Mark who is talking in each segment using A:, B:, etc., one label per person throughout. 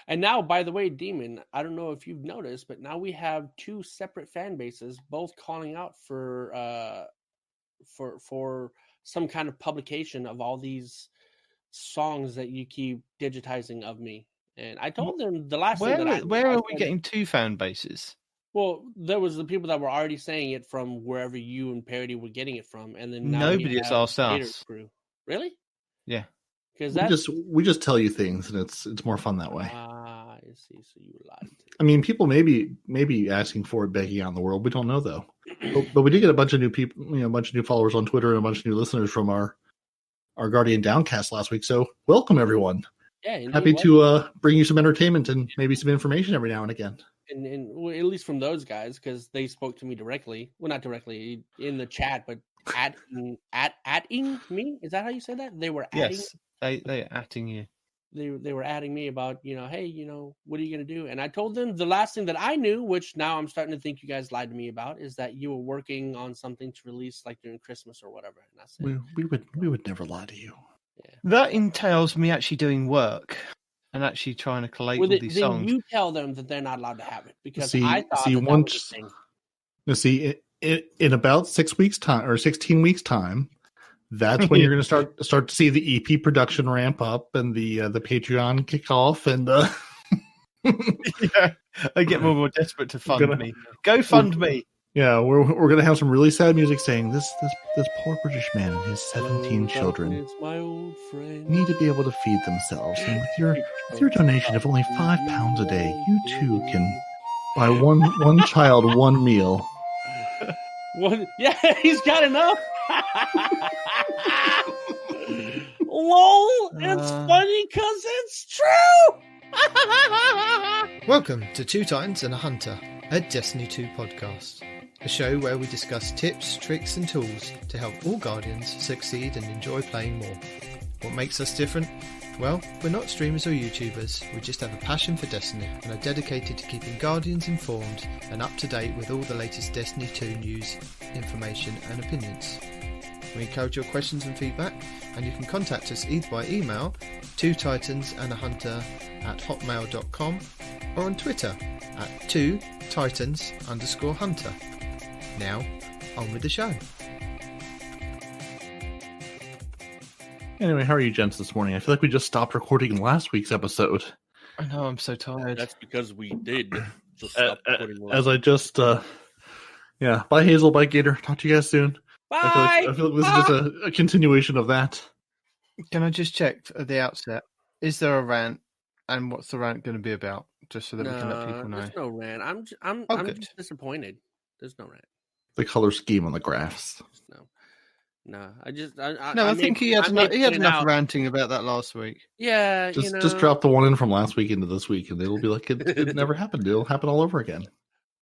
A: And now, by the way, Demon, I don't know if you've noticed, but now we have two separate fan bases, both calling out for some kind of publication of all these songs that you keep digitizing of me. And I told them the last thing that
B: where are we getting two fan bases?
A: Well, there was the people that were already saying it from wherever you and Parody were getting it from, and then now
B: nobody has asked us.
A: Crew. Really?
B: Yeah.
A: Because
C: we just tell you things, and it's more fun that way.
A: I see. So you lied.
C: I mean, people maybe asking for it, begging out in the world. We don't know though. But we did get a bunch of new people, a bunch of new followers on Twitter, and a bunch of new listeners from our Guardian Downcast last week. So welcome everyone.
A: Yeah,
C: happy to bring you some entertainment and maybe some information every now and again.
A: And well, at least from those guys, because they spoke to me directly. Well, not directly in the chat, but atting me. Is that how you say that? They were adding.
B: Yes, they are atting you.
A: They were adding me about, hey, what are you going to do? And I told them the last thing that I knew, which now I'm starting to think you guys lied to me about, is that you were working on something to release like during Christmas or whatever. And I said,
C: we would never lie to you.
A: Yeah.
B: That entails me actually doing work and actually trying to collate all these songs.
A: Then you tell them that they're not allowed to have it because
C: I thought that was a thing. In about 6 weeks time or 16 weeks time, that's when you're going to start to see the EP production ramp up and the Patreon kick off and
B: yeah, I get more and more desperate to fund me. Go fund me.
C: Yeah, we're going to have some really sad music saying this poor British man and his 17 children need to be able to feed themselves. And with your donation of only £5 a day, you too can buy one child one meal.
A: Yeah, he's got enough. Lol, it's funny because it's true.
D: Welcome to Two Titans and a Hunter, a Destiny 2 podcast. A show where we discuss tips, tricks and tools to help all Guardians succeed and enjoy playing more. What makes us different? Well, we're not streamers or YouTubers, we just have a passion for Destiny and are dedicated to keeping Guardians informed and up to date with all the latest Destiny 2 news, information and opinions. We encourage your questions and feedback, and you can contact us either by email, twotitansandahunter@hotmail.com, or on Twitter at twotitans_hunter. Now, on with the show.
C: Anyway, how are you gents this morning? I feel like we just stopped recording last week's episode.
B: I know, I'm so tired.
A: That's because we did just stop recording.
C: As I just, bye Hazel, bye Gator. Talk to you guys soon.
A: Bye!
C: I feel like this is just a continuation of that.
B: Can I just check at the outset, is there a rant, and what's the rant going to be about? Just so that we can let people know.
A: There's no rant. I'm just disappointed. There's no rant.
C: The color scheme on the graphs.
A: No. I
B: think he had enough ranting about that last week.
A: Yeah,
C: just drop the one in from last week into this week, and it'll be like it never happened. It'll happen all over again.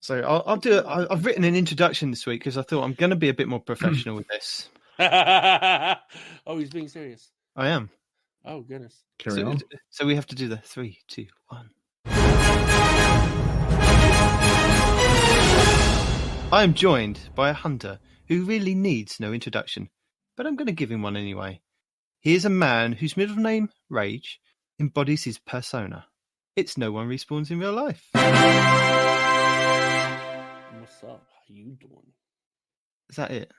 B: So I'll do it. I've written an introduction this week because I thought I'm going to be a bit more professional with this.
A: Oh, he's being serious.
B: I am.
A: Oh goodness.
C: Carry on.
B: So we have to do the 3, 2, 1. I am joined by a hunter who really needs no introduction, but I'm going to give him one anyway. He is a man whose middle name, Rage, embodies his persona. It's no one respawns in real life.
A: What's up? How you doing?
B: Is that it?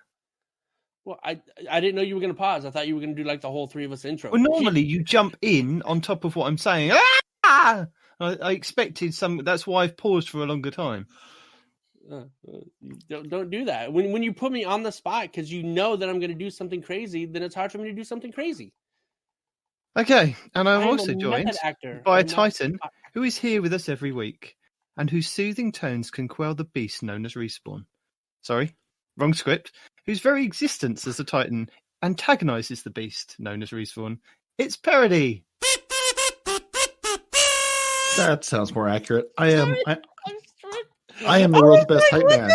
A: Well, I didn't know you were going to pause. I thought you were going to do like the whole three of us intro.
B: Well, normally you jump in on top of what I'm saying. Ah! I expected some. That's why I've paused for a longer time.
A: Don't do that. When you put me on the spot because you know that I'm going to do something crazy, then it's hard for me to do something crazy.
B: Okay, and I'm also joined by a Titan
A: not...
B: who is here with us every week and whose soothing tones can quell the beast known as Respawn. Sorry, wrong script. Whose very existence as a Titan antagonizes the beast known as Respawn. It's Parody.
C: That sounds more accurate. I am the world's best hype man.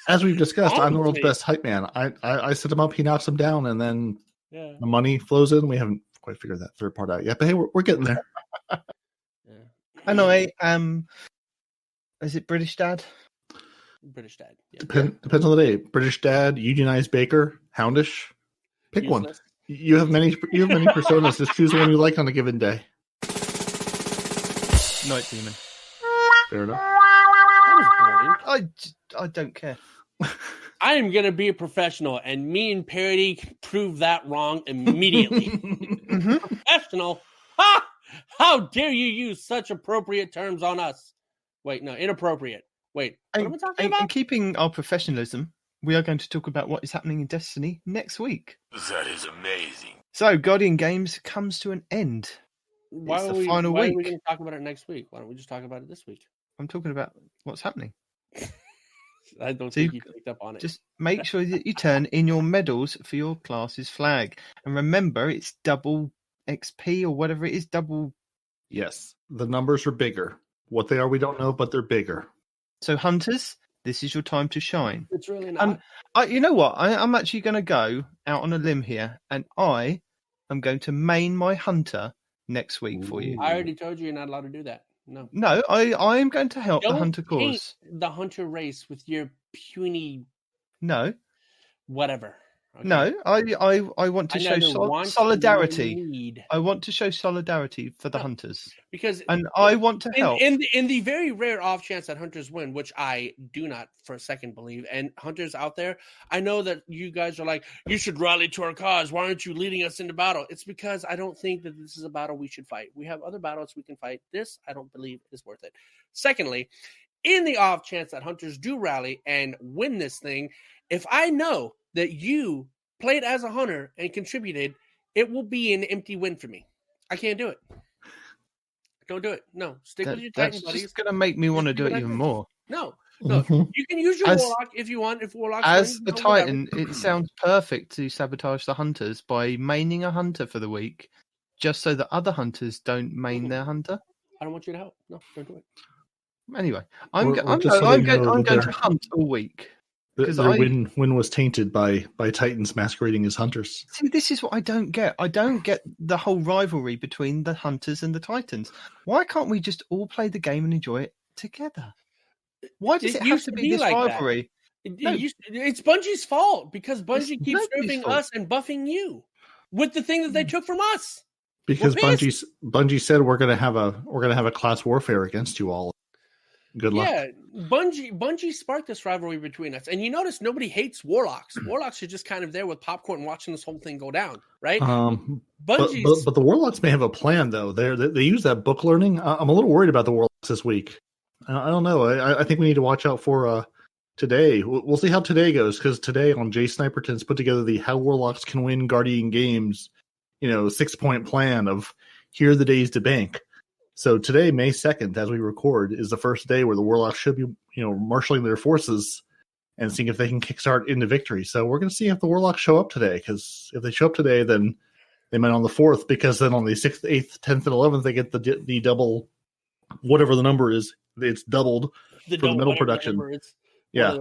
C: As we've discussed, I'm the world's best hype man. I set him up, he knocks him down, and then the money flows in. We haven't quite figured that third part out yet, but hey, we're getting there.
B: Anyway, is it British Dad?
A: British Dad. Yeah.
C: Depends on the day. British Dad, unionized baker, houndish. Pick one. You have many personas. Just choose the one you like on a given day.
B: Night Demon.
C: Fair enough.
A: That was boring.
B: I don't care.
A: I am going to be a professional, and me and Parody prove that wrong immediately. Professional? Ha! How dare you use such appropriate terms on us? Wait, no, inappropriate. Wait, what am I talking about?
B: And keeping our professionalism, we are going to talk about what is happening in Destiny next week.
E: That is amazing.
B: So, Guardian Games comes to an end.
A: Why
B: It's
A: are
B: the
A: we
B: final
A: going
B: week.
A: to talk about it next week? Why don't we just talk about it this week?
B: I'm talking about what's happening.
A: I don't
B: So
A: think you picked up on it.
B: Just make sure that you turn in your medals for your class's flag. And remember, it's double XP or whatever it is, double.
C: Yes, the numbers are bigger. What they are, we don't know, but they're bigger.
B: So, hunters, this is your time to shine.
A: It's really not.
B: And you know what? I'm actually going to go out on a limb here, and I am going to main my hunter next week for you.
A: I already told you you're not allowed to do that. No.
B: No, I am going to help the hunter
A: paint
B: cause.
A: the hunter race with your puny
B: No.
A: whatever. Okay?
B: No, I want to show solidarity. I want to show solidarity for the hunters, and I want to help.
A: In the very rare off chance that hunters win, which I do not for a second believe, and hunters out there, I know that you guys are like, you should rally to our cause. Why aren't you leading us into battle? It's because I don't think that this is a battle we should fight. We have other battles we can fight. This, I don't believe, is worth it. Secondly, in the off chance that hunters do rally and win this thing, if I know that you played as a hunter and contributed, it will be an empty win for me. I can't do it. Don't do it. No, stick with your Titan buddies.
B: That's just going to make me want to do it even more.
A: No. You can use your Warlock if you want. If Warlock
B: as a Titan, it sounds perfect to sabotage the hunters by maining a hunter for the week, just so that other hunters don't main their hunter.
A: I don't want you to help. No, don't do it.
B: Anyway, I'm going to hunt all week. Because
C: their win was tainted by Titans masquerading as hunters.
B: See, this is what I don't get. I don't get the whole rivalry between the hunters and the Titans. Why can't we just all play the game and enjoy it together? Why does it have to be this like rivalry?
A: It's Bungie's fault because Bungie keeps nerfing us and buffing you with the thing that they took from us.
C: Because Bungie said we're gonna have a class warfare against you all. Good luck.
A: Yeah, Bungie sparked this rivalry between us, and you notice nobody hates Warlocks. Warlocks are just kind of there with popcorn watching this whole thing go down, right?
C: But the Warlocks may have a plan though. They use that book learning. I'm a little worried about the Warlocks this week. I don't know. I think we need to watch out for today. We'll see how today goes, because today on Jay Sniperton's put together the How Warlocks Can Win Guardian Games, 6-point plan of here are the days to bank. So today, May 2nd, as we record, is the first day where the Warlocks should be, marshaling their forces and seeing if they can kickstart into victory. So we're going to see if the Warlocks show up today, because if they show up today, then they might on the 4th, because then on the 6th, 8th, 10th, and 11th, they get the double, whatever the number is, it's doubled for the metal production. Yeah,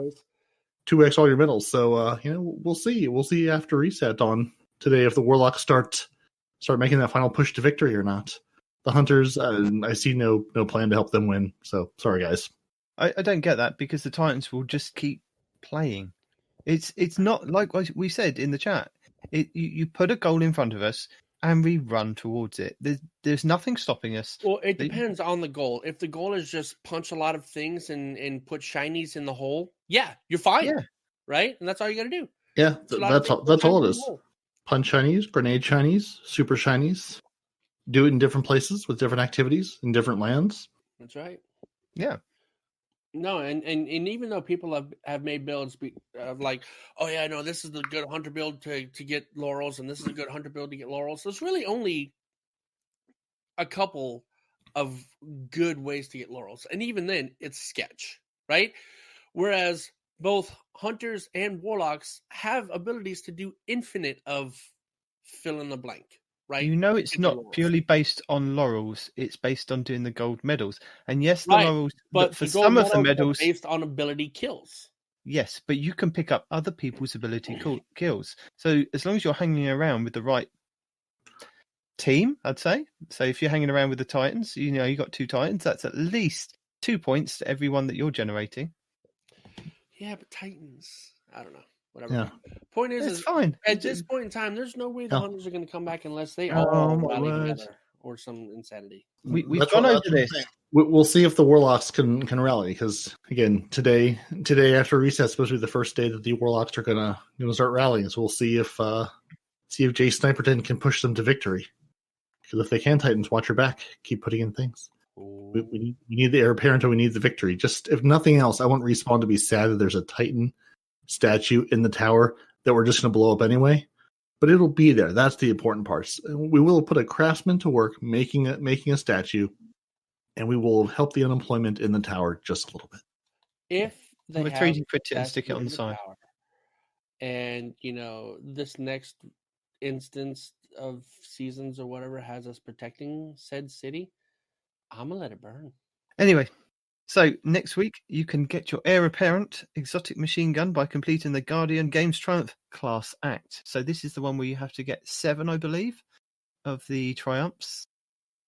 C: 2x all your metals. So, we'll see. We'll see after reset on today if the Warlocks start making that final push to victory or not. The hunters, I see no plan to help them win. So sorry, guys.
B: I don't get that, because the Titans will just keep playing. It's not like we said in the chat. You put a goal in front of us and we run towards it. There's nothing stopping us.
A: Well, it depends on the goal. If the goal is just punch a lot of things and put shinies in the hole, yeah, you're fine. Yeah. Right? And that's all you got to do.
C: Yeah, that's all it is. Punch shinies, grenade shinies, super shinies. Do it in different places with different activities in different lands.
A: That's right.
B: Yeah.
A: No, and even though people have made builds of like, oh yeah, no, this is the good hunter build to get laurels, and this is a good hunter build to get laurels. There's really only a couple of good ways to get laurels, and even then, it's sketch, right? Whereas both hunters and warlocks have abilities to do infinite of fill in the blank. Right?
B: It's not purely based on laurels. It's based on doing the gold medals. And yes, the laurels, but for some of the medals,
A: are based on ability kills.
B: Yes, but you can pick up other people's ability kills. So as long as you're hanging around with the right team, I'd say. So if you're hanging around with the Titans, you got 2 Titans. That's at least 2 points to every one that you're generating.
A: Yeah, but Titans, I don't know. Whatever.
C: Yeah.
A: Point is
B: fine.
A: At this point in time, there's no way the hunters are going to come back unless they all rally together. or some insanity.
B: We've gone over this.
C: We'll see if the Warlocks can rally, because again, today after reset is supposed to be the first day that the Warlocks are gonna start rallying. So we'll see if Jay Sniperton can push them to victory. Because if they can, Titans, watch your back. Keep putting in things. We need the heir apparent, and we need the victory. Just if nothing else, I want Respawn to be sad that there's a Titan statue in the tower that we're just gonna blow up anyway. But it'll be there. That's the important parts. We will put a craftsman to work making a statue. And we will help the unemployment in the tower just a little bit.
A: If they
B: have 3D print it and stick it on the side,
A: tower, and this next instance of seasons or whatever has us protecting said city, I'm gonna let it burn.
B: Anyway, so next week you can get your heir apparent exotic machine gun by completing the Guardian Games Triumph class act. So this is the one where you have to get 7, I believe, of the triumphs.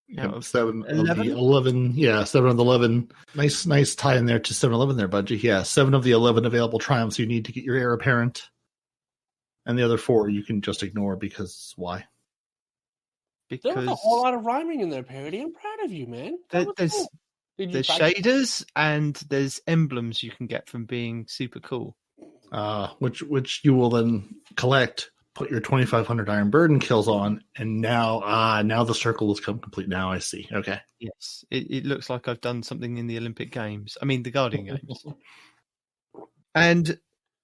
C: Yeah, 7 of the 11. Yeah, 7 of the 11. Nice tie in there to 7-11 there, Bungie. Yeah, 7 of the 11 available triumphs you need to get your heir apparent. And the other 4 you can just ignore because why?
A: There was a whole lot of rhyming in there, Parody. I'm proud of you, man.
B: There's shaders and there's emblems you can get from being super cool.
C: Which you will then collect. Put your 2,500 Iron Burden kills on, and now the circle has come complete. Now I see. Okay.
B: Yes, it looks like I've done something in the Olympic Games. I mean, the Guardian Games. And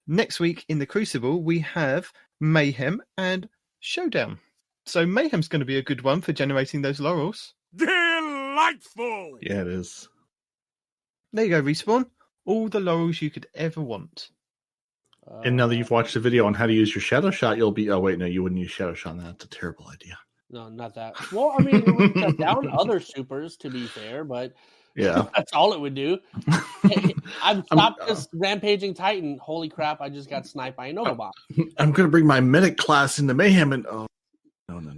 B: next week in the Crucible, we have Mayhem and Showdown. So Mayhem's going to be a good one for generating those laurels.
E: Delightful!
C: Yeah, it is.
B: There you go, Respawn. All the laurels you could ever want.
C: And now that you've watched the video on how to use your shadow shot, you'll be... Oh, wait, no, you wouldn't use shadow shot. That's a terrible idea.
A: No, not that. Well, I mean, it would cut down other supers, to be fair, but
C: yeah,
A: that's all it would do. I've stopped just rampaging Titan. Holy crap, I just got sniped by a Nobobot.
C: I'm going to bring my medic class into Mayhem, and... Oh, no.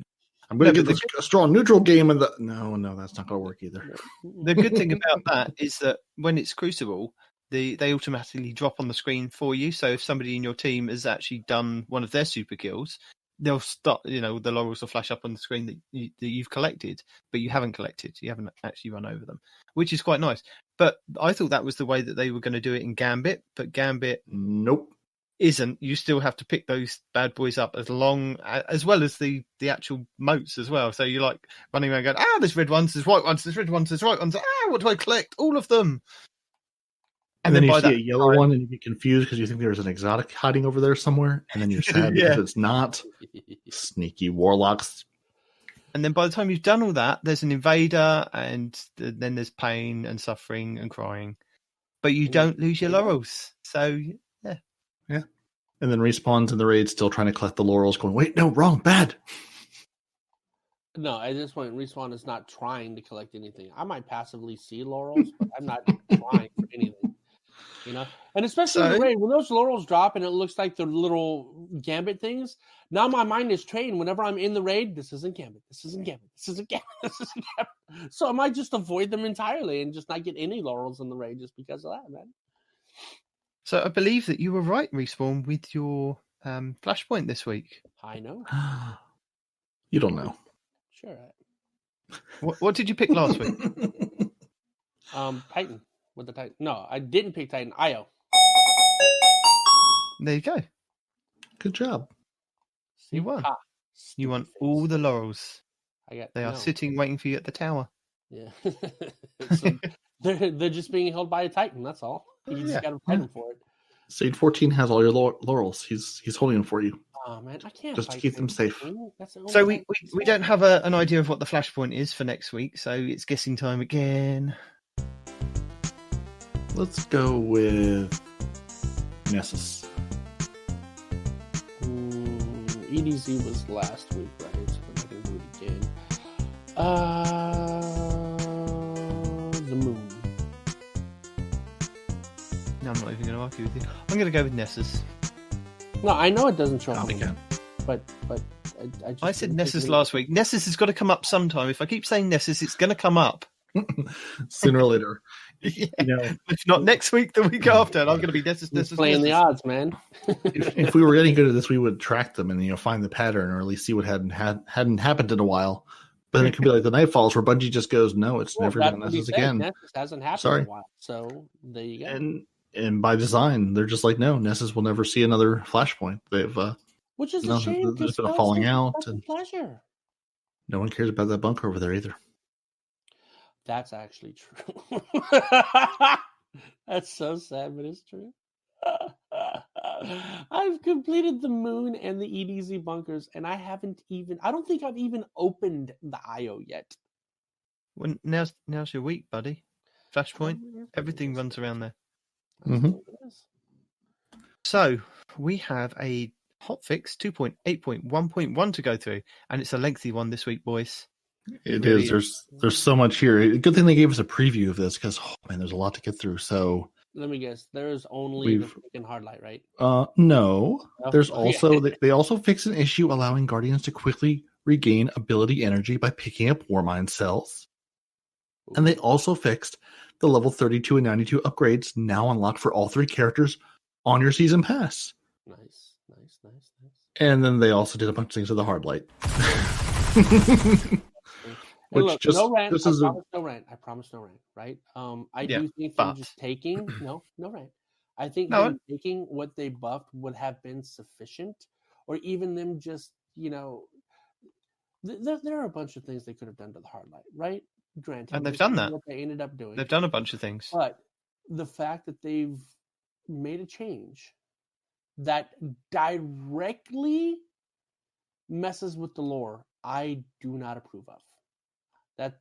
C: I'm going to get a strong neutral game. No, that's not going to work either.
B: The good thing about that is that when it's Crucible... They automatically drop on the screen for you. So if somebody in your team has actually done one of their super kills, they'll start. The laurels will flash up on the screen that you've collected, but you haven't collected. You haven't actually run over them, which is quite nice. But I thought that was the way that they were going to do it in Gambit, but Gambit,
C: nope,
B: isn't. You still have to pick those bad boys up as well as the actual moats as well. So you're like running around going, there's red ones, there's white ones, there's red ones, there's white ones. What do I collect? All of them.
C: And then you see a yellow one and you get confused because you think there's an exotic hiding over there somewhere. And then you're sad because it's not. Sneaky warlocks.
B: And then by the time you've done all that, there's an invader and then there's pain and suffering and crying. But you don't lose your laurels. So, yeah.
C: Yeah. And then Respawn's in the raid still trying to collect the laurels going, wait, no, wrong, bad.
A: No, at this point, Respawn is not trying to collect anything. I might passively see laurels, but I'm not trying for anything. And especially in the raid, when those laurels drop and it looks like the little Gambit things, now my mind is trained. Whenever I'm in the raid, this isn't Gambit, this isn't Gambit, this isn't Gambit, this isn't Gambit. So I might just avoid them entirely and just not get any laurels in the raid just because of that, man.
B: So I believe that you were right, Respawn, with your flashpoint this week.
A: I know.
C: You don't know.
A: Sure.
B: What did you pick last week?
A: Titan. With the Titan. No, I didn't pick Titan. IO.
B: There you go.
C: Good job.
B: You won. You won all the laurels. They are sitting waiting for you at the tower.
A: Yeah. So they're just being held by a Titan, that's all. You just got to fight him for it.
C: Sage 14 has all your laurels. He's holding them for you.
A: Oh, man, I can't.
C: Just to keep them safe.
B: So we don't have an idea of what the flashpoint is for next week, so it's guessing time again.
C: Let's go with Nessus.
A: EDZ was last week, right? So I'm not going to do it again. The moon.
B: No, I'm not even going to argue with you. I'm going to go with Nessus.
A: No, I know it doesn't show up again. But
B: I said Nessus last week. Nessus has got to come up sometime. If I keep saying Nessus, it's going to come up.
C: Sooner or later.
B: Yeah. If not next week, the week after, and I'm going to be Nessus.
A: Playing the odds, man.
C: if we were getting good at this, we would track them and find the pattern, or at least see what hadn't happened in a while. But then it could be like the Nightfalls where Bungie just goes, no, it's never
A: that's
C: going to
A: what he
C: Nessus
A: said.
C: again.
A: Nessus hasn't happened
C: Sorry.
A: in a while. So there you go.
C: And by design, they're just like, no, Nessus will never see another Flashpoint. They've
A: which is a shame.
C: There's been a falling out, and
A: pleasure.
C: no one cares about that bunker over there either.
A: That's actually true. That's so sad, but it's true. I've completed the Moon and the EDZ bunkers, and I don't think I've even opened the IO yet.
B: Well, now's your week, buddy. Flashpoint, everything runs around there.
C: Mm-hmm.
B: So we have a hotfix 2.8.1.1 to go through, and it's a lengthy one this week, boys.
C: It is. There's so much here. Good thing they gave us a preview of this because there's a lot to get through. So
A: let me guess. There's only the freaking Hardlight, right?
C: No. There's also they also fixed an issue allowing Guardians to quickly regain ability energy by picking up Warmind cells. Ooh. And they also fixed the level 32 and 92 upgrades now unlocked for all 3 characters on your season pass.
A: Nice.
C: And then they also did a bunch of things with the Hardlight.
A: Which look, just, no rant. I promise no rant. Right? I do think them just taking no rant. I think them taking what they buffed would have been sufficient, or even them just there are a bunch of things they could have done to the Hardlight, right? Granted,
B: and they've done that.
A: What they ended up doing.
B: They've done a bunch of things,
A: but the fact that they've made a change that directly messes with the lore, I do not approve of.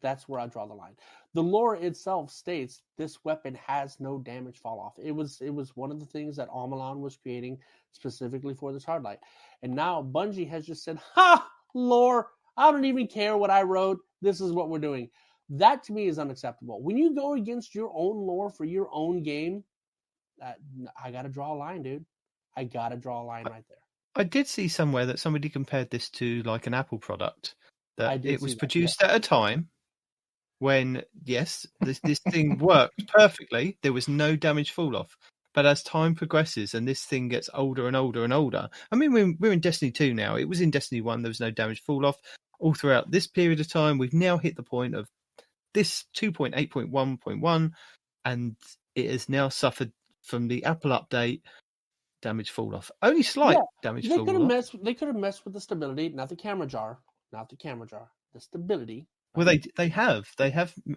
A: That's where I draw the line. The lore itself states this weapon has no damage fall off. It was one of the things that Almalon was creating specifically for this Hardlight. And now Bungie has just said, lore, I don't even care what I wrote. This is what we're doing. That to me is unacceptable. When you go against your own lore for your own game, I got to draw a line, dude. I got to draw a line right there.
B: I did see somewhere that somebody compared this to like an Apple product. That it was produced at a time when, yes, this thing worked perfectly. There was no damage fall off. But as time progresses and this thing gets older and older and older, I mean, we're in Destiny 2 now. It was in Destiny 1. There was no damage fall off. All throughout this period of time, we've now hit the point of this 2.8.1.1, and it has now suffered from the Apple update damage fall off. Only slight damage fall off.
A: They could have messed with the stability, not the camera jar. The stability.
B: Well,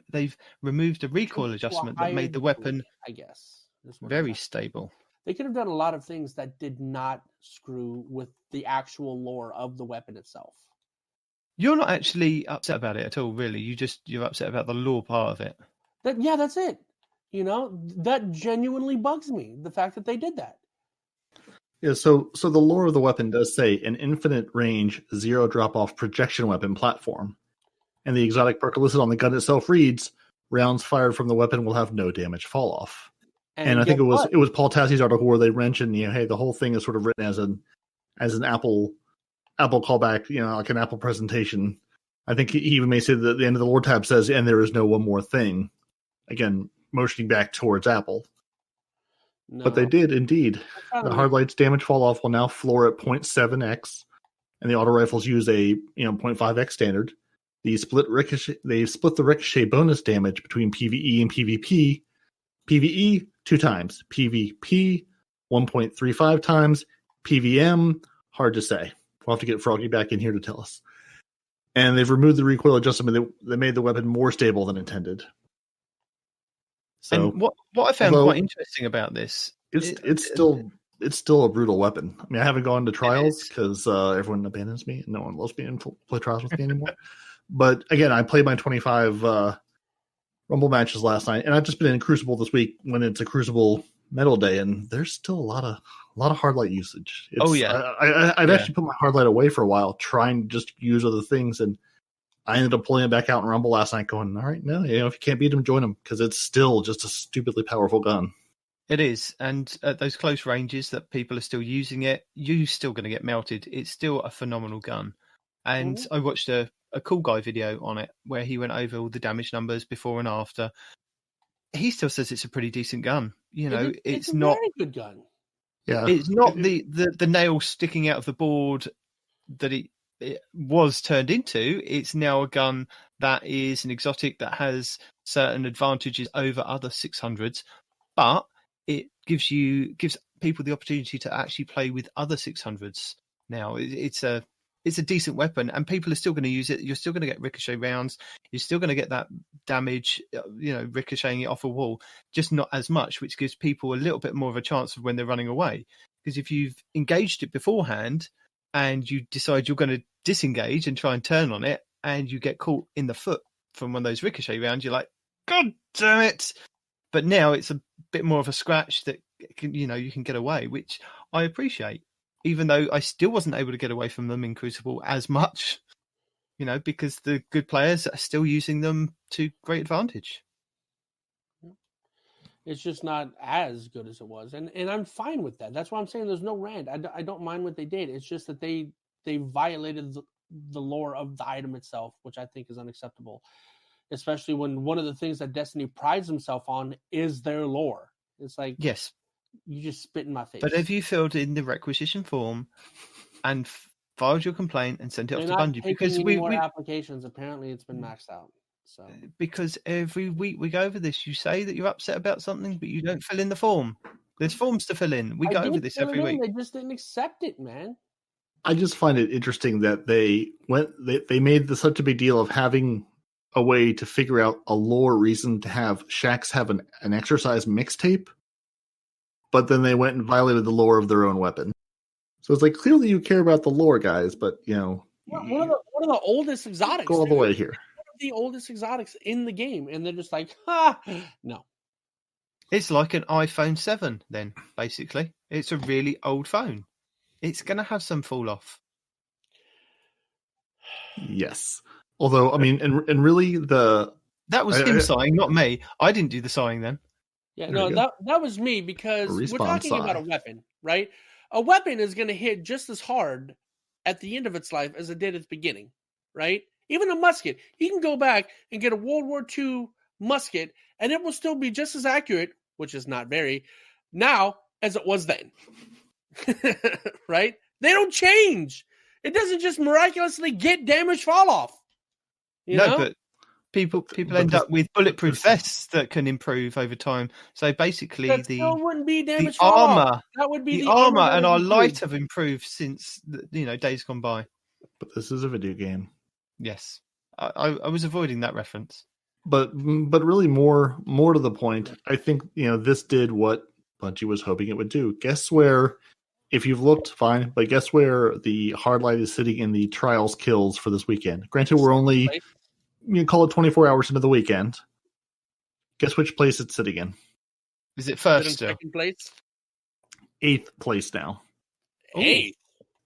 B: they've removed a recoil adjustment that made the weapon,
A: I guess,
B: very stable.
A: They could have done a lot of things that did not screw with the actual lore of the weapon itself.
B: You're not actually upset about it at all, really. You're upset about the lore part of it.
A: That's it. That genuinely bugs me. The fact that they did that.
C: Yeah, so the lore of the weapon does say an infinite range, 0 drop-off projection weapon platform. And the exotic perk listed on the gun itself reads, rounds fired from the weapon will have no damage fall off. And I think it was Paul Tassie's article where they mentioned, hey, the whole thing is sort of written as an Apple callback, like an Apple presentation. I think he even may say that at the end of the lore tab says, and there is no one more thing. Again, motioning back towards Apple. No. But they did indeed. The Hardlight's damage fall off will now floor at 0.7x, and the auto rifles use a 0.5x standard. They split the ricochet bonus damage between PvE and PvP. PvE 2 times, PvP 1.35 times, PvM hard to say. We'll have to get Froggy back in here to tell us. And they've removed the recoil adjustment that made the weapon more stable than intended. So
B: and what I found quite interesting about this,
C: it's still a brutal weapon. I mean, I haven't gone to trials because everyone abandons me and no one loves me and play trials with me anymore. But again, I played my 25 Rumble matches last night, and I've just been in Crucible this week when it's a Crucible Medal Day, and there's still a lot of Hardlight usage. I'd actually put my Hardlight away for a while, trying to just use other things, and I ended up pulling it back out in Rumble last night going, all right, no, if you can't beat him, join him, because it's still just a stupidly powerful gun.
B: It is, and at those close ranges that people are still using it, you're still going to get melted. It's still a phenomenal gun. And I watched a Cool Guy video on it where he went over all the damage numbers before and after. He still says it's a pretty decent gun. It's
A: a
B: not
A: very good gun.
C: Yeah,
B: it's not the nail sticking out of the board that it was turned into. It's now a gun that is an exotic that has certain advantages over other 600s, but it gives people the opportunity to actually play with other 600s. Now it's a decent weapon, and people are still going to use it. You're still going to get ricochet rounds. You're still going to get that damage, ricocheting it off a wall, just not as much, which gives people a little bit more of a chance of when they're running away. Because if you've engaged it beforehand and you decide you're going to disengage and try and turn on it, and you get caught in the foot from one of those ricochet rounds, you're like, God damn it! But now it's a bit more of a scratch that you can get away, which I appreciate. Even though I still wasn't able to get away from them in Crucible as much, because the good players are still using them to great advantage.
A: It's just not as good as it was. And I'm fine with that. That's why I'm saying there's no rant. I don't mind what they did. It's just that they violated the lore of the item itself, which I think is unacceptable, especially when one of the things that Destiny prides himself on is their lore. It's like,
B: yes,
A: you just spit in my face.
B: But have you filled in the requisition form and filed your complaint and sent it off to Bungie?
A: Because we more applications. Apparently, it's been maxed out. So
B: because every week we go over this, you say that you're upset about something, but you don't fill in the form. There's forms to fill in. We go over this every week.
A: They just didn't accept it, man.
C: I just find it interesting that they made such a big deal of having a way to figure out a lore reason to have Shaxx have an exercise mixtape, but then they went and violated the lore of their own weapon. So it's like, clearly you care about the lore, guys, but
A: one of the oldest exotics.
C: Go all the way here.
A: One of the oldest exotics in the game, and they're just like, no.
B: It's like an iPhone 7, then, basically. It's a really old phone. It's going to have some fall off.
C: Yes. Although, I mean, and really
B: that was him sighing, not me. I didn't do the sighing then.
A: Yeah, no, that was me, because we're talking about a weapon, right? A weapon is going to hit just as hard at the end of its life as it did at the beginning, right? Even a musket. You can go back and get a World War II musket, and it will still be just as accurate, which is not very, now as it was then. Right? They don't change. It doesn't just miraculously get damage fall off. You know?
B: But people end up with bulletproof vests that can improve over time. So basically,
A: that still wouldn't be damage
B: the
A: fall
B: armor.
A: Off. That would be
B: the armor and our light have improved since days gone by.
C: But this is a video game.
B: Yes, I was avoiding that reference.
C: But really, more to the point, I think this did what Bungie was hoping it would do. Guess where? If you've looked, fine, but guess where the hard light is sitting in the trials kills for this weekend? Granted, we're only, call it 24 hours into the weekend. Guess which place it's sitting in?
B: Is it first still?
A: Second place?
C: 8th place now.
A: 8th?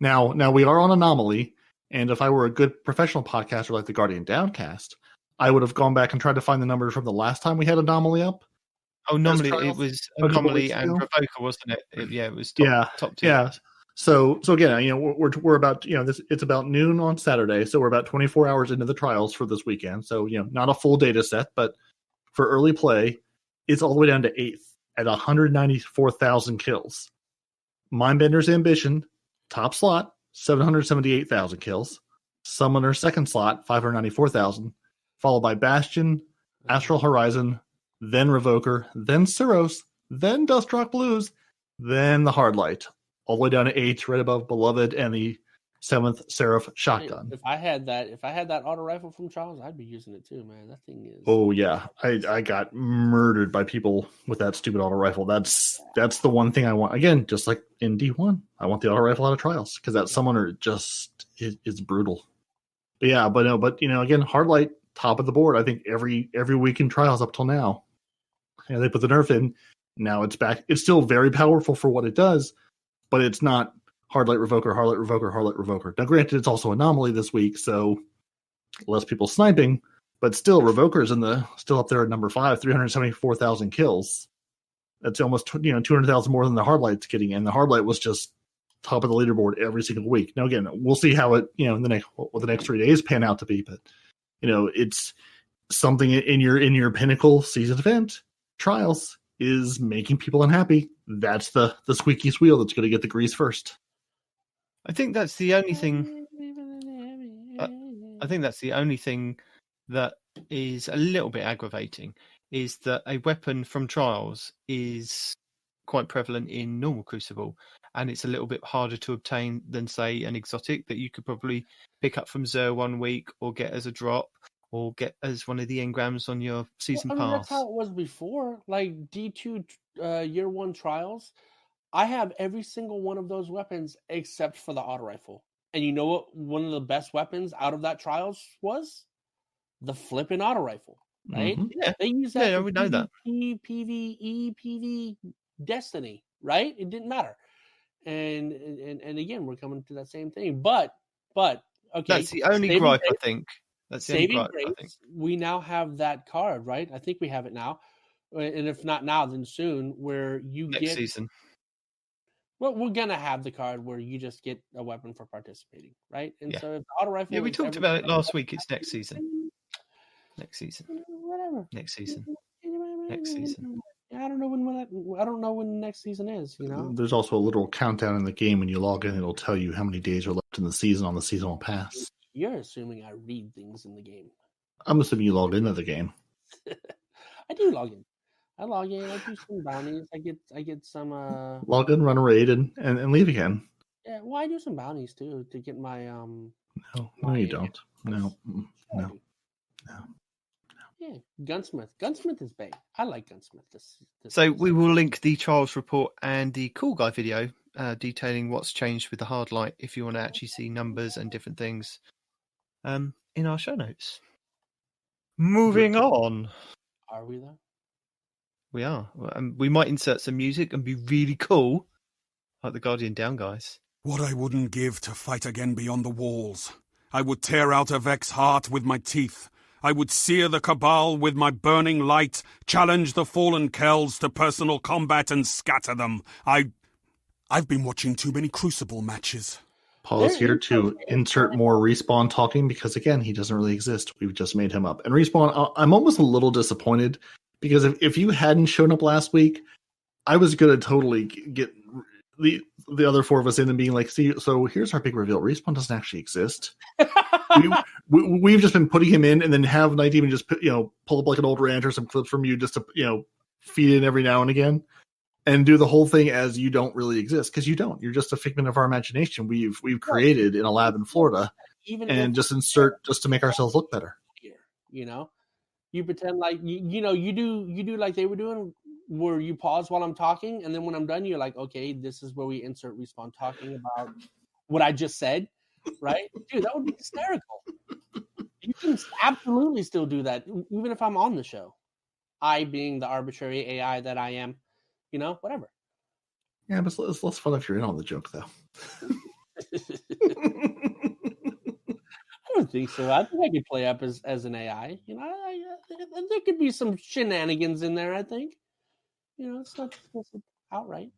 C: Now we are on Anomaly, and if I were a good professional podcaster like the Guardian Downcast, I would have gone back and tried to find the numbers from the last time we had Anomaly up.
B: Oh, normally it was Anomaly and Revoker, wasn't it? It was top two.
C: Yeah. So again, we're about it's about noon on Saturday, so we're about 24 hours into the trials for this weekend. So not a full data set, but for early play, it's all the way down to 8th at 194,000 kills. Mindbender's Ambition, top slot, 778,000 kills. Summoner's second slot, 594,000, followed by Bastion, Astral Horizon, then Revoker, then Suros, then Dustrock Blues, then the Hardlight, all the way down to 8, right above Beloved and the 7th Seraph shotgun.
A: If I had that auto rifle from Charles, I'd be using it too, man. That thing is.
C: Oh yeah, I got murdered by people with that stupid auto rifle. That's the one thing I want. Again, just like in D1, I want the auto rifle out of trials because that summoner just is brutal. But yeah, but again, Hardlight top of the board. I think every week in trials up till now. They put the nerf in. Now it's back. It's still very powerful for what it does, but it's not Hardlight Revoker, Hardlight Revoker, Hardlight Revoker. Now, granted, it's also Anomaly this week, so less people sniping, but still, Revoker's still up there at number 5, 374,000 kills. That's almost 200,000 more than the Hardlight's getting in. The Hardlight was just top of the leaderboard every single week. Now, again, we'll see how it in the next 3 days pan out to be, but it's something in your pinnacle season event. Trials is making people unhappy. That's the squeaky wheel that's going to get the grease first.
B: I think that's the only thing I think that's the only thing that is a little bit aggravating, is that a weapon from Trials is quite prevalent in normal Crucible, and it's a little bit harder to obtain than, say, an exotic that you could probably pick up from Xur 1 week, or get as a drop, or get as one of the engrams on your season pass.
A: That's how it was before. Like D2 year 1 Trials, I have every single one of those weapons except for the auto rifle. And you know what one of the best weapons out of that Trials was? The flipping auto rifle, right?
B: Mm-hmm. Yeah,
A: they use that.
B: Yeah, we know that.
A: PvE, PV, Destiny, right? It didn't matter. And again, we're coming to that same thing. But okay,
B: that's the only gripe, I think. That's the only gripe, I think.
A: We now have that card, right? I think we have it now, and if not now, then soon. Where you
B: next season.
A: Well, we're gonna have the card where you just get a weapon for participating, right? And so if the auto rifle,
B: we talked about it last week. It's next season. Next season.
A: Whatever.
B: Next season. Next season.
A: I don't know when the next season is. You know,
C: there's also a literal countdown in the game. When you log in, it'll tell you how many days are left in the season on the seasonal pass.
A: You're assuming I read things in the game.
C: I'm assuming you logged into the game.
A: I do log in. I log in. I do some bounties. I get some.
C: Log in, run a raid, and leave again.
A: Yeah, well, I do some bounties too to get my
C: No, you don't. No.
A: Yeah, Gunsmith. Gunsmith is big. I like Gunsmith.
B: So we will link the Trials report and the Cool Guy video detailing what's changed with the hard light if you want to actually see numbers and different things in our show notes. Moving on.
A: Are we there?
B: We are. We might insert some music and be really cool, like the Guardian Down guys.
E: What I wouldn't give to fight again beyond the walls. I would tear out a Vex heart with my teeth. I would sear the Cabal with my burning light, challenge the fallen Kells to personal combat and scatter them. I've been watching too many Crucible matches.
C: Pause here to insert more Respawn talking, because again, he doesn't really exist. We've just made him up. And Respawn, I'm almost a little disappointed, because if you hadn't shown up last week, I was going to totally get the other four of us in and being like, see, so here's our big reveal. Respawn doesn't actually exist. We've just been putting him in, and then have Night Demon just pull up like an old rant or some clips from you just to feed in every now and again, and do the whole thing as you don't really exist, because you don't. You're just a figment of our imagination. We've created in a lab in Florida, and just insert just to make ourselves look better.
A: You pretend like you do like they were doing, where you pause while I'm talking, and then when I'm done, you're like, okay, this is where we insert Respawn talking about what I just said, right? Dude, that would be hysterical. You can absolutely still do that, even if I'm on the show. I being the arbitrary AI that I am, whatever.
C: Yeah, but it's less fun if you're in on the joke, though.
A: I don't think so. I think I could play up as an AI. There could be some shenanigans in there, I think. It's not just outright.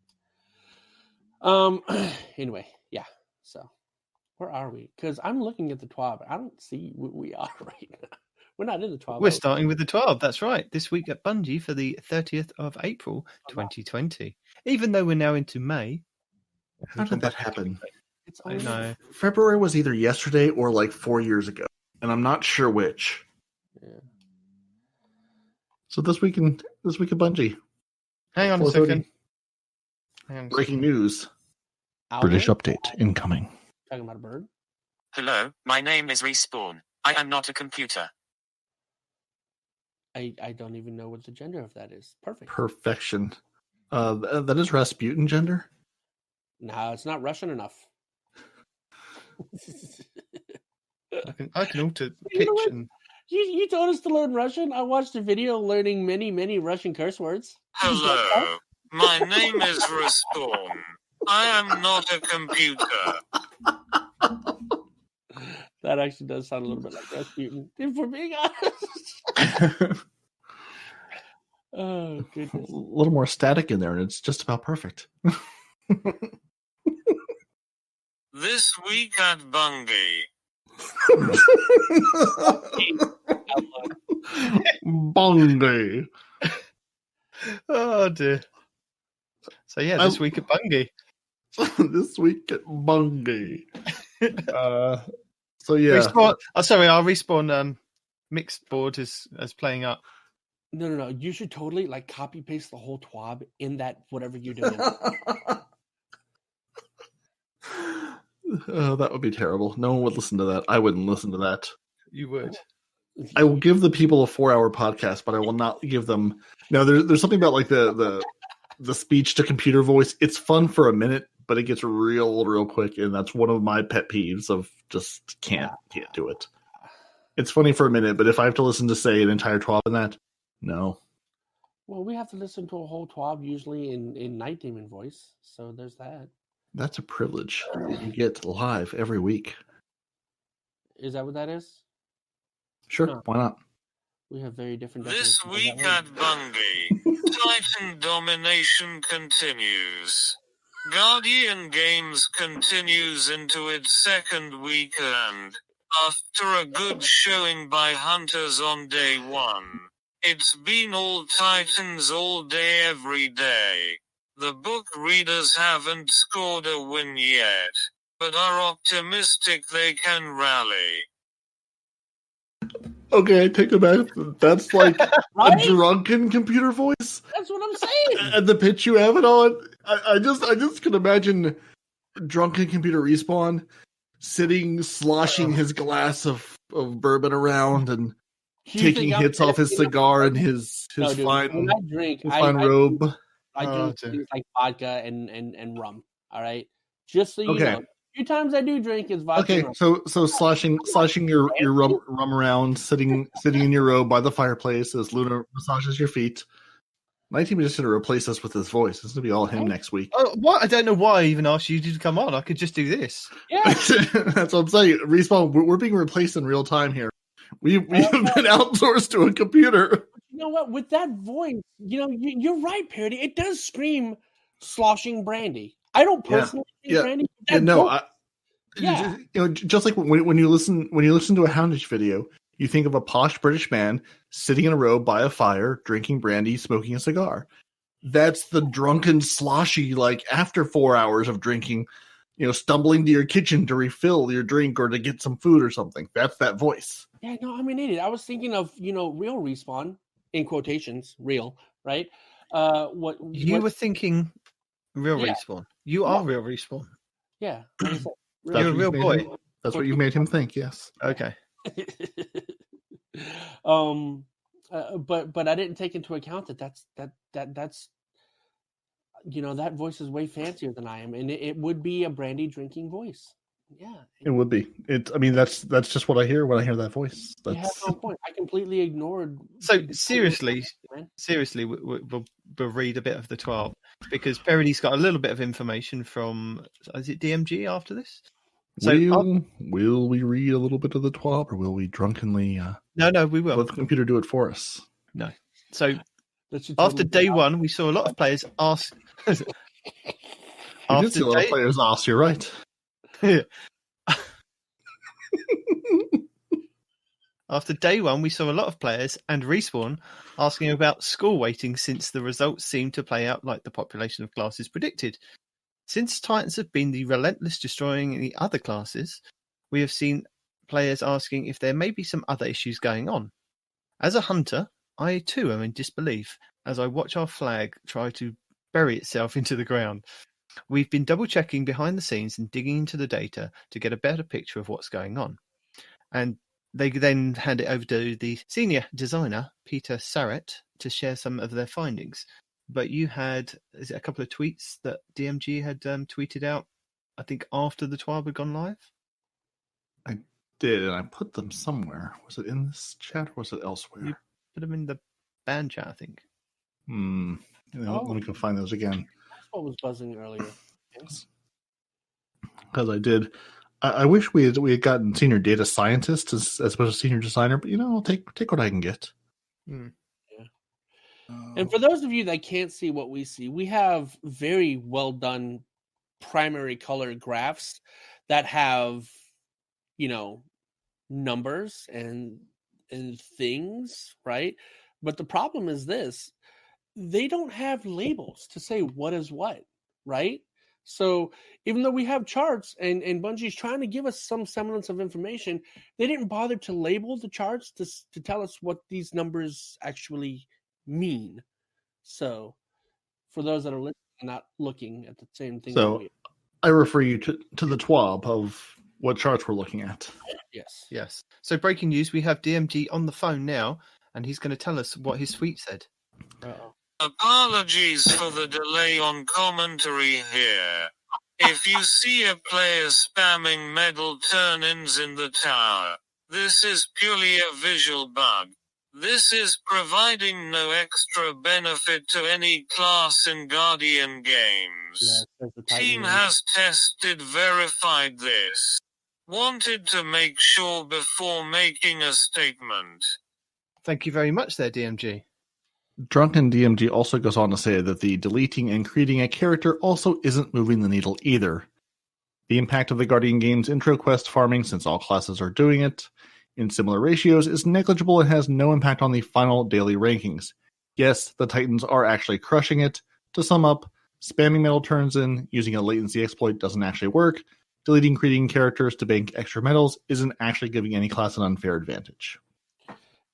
A: Anyway, yeah. So, where are we? Because I'm looking at the 12. I don't see what we are right now. We're not in the 12.
B: We're starting with the 12. That's right. This week at Bungie for the 30th of April, 2020. Even though we're now into May.
C: How did that happen?
B: I know.
C: February was either yesterday or like 4 years ago, and I'm not sure which.
A: Yeah.
C: So this week at Bungie.
B: Hang on a second.
C: Breaking news. British update incoming.
A: Talking about a bird?
F: Hello, my name is Respawn. I am not a computer.
A: I don't even know what the gender of that is. Perfect.
C: Perfection. That is Rasputin gender?
A: No, it's not Russian enough.
B: I can alter pitch and...
A: You told us to learn Russian. I watched a video learning many, many Russian curse words.
F: Hello, my name is Respawn. I am not a computer.
A: That actually does sound a little bit like Rasputin, if we're being honest. Oh, goodness.
C: A little more static in there, and it's just about perfect.
F: This week at Bungie.
C: Bungie.
B: Oh, dear. So, yeah, this week at Bungie.
C: This week at Bungie. So yeah,
B: Respawn. Oh, sorry, our Respawn mixed board is playing up.
A: No. You should totally like copy paste the whole TWAB in that whatever you're doing.
C: That would be terrible. No one would listen to that. I wouldn't listen to that.
B: You would.
C: I will give the people a 4-hour podcast, but I will not give them. No, there's something about like the speech to computer voice. It's fun for a minute, but it gets real quick, and that's one of my pet peeves. Of just can't do it. It's funny for a minute, but if I have to listen to say an entire 12 in that, no.
A: Well, we have to listen to a whole TWAB usually in Night Demon voice, so there's that.
C: That's a privilege you get live every week.
A: Is that what that is?
C: Sure,
A: No.
C: Why not?
A: We have very different.
F: This week at Bungie, Titan domination continues. Guardian Games continues into its second week, and after a good showing by Hunters on day one, it's been all Titans all day every day. The book readers haven't scored a win yet, but are optimistic they can rally.
C: Okay, I take it back. That's like
A: Right?
C: a drunken computer voice.
A: That's what I'm saying.
C: And the pitch you have it on, I just can imagine drunken computer Respawn sitting, sloshing his glass of bourbon around and taking hits off his cigar and his
A: No, dude,
C: fine
A: when I drink,
C: fine robe.
A: I drink
B: dear.
A: things like vodka and rum. All right, just so you
C: Okay.
A: know. A few times I do drink is vodka.
C: Okay,
A: and rum.
C: so sloshing your rum around, sitting in your robe by the fireplace as Luna massages your feet. My team is just going to replace us with his voice. It's going to be all him next week.
B: Oh, what? I don't know why I even asked you to come on. I could just do this.
A: Yeah,
C: That's what I'm saying. Respawn, we're being replaced in real time here. We've been outsourced to a computer.
A: you know what? With that voice, you're right, Parody. It does scream sloshing brandy. I don't personally think brandy. But that voice,
C: Just like when you listen to a Houndish video, you think of a posh British man sitting in a robe by a fire, drinking brandy, smoking a cigar. That's the drunken, sloshy, like after 4 hours of drinking, stumbling to your kitchen to refill your drink or to get some food or something. That's that voice.
A: Yeah, no, I'm an idiot. I was thinking of real Respawn in quotations, real, right? What
B: You were thinking real
A: Yeah.
B: Respawn. You are real Respawn.
A: Yeah, like I said,
B: You're a real boy.
C: That's what you made him think. Yes.
B: Okay.
A: But I didn't take into account that's that voice is way fancier than I am, and it would be a brandy drinking voice. Yeah,
C: It would be. That's just what I hear when I hear that voice.
A: you have no point. I completely ignored.
B: So seriously,
A: man.
B: we'll read a bit of the 12 because Parody's got a little bit of information from. Is it DMG after this? So
C: will we read a little bit of the TWAB, or will we drunkenly?
B: No, we will.
C: Let the computer do it for us.
B: No. So
A: That should
B: after
A: totally
B: day one, we saw a lot of players ask.
C: We did see a lot of players ask. You're right.
B: After day one, we saw a lot of players and Respawn asking about school waiting since the results seemed to play out like the population of classes predicted. Since Titans have been the relentless destroying in the other classes, we have seen players asking if there may be some other issues going on. As a hunter, I too am in disbelief as I watch our flag try to bury itself into the ground. We've been double-checking behind the scenes and digging into the data to get a better picture of what's going on. And they then hand it over to the senior designer, Peter Sarrett, to share some of their findings. But you had a couple of tweets that DMG had tweeted out, I think, after the 12 had gone live?
C: I did, and I put them somewhere. Was it in this chat or was it elsewhere?
B: You put them in the band chat, I think.
C: Let me go find those again.
A: That's what was buzzing earlier.
C: Because I did. I wish we had gotten senior data scientist as opposed to senior designer, but I'll take what I can get.
A: And for those of you that can't see what we see, we have very well done primary color graphs that have, numbers and things, right? But the problem is this: they don't have labels to say what is what, right? So even though we have charts and Bungie's trying to give us some semblance of information, they didn't bother to label the charts to tell us what these numbers actually mean. So for those that are listening and not looking at the same thing.
C: So I refer you to the TWAB of what charts we're looking at.
B: Yes. So breaking news, we have DMG on the phone now, and he's going to tell us what his tweet said.
A: Uh-oh.
F: Apologies for the delay on commentary here. If you see a player spamming medal turn-ins in the tower, this is purely a visual bug. This is providing no extra benefit to any class in Guardian games. Team has tested, verified this. Wanted to make sure before making a statement.
B: Thank you very much there, DMG.
C: Drunken DMG also goes on to say that the deleting and creating a character also isn't moving the needle either. The impact of the Guardian game's intro quest farming, since all classes are doing it, in similar ratios, is negligible and has no impact on the final daily rankings. Yes, the Titans are actually crushing it. To sum up, spamming medal turns in, using a latency exploit doesn't actually work. Deleting creating characters to bank extra medals isn't actually giving any class an unfair advantage.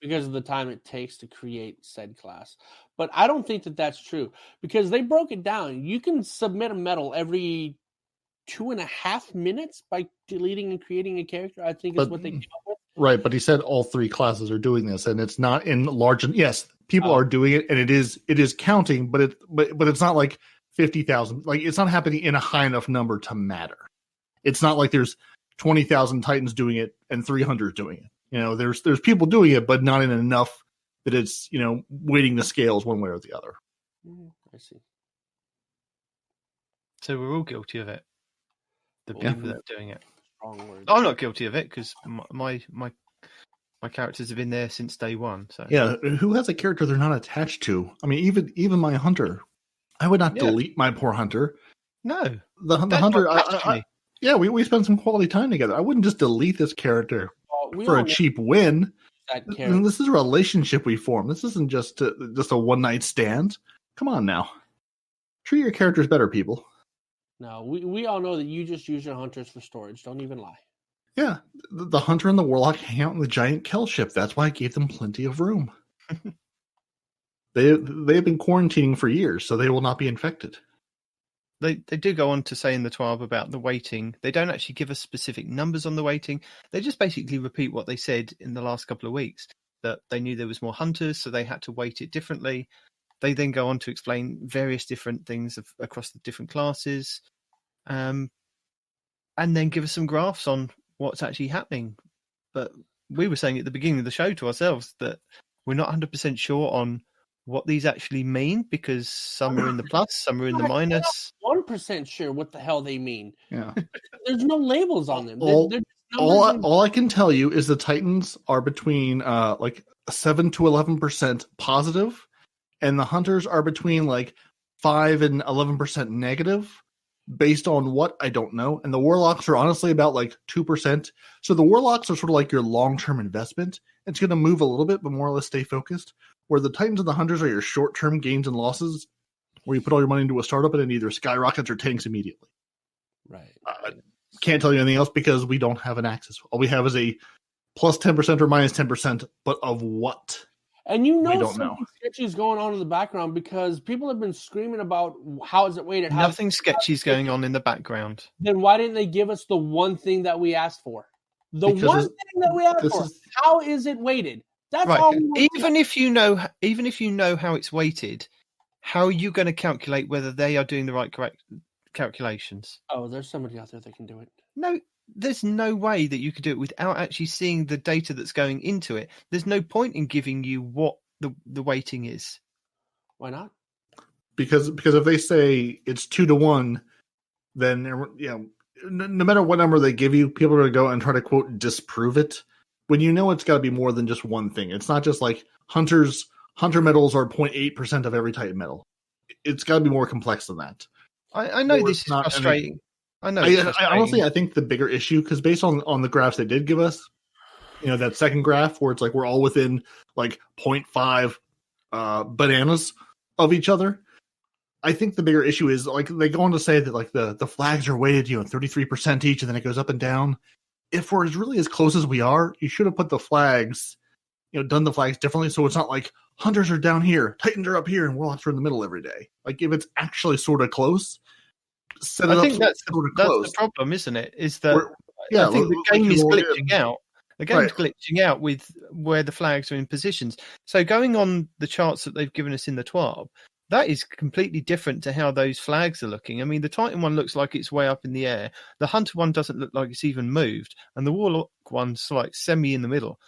A: Because of the time it takes to create said class. But I don't think that that's true, because they broke it down. You can submit a medal every 2.5 minutes by deleting and creating a character, I think is what they came up with.
C: Right, but he said all three classes are doing this, and it's not in large. Yes, people are doing it, and it is counting, but it's not like 50,000. Like, it's not happening in a high enough number to matter. It's not like there's 20,000 Titans doing it and 300 doing it. You know, there's people doing it, but not in enough that it's, you know, weighting the scales one way or the other.
A: I see.
B: So we're all guilty of it. The people that are doing it.
A: Wrong word.
B: I'm not guilty of it because my characters have been there since day one. So
C: yeah, who has a character they're not attached to? I mean, even my hunter, I would not delete my poor hunter.
B: No,
C: the hunter. We spent some quality time together. I wouldn't just delete this character for a cheap win. This is a relationship we form. This isn't just a one night stand. Come on now, treat your characters better, people.
A: No, we all know that you just use your hunters for storage. Don't even lie.
C: Yeah, the hunter and the warlock hang out in the giant Kel ship. That's why I gave them plenty of room. They've been quarantining for years, so they will not be infected.
B: They do go on to say in the TWAB about the weighting. They don't actually give us specific numbers on the weighting. They just basically repeat what they said in the last couple of weeks, that they knew there was more hunters, so they had to weight it differently. They then go on to explain various different things across the different classes, and then give us some graphs on what's actually happening. But we were saying at the beginning of the show to ourselves that we're not 100% sure on what these actually mean, because some are in the plus, some are in the minus.
A: 1% sure what the hell they mean.
C: Yeah,
A: there's no labels on them.
C: All I can tell you is the Titans are between like 7 to 11% positive, and the Hunters are between like 5 and 11% negative. Based on what, I don't know. And the Warlocks are honestly about like 2%. So the Warlocks are sort of like your long-term investment. It's going to move a little bit, but more or less stay focused. Where the Titans and the Hunters are your short-term gains and losses, where you put all your money into a startup and it either skyrockets or tanks immediately.
A: Right.
C: Can't tell you anything else because we don't have an axis. All we have is a plus 10% or minus 10%, but of what?
A: And you know something sketchy is going on in the background because people have been screaming about how is it weighted.
B: Nothing sketchy is going on in the background.
A: Then why didn't they give us the one thing that we asked for? How is it weighted? That's
B: right.
A: all.
B: Even if you know how it's weighted, how are you going to calculate whether they are doing the right correct calculations?
A: Oh, there's somebody out there that can do it.
B: No. There's no way that you could do it without actually seeing the data that's going into it. There's no point in giving you what the weighting is.
A: Why not?
C: Because if they say it's 2 to 1, then no matter what number they give you, people are going to go and try to quote disprove it. When you know it's got to be more than just one thing. It's not just like hunter medals are 0.8% of every Titan medal. It's got to be more complex than that.
B: I know this is frustrating. I
C: honestly, I think the bigger issue, because based on the graphs they did give us, that second graph where it's like we're all within like 0.5 bananas of each other, I think the bigger issue is like they go on to say that like the flags are weighted, 33% each, and then it goes up and down. If we're really as close as we are, you should have put the flags, done the flags differently, so it's not like hunters are down here, titans are up here, and warlocks are in the middle every day. Like if it's actually sort of close, set it
B: I
C: up.
B: think that's the problem, isn't it? Is that I think the game is glitching out. The game's glitching out with where the flags are in positions. So going on the charts that they've given us in the TWAB, that is completely different to how those flags are looking. I mean, the Titan one looks like it's way up in the air. The Hunter one doesn't look like it's even moved. And the Warlock one's like semi in the middle.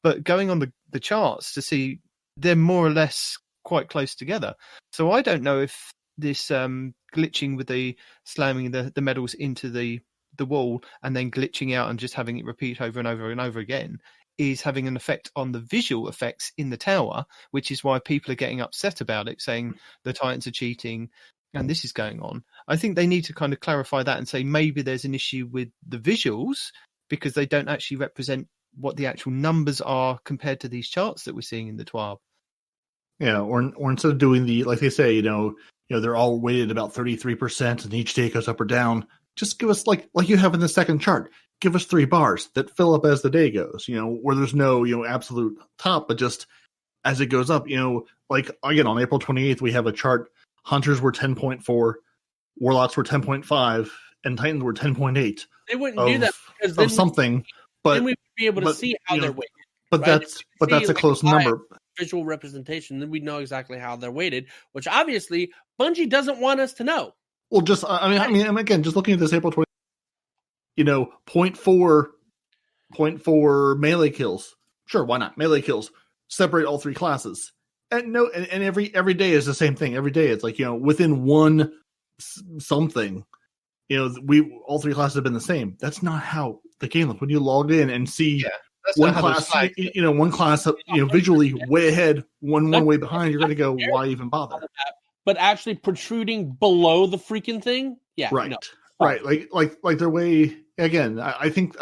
B: But going on the charts to see, they're more or less quite close together. So I don't know if this glitching with the slamming the medals into the wall and then glitching out and just having it repeat over and over and over again is having an effect on the visual effects in the tower, which is why people are getting upset about it, saying the Titans are cheating and this is going on. I think they need to kind of clarify that and say maybe there's an issue with the visuals because they don't actually represent what the actual numbers are compared to these charts that we're seeing in the TWAB.
C: Yeah, or instead of doing like they say, they're all weighted about 33% and each day it goes up or down. Just give us like you have in the second chart. Give us 3 bars that fill up as the day goes. Where there's no absolute top, but just as it goes up. Like again on April 28th we have a chart. Hunters were 10.4, Warlocks were 10.5, and Titans were 10.8.
A: They wouldn't do that because
C: of something. But
A: then we would be able to see how they're weighted.
C: But right? that's a close number.
A: Visual representation, then we know exactly how they're weighted, which obviously Bungie doesn't want us to know.
C: Well, just I mean, again, just looking at this April 20, 0.4 melee kills. Sure, why not? Melee kills. Separate all 3 classes, and every day is the same thing. Every day it's like within one something, we all 3 classes have been the same. That's not how the game looks. When you log in and see one class, one class, visually way ahead, one way behind, you're going to go, why even bother?
A: But actually protruding below the freaking thing,
C: right, no. Right, like their way. Again, I think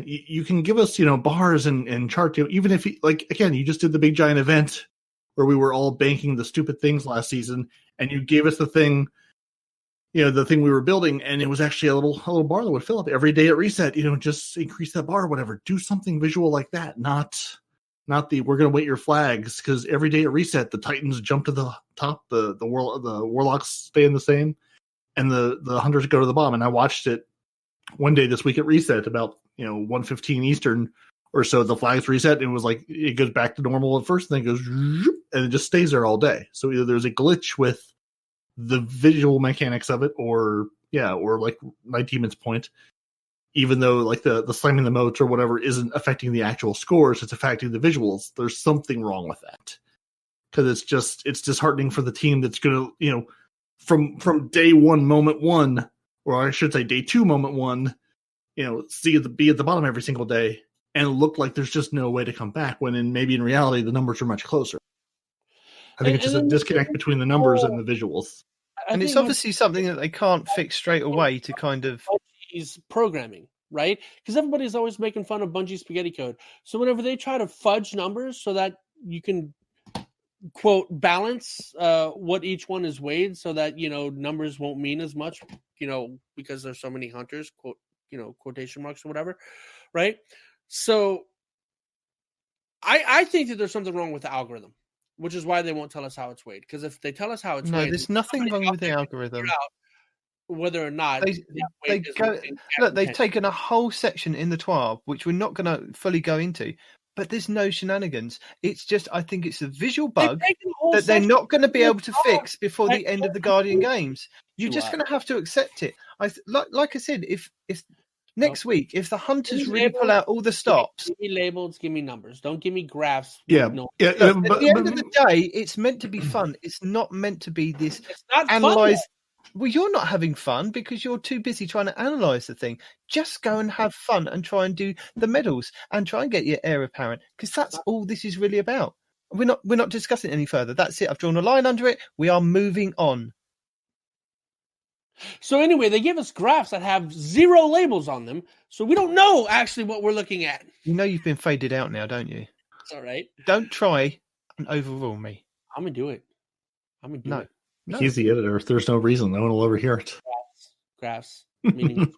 C: you can give us bars and chart, even if you just did the big giant event where we were all banking the stupid things last season, and you gave us the thing. The thing we were building, and it was actually a little bar that would fill up every day at reset. Just increase that bar or whatever. Do something visual like that. Not the we're going to wait your flags, because every day at reset, the Titans jump to the top, the Warlocks stay in the same, and the Hunters go to the bottom. And I watched it one day this week at reset about 1:15 Eastern or so. The flags reset, and it was like it goes back to normal at first, and then it goes and it just stays there all day. So either there's a glitch with the visual mechanics of it, or like my demon's point, even though like the slamming the moats or whatever isn't affecting the actual scores, it's affecting the visuals. There's something wrong with that, because it's disheartening for the team that's going to from day one, moment one, or I should say day 2, moment 1, be at the bottom every single day and look like there's just no way to come back, when maybe in reality the numbers are much closer. I think it's just a disconnect between the numbers and the visuals.
B: And it's obviously something that they can't fix straight away to kind of...
A: Bungie's programming, right? Because everybody's always making fun of Bungie spaghetti code. So whenever they try to fudge numbers so that you can, quote, balance what each one is weighed so that, numbers won't mean as much, because there's so many hunters, quote, quotation marks or whatever, right? So I think that there's something wrong with the algorithm, which is why they won't tell us how it's weighed. Because if they tell us how it's weighed... No,
B: there's nothing wrong with the algorithm.
A: Whether or not...
B: they've taken a whole section in the TWAB, which we're not going to fully go into, but there's no shenanigans. It's just, I think it's a visual bug that they're not going to be able to fix before the end of the Guardian games. You're just going to have to accept it. Like I said, if next week, if the Hunters really pull out all the stops...
A: Give me labels, give me numbers. Don't give me graphs.
C: Yeah.
A: At
B: the end of the day, it's meant to be fun. It's not meant to be this analyze. Well, you're not having fun because you're too busy trying to analyze the thing. Just go and have fun and try and do the medals and try and get your heir apparent, because that's all this is really about. We're not discussing it any further. That's it. I've drawn a line under it. We are moving on.
A: So anyway, they give us graphs that have 0 labels on them, so we don't know actually what we're looking at.
B: You've been faded out now, don't you?
A: It's all right.
B: Don't try and overrule me.
A: I'm going to do it. I'm going to do it.
C: He's the editor. There's no reason. No one will ever hear it.
A: Graphs meaning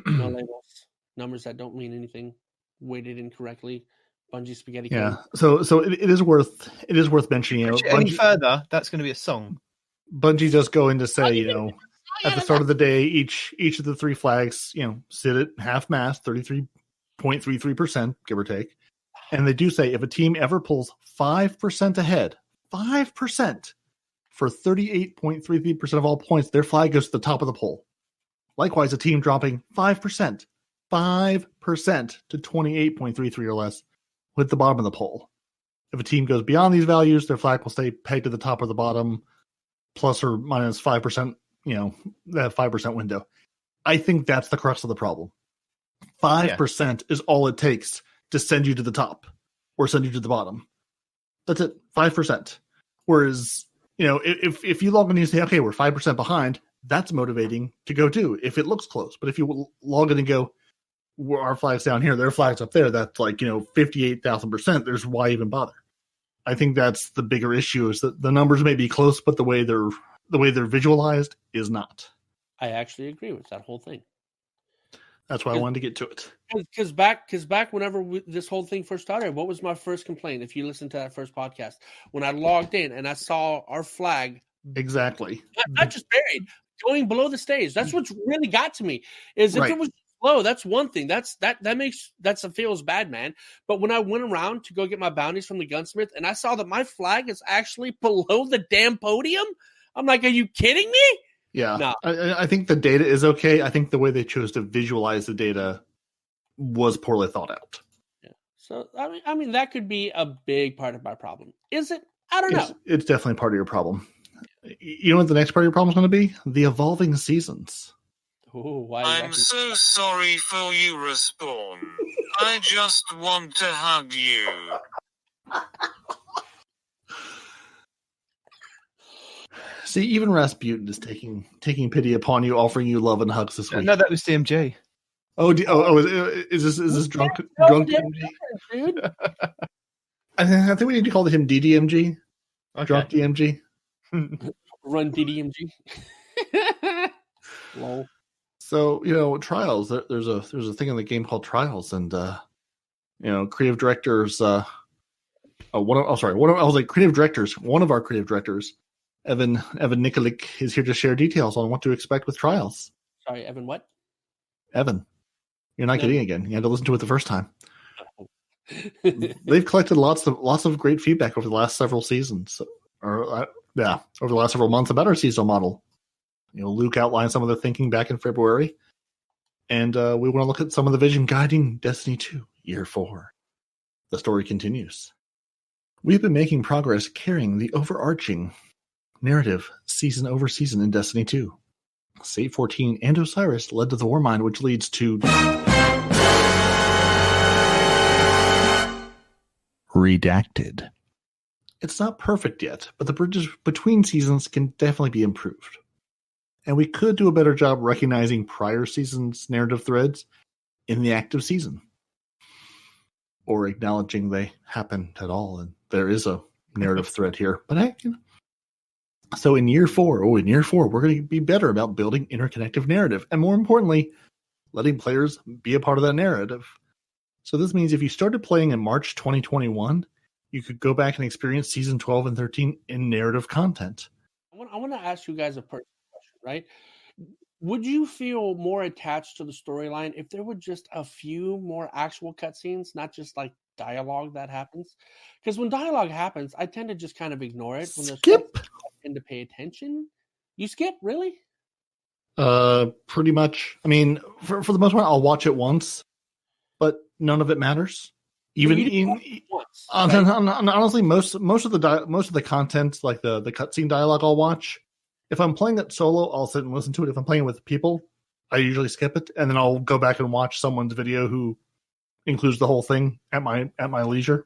A: no labels, numbers that don't mean anything, weighted incorrectly. Bungie spaghetti.
C: Yeah. So it is worth mentioning.
B: Any further, that's going to be a song.
C: Bungie does go in to say, at the start of the day, each of the 3 flags, sit at half mast, 33.33%, give or take. And they do say if a team ever pulls 5% ahead, 5% for 38.33% of all points, their flag goes to the top of the poll. Likewise, a team dropping 5% to 28.33 or less with the bottom of the poll. If a team goes beyond these values, their flag will stay pegged to the top or the bottom, plus or minus 5%, that 5% window. I think that's the crux of the problem. 5% is all it takes to send you to the top or send you to the bottom. That's it, 5%. Whereas, if you log in and you say, okay, we're 5% behind, that's motivating to go do if it looks close. But if you log in and go, our flag's down here, their flag's up there, that's 58,000%. There's why even bother. I think that's the bigger issue, is that the numbers may be close, but the way they're visualized is not.
A: I actually agree with that whole thing.
C: That's why I wanted to get to it.
A: Because back whenever this whole thing first started, what was my first complaint? If you listen to that first podcast, when I logged in and I saw our flag,
C: exactly,
A: not just buried, going below the stage. That's what's really got to me. Is if it was low, that's one thing. That feels bad, man. But when I went around to go get my bounties from the gunsmith and I saw that my flag is actually below the damn podium, I'm like, are you kidding me?
C: Yeah.
A: No.
C: I think the data is okay. I think the way they chose to visualize the data was poorly thought out.
A: Yeah. So I mean that could be a big part of my problem. Is it? I don't know.
C: It's definitely part of your problem. You know what the next part of your problem is going to be? The evolving seasons.
A: Ooh, why
F: I'm so sorry for you, Respawn. I just want to hug you.
C: See, even Rasputin is taking pity upon you, offering you love and hugs this week.
B: No, that was DMJ.
C: Is this drunk DMG?
A: Dude.
C: I think we need to call him DDMG.
B: Okay.
C: Drunk DMG.
A: Run DDMG. Lol.
C: So Trials. There's a thing in the game called Trials, and creative directors. One of our creative directors, Evan Nikolic, is here to share details on what to expect with Trials.
A: Sorry, Evan. What?
C: Evan, you're not getting it again. You had to listen to it the first time. They've collected lots of great feedback over the last several seasons, over the last several months about our seasonal model. Luke outlined some of the thinking back in February, and we want to look at some of the vision guiding Destiny 2 Year 4. The story continues. We've been making progress carrying the overarching narrative season over season in Destiny 2. Save 14 and Osiris led to the Warmind, which leads to Redacted. It's not perfect yet, but the bridges between seasons can definitely be improved. And we could do a better job recognizing prior seasons' narrative threads in the active season. Or acknowledging they happened at all, and there is a narrative thread here. But hey, So in year 4, we're going to be better about building interconnective narrative. And more importantly, letting players be a part of that narrative. So this means if you started playing in March 2021, you could go back and experience season 12 and 13 in narrative content.
A: I want to ask you guys a personal question, right? Would you feel more attached to the storyline if there were just a few more actual cutscenes, not just like dialogue that happens? Because when dialogue happens, I tend to just kind of ignore it. When
C: Skip.
A: I tend to pay attention. You skip, really?
C: Pretty much. I mean, for the most part, I'll watch it once, but none of it matters. Honestly, most of the content, like the cutscene dialogue, I'll watch. If I'm playing it solo, I'll sit and listen to it. If I'm playing with people, I usually skip it, and then I'll go back and watch someone's video who includes the whole thing at my leisure.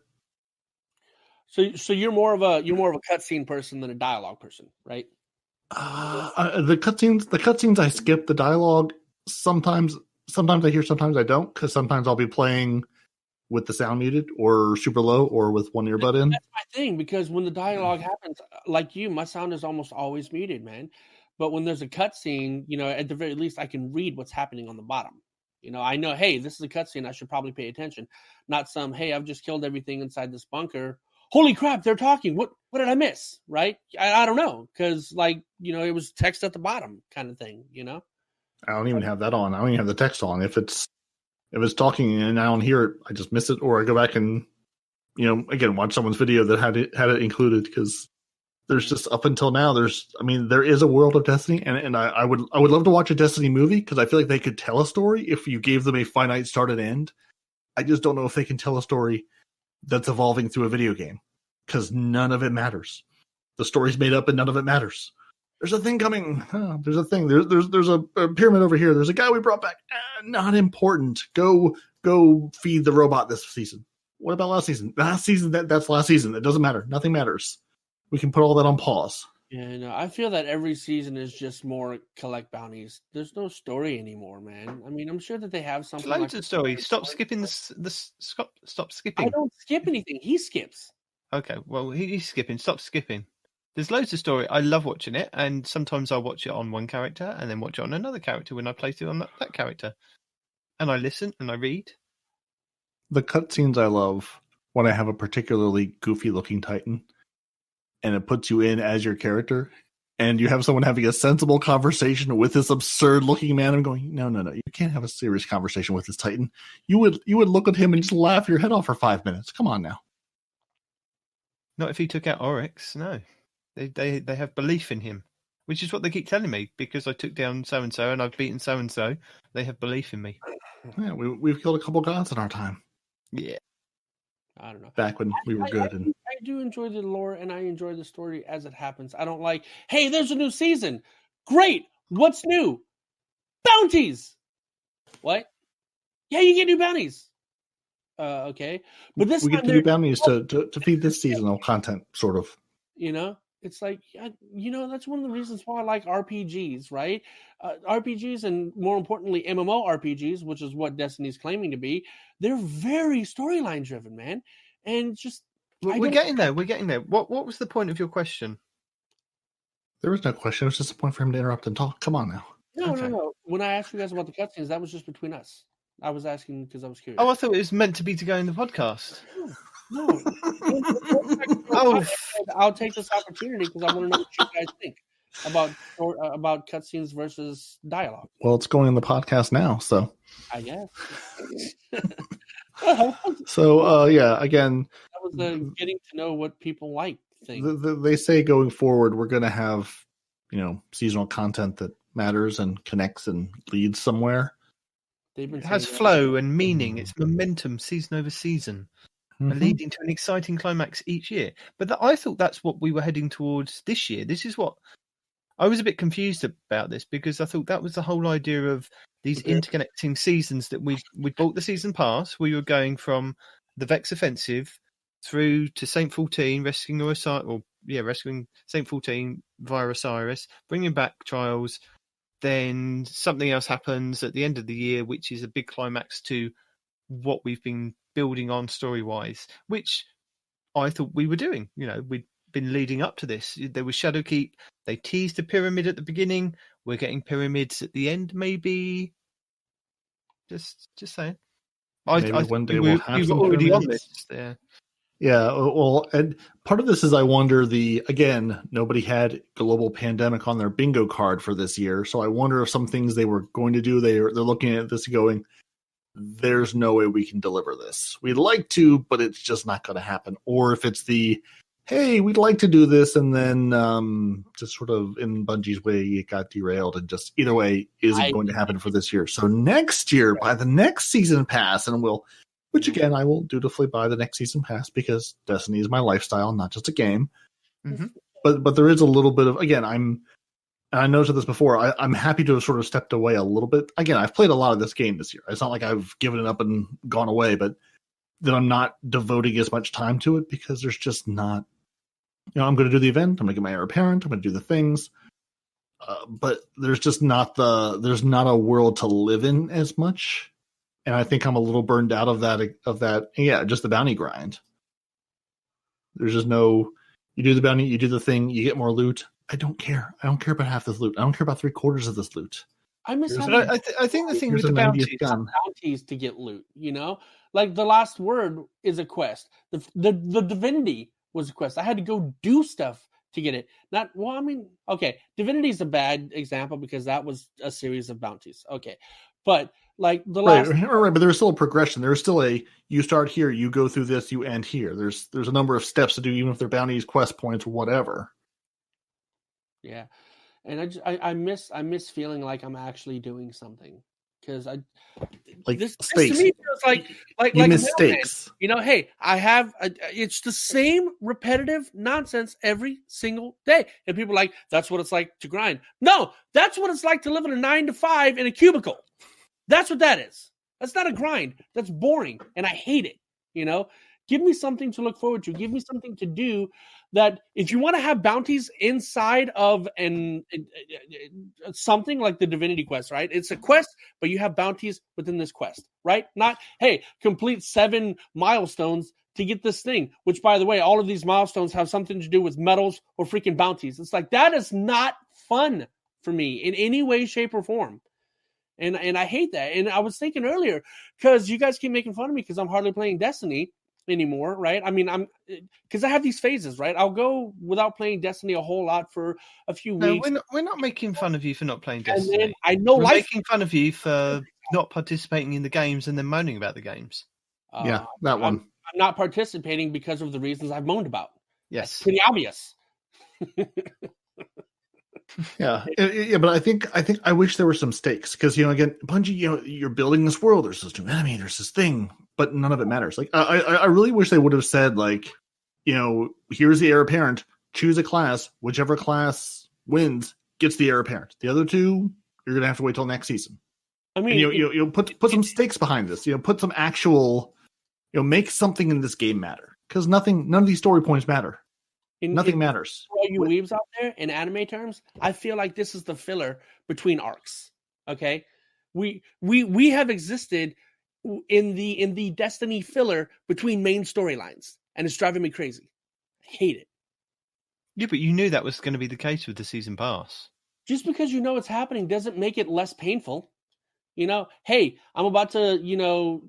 A: So you're more of a cutscene person than a dialogue person, right?
C: The cutscenes I skip. The dialogue sometimes I hear, sometimes I don't, because sometimes I'll be playing with the sound muted or super low or with one earbud in.
A: That's my thing, because when the dialogue happens, like you, my sound is almost always muted, man. But when there's a cutscene, at the very least, I can read what's happening on the bottom. I know, hey, this is a cutscene. I should probably pay attention. Not some, hey, I've just killed everything inside this bunker. Holy crap, they're talking. What did I miss? Right? I don't know, because it was text at the bottom kind of thing.
C: I don't even have that on. I don't even have the text on. If it's talking and I don't hear it, I just miss it, or I go back and again watch someone's video that had it included, because there's just up until now there is a world of Destiny, and I would love to watch a Destiny movie, because I feel like they could tell a story if you gave them a finite start and end. I just don't know if they can tell a story that's evolving through a video game, because none of it matters. The story's made up and none of it matters. There's a thing coming. Oh, there's a thing. There's a pyramid over here. There's a guy we brought back. Not important. Go feed the robot this season. What about last season? That's last season. It doesn't matter. Nothing matters. We can put all that on pause.
A: Yeah, no, I feel that every season is just more collect bounties. There's no story anymore, man. I mean, I'm sure that they have something.
B: Loads of stories. Stop skipping stop skipping.
A: I don't skip anything. He skips.
B: Okay, well, he's skipping. Stop skipping. There's loads of story. I love watching it, and sometimes I'll watch it on one character and then watch it on another character when I play through on that character. And I listen and I read.
C: The cutscenes I love when I have a particularly goofy-looking Titan, and it puts you in as your character, and you have someone having a sensible conversation with this absurd-looking man. I'm going, no, you can't have a serious conversation with this Titan. You would look at him and just laugh your head off for 5 minutes. Come on now.
B: Not if he took out Oryx, no. They have belief in him, which is what they keep telling me, because I took down so-and-so and I've beaten so-and-so. They have belief in me.
C: Yeah, we've killed a couple gods in our time.
B: Yeah.
A: I don't know.
C: Back when we were good.
A: I do enjoy the lore, and I enjoy the story as it happens. I don't like, hey, there's a new season. Great. What's new? Bounties. What? Yeah, you get new bounties. Okay. But this
C: we get the new bounties to feed this seasonal content, sort of.
A: It's like, that's one of the reasons why I like RPGs, right? RPGs, and more importantly, MMORPGs, which is what Destiny's claiming to be. They're very storyline driven, man. And just...
B: We're getting there. What was the point of your question?
C: There was no question. It was just a point for him to interrupt and talk. Come on now.
A: No. When I asked you guys about the cutscenes, that was just between us. I was asking because I was curious.
B: Oh, I thought it was meant to be to go in the podcast.
A: No. I'll take this opportunity because I want to know what you guys think about cutscenes versus dialogue.
C: Well, it's going in the podcast now, so
A: I guess.
C: So, again,
A: that was the getting to know what people like thing.
C: They say going forward, we're going to have, seasonal content that matters and connects and leads somewhere.
B: It has flow and meaning. It's momentum, season over season. And leading to an exciting climax each year. But I thought that's what we were heading towards this year. This is what I was a bit confused about this, because I thought that was the whole idea of these interconnecting seasons that we bought the season pass. We were going from the Vex Offensive through to Saint 14, rescuing Saint 14 via Osiris, bringing back Trials. Then something else happens at the end of the year, which is a big climax to what we've been building on story-wise, which I thought we were doing. We'd been leading up to this. There was Shadowkeep. They teased a pyramid at the beginning. We're getting pyramids at the end, maybe. Just saying.
C: Maybe one day we'll have some
B: already
C: pyramids.
B: On this. Yeah.
C: Yeah, well, and part of this is I wonder nobody had global pandemic on their bingo card for this year, so I wonder if some things they were going to do, they're looking at this going, there's no way we can deliver this. We'd like to, but it's just not going to happen. Or if it's hey, we'd like to do this, and then just sort of in Bungie's way, it got derailed, and just either way isn't going to happen for this year. So next year, buy the next season pass, and which again, I will dutifully buy the next season pass because Destiny is my lifestyle, not just a game.
B: Mm-hmm.
C: But there is a little bit of, again, I noticed this before, I'm happy to have sort of stepped away a little bit. Again, I've played a lot of this game this year. It's not like I've given it up and gone away, but that I'm not devoting as much time to it because there's just not, I'm going to do the event, I'm going to get my heir apparent, I'm going to do the things. But there's just not there's not a world to live in as much. and I think I'm a little burned out of that. Yeah, just the bounty grind. There's just no. You do the bounty, you do the thing, you get more loot. I don't care. I don't care about half this loot. I don't care about 3/4 of this loot.
A: I miss having
B: I think the thing with the
A: bounties to get loot, like the last word is a quest. The divinity was a quest. I had to go do stuff to get it. Okay, divinity is a bad example because that was a series of bounties. Okay, but like the last,
C: right, but there's still a progression. There's still you start here, you go through this, you end here. There's a number of steps to do, even if they're bounties, quest points, whatever.
A: Yeah. And I miss feeling like I'm actually doing something, because this to me feels like
C: mistakes.
A: Hey, I have it's the same repetitive nonsense every single day, and people are like, that's what it's like to grind. No, that's what it's like to live in a 9-to-5 in a cubicle. That's what that is. That's not a grind. That's boring, and I hate it. Give me something to look forward to. Give me something to do. That if you want to have bounties inside of something like the Divinity quest, right? It's a quest, but you have bounties within this quest, right? Not, hey, complete 7 milestones to get this thing, which, by the way, all of these milestones have something to do with medals or freaking bounties. It's like, that is not fun for me in any way, shape, or form. And I hate that. And I was thinking earlier, because you guys keep making fun of me because I'm hardly playing Destiny anymore, right? I mean, because I have these phases, right? I'll go without playing Destiny a whole lot for a few weeks.
B: No, we're not making fun of you for not playing Destiny.
A: And then I know
B: we're making fun of you for not participating in the games and then moaning about the games.
C: Yeah, that one.
A: I'm not participating because of the reasons I've moaned about.
B: Yes,
A: that's pretty obvious.
C: Yeah, but I think I wish there were some stakes, because again, Bungie, you're building this world. There's this new enemy. There's this thing, but none of it matters. Like I really wish they would have said, like, here's the heir apparent. Choose a class. Whichever class wins gets the heir apparent. The other two, you're gonna have to wait till next season. I mean, and you put some stakes behind this. Put some actual, make something in this game matter, because none of these story points matter. Nothing matters.
A: For all you weebs out there, in anime terms, I feel like this is the filler between arcs. Okay, we have existed in the Destiny filler between main storylines, and it's driving me crazy. I hate it.
B: Yeah, but you knew that was going to be the case with the season pass.
A: Just because you know it's happening doesn't make it less painful. Hey, I'm about to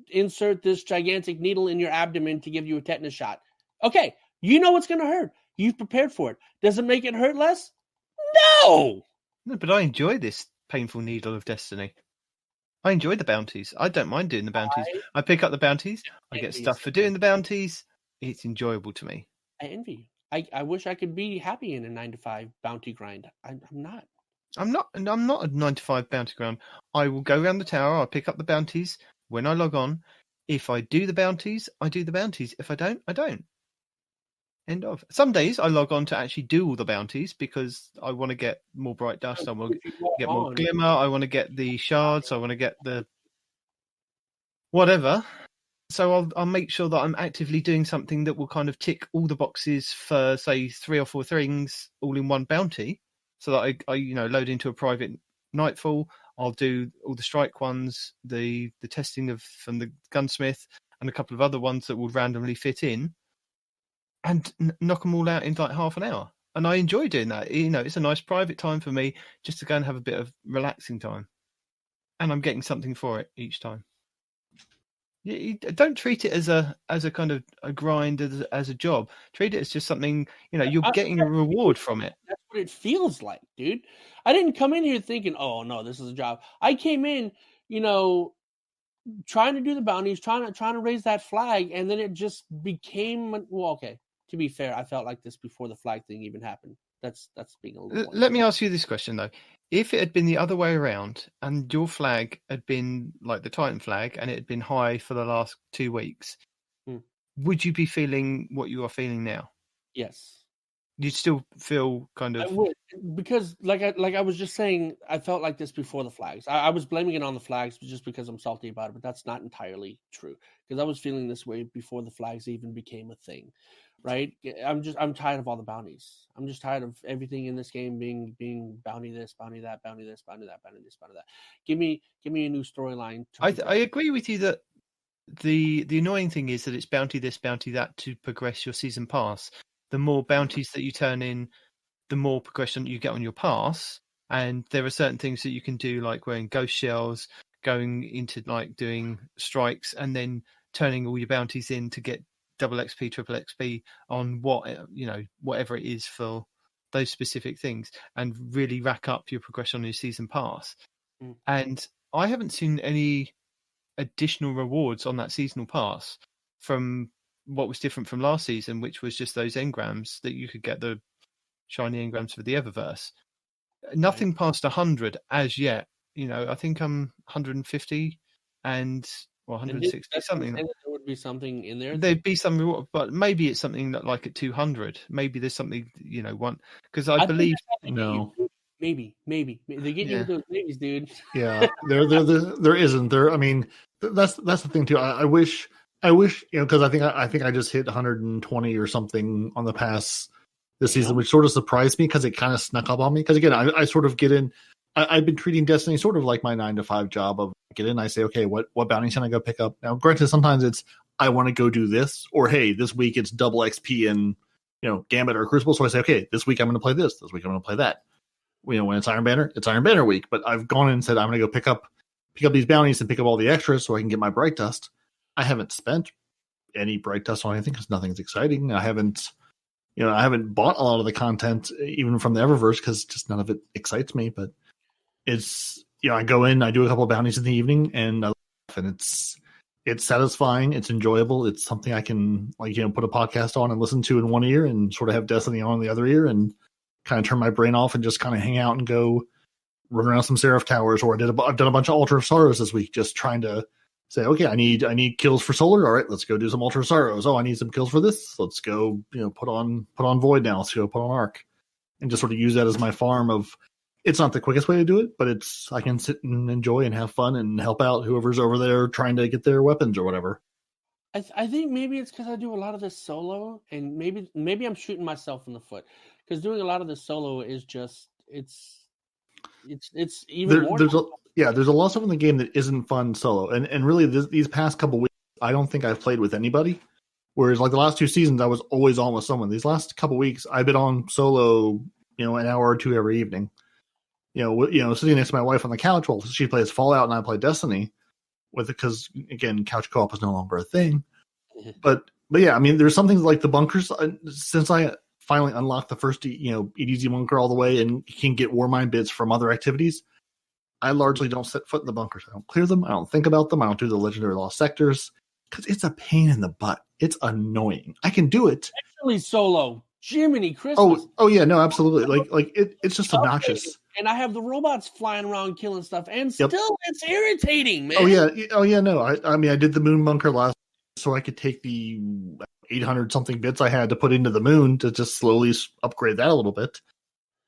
A: insert this gigantic needle in your abdomen to give you a tetanus shot. Okay. You know it's going to hurt. You've prepared for it. Does it make it hurt less? No!
B: No, but I enjoy this painful needle of destiny. I enjoy the bounties. I don't mind doing the bounties. I pick up the bounties. I get stuff for doing the bounties. It's enjoyable to me.
A: I envy you. I wish I could be happy in a 9-to-5 bounty grind. I'm not.
B: I'm not a 9-to-5 bounty grind. I will go around the tower. I'll pick up the bounties when I log on. If I do the bounties, I do the bounties. If I don't, I don't. End of. Some days I log on to actually do all the bounties because I want to get more bright dust. I want to get more glimmer. I want to get the shards. I want to get the whatever. So I'll make sure that I'm actively doing something that will kind of tick all the boxes for, say, 3 or 4 things all in one bounty, so that I load into a private nightfall. I'll do all the strike ones, the testing from the gunsmith, and a couple of other ones that will randomly fit in. And knock them all out in like half an hour. And I enjoy doing that. It's a nice private time for me just to go and have a bit of relaxing time. And I'm getting something for it each time. You don't treat it as a kind of a grind, as a job. Treat it as just something, you're getting a reward from it.
A: That's what it feels like, dude. I didn't come in here thinking, oh, no, this is a job. I came in, trying to do the bounties, trying to raise that flag, and then it just became, well, okay. To be fair, I felt like this before the flag thing even happened. That's being a little.
B: Let me ask you this question though: if it had been the other way around, and your flag had been like the Titan flag, and it had been high for the last 2 weeks, would you be feeling what you are feeling now?
A: Yes.
B: You'd still feel kind of.
A: I would, because like I was just saying, I felt like this before the flags. I was blaming it on the flags just because I'm salty about it, but that's not entirely true. Because I was feeling this way before the flags even became a thing. right? I'm tired of all the bounties. I'm just tired of everything in this game being bounty this, bounty that, bounty this, bounty that, bounty this, bounty that. Give me a new storyline.
B: I agree with you that the annoying thing is that it's bounty this, bounty that to progress your season pass. The more bounties that you turn in, the more progression you get on your pass. And there are certain things that you can do, like wearing ghost shells, going into like doing strikes, and then turning all your bounties in to get double XP, triple XP on whatever it is for those specific things, and really rack up your progression on your season pass. And I haven't seen any additional rewards on that seasonal pass from what was different from last season, which was just those engrams that you could get, the shiny engrams for the Eververse. Nothing past 100 as yet. I think I'm 150 and 160 something.
A: There would be something in there.
B: There'd be some reward, but maybe it's something that like at 200. Maybe there's something one, because I believe
C: no.
A: Maybe they get you with those babies, dude.
C: Yeah, there isn't there. I mean, that's the thing too. I wish because I think I just hit 120 or something on the pass this season, which sort of surprised me because it kind of snuck up on me. Because again, I sort of get in. I've been treating Destiny sort of like my 9-to-5 job of get in. I say, okay, what bounties can I go pick up? Now, granted, sometimes it's I want to go do this, or hey, this week it's double XP in Gambit or Crucible. So I say, okay, this week I'm going to play this. This week I'm going to play that. When it's Iron Banner, it's Iron Banner week. But I've gone in and said I'm going to go pick up these bounties and pick up all the extras so I can get my Bright Dust. I haven't spent any Bright Dust on anything because nothing's exciting. I haven't bought a lot of the content even from the Eververse because just none of it excites me. But it's I go in, I do a couple of bounties in the evening, and I laugh, and it's satisfying, it's enjoyable, it's something I can put a podcast on and listen to in one ear and sort of have Destiny on the other ear and kind of turn my brain off and just kind of hang out and go run around some Seraph Towers. Or I've done a bunch of Altar of Sorrows this week, just trying to say, okay, I need kills for Solar. All right, let's go do some Altar of Sorrows. Oh, I need some kills for this. Let's go, put on Void now. Let's go put on Arc, and just sort of use that as my farm of. It's not the quickest way to do it, but I can sit and enjoy and have fun and help out whoever's over there trying to get their weapons or whatever.
A: I think maybe it's because I do a lot of this solo, and maybe I'm shooting myself in the foot because doing a lot of this solo is just it's even more.
C: There's a lot of stuff in the game that isn't fun solo, and really these past couple weeks I don't think I've played with anybody. Whereas like the last 2 seasons I was always on with someone. These last couple weeks I've been on solo, an hour or two every evening. Sitting next to my wife on the couch while she plays Fallout and I play Destiny with it, because again, couch co-op is no longer a thing. But yeah, I mean, there's something like the bunkers. Since I finally unlocked the first EDZ bunker all the way and can get Warmind bits from other activities, I largely don't set foot in the bunkers. I don't clear them. I don't think about them. I don't do the Legendary Lost Sectors because it's a pain in the butt. It's annoying. I can do it.
A: Actually, solo. Jiminy Christmas.
C: Oh yeah, no, absolutely. It's just obnoxious.
A: And I have the robots flying around killing stuff, and still it's irritating, man.
C: Oh yeah, no. I mean, I did the moon bunker last, so I could take the 800 something bits I had to put into the moon to just slowly upgrade that a little bit.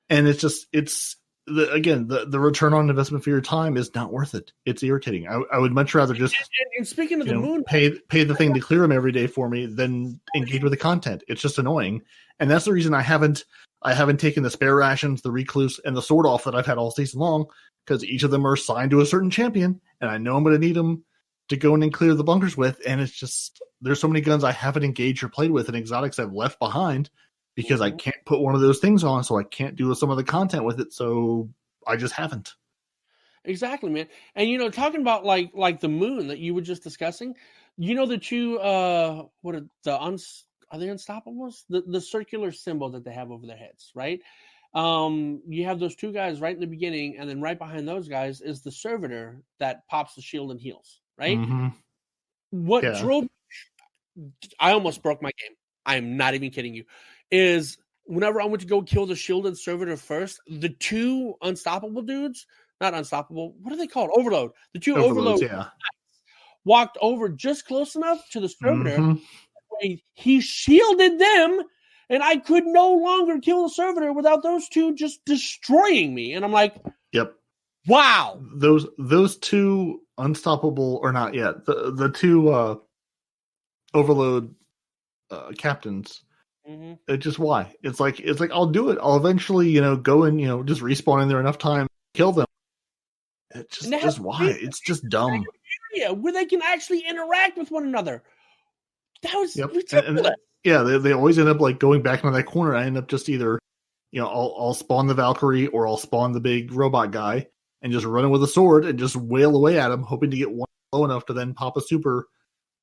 C: And the return on investment for your time is not worth it. It's irritating. I would much rather just
A: and speaking of the moon,
C: pay the thing to clear them every day for me than engage with the content. It's just annoying, and that's the reason I haven't taken the spare rations, the recluse, and the sword off that I've had all season long, because each of them are assigned to a certain champion, and I know I'm going to need them to go in and clear the bunkers with. And it's just there's so many guns I haven't engaged or played with, and exotics I've left behind. Because I can't put one of those things on, so I can't do some of the content with it, so I just haven't.
A: Exactly, man. And talking about like the moon that you were just discussing, the two are they Unstoppables? The circular symbol that they have over their heads, right? You have those two guys right in the beginning, and then right behind those guys is the servitor that pops the shield and heals, right?
C: Mm-hmm.
A: Drove I almost broke my game. I am not even kidding you. Is whenever I went to go kill the shielded servitor first, the two unstoppable dudes, not unstoppable, what are they called? Overload. The two overload walked over just close enough to the servitor. Mm-hmm. He shielded them, and I could no longer kill the servitor without those two just destroying me. And I'm like,
C: yep.
A: Wow.
C: Those two unstoppable, or not yet, the two overload captains
A: Mm-hmm.
C: It's just why. It's like I'll do it. I'll eventually, go and just respawn in there enough time, kill them. It's just why. It's just dumb.
A: Yeah, where they can actually interact with one another. That was ridiculous.
C: And they always end up like going back into that corner. I end up just either, I'll spawn the Valkyrie or I'll spawn the big robot guy and just run in with a sword and just wail away at him, hoping to get one low enough to then pop a super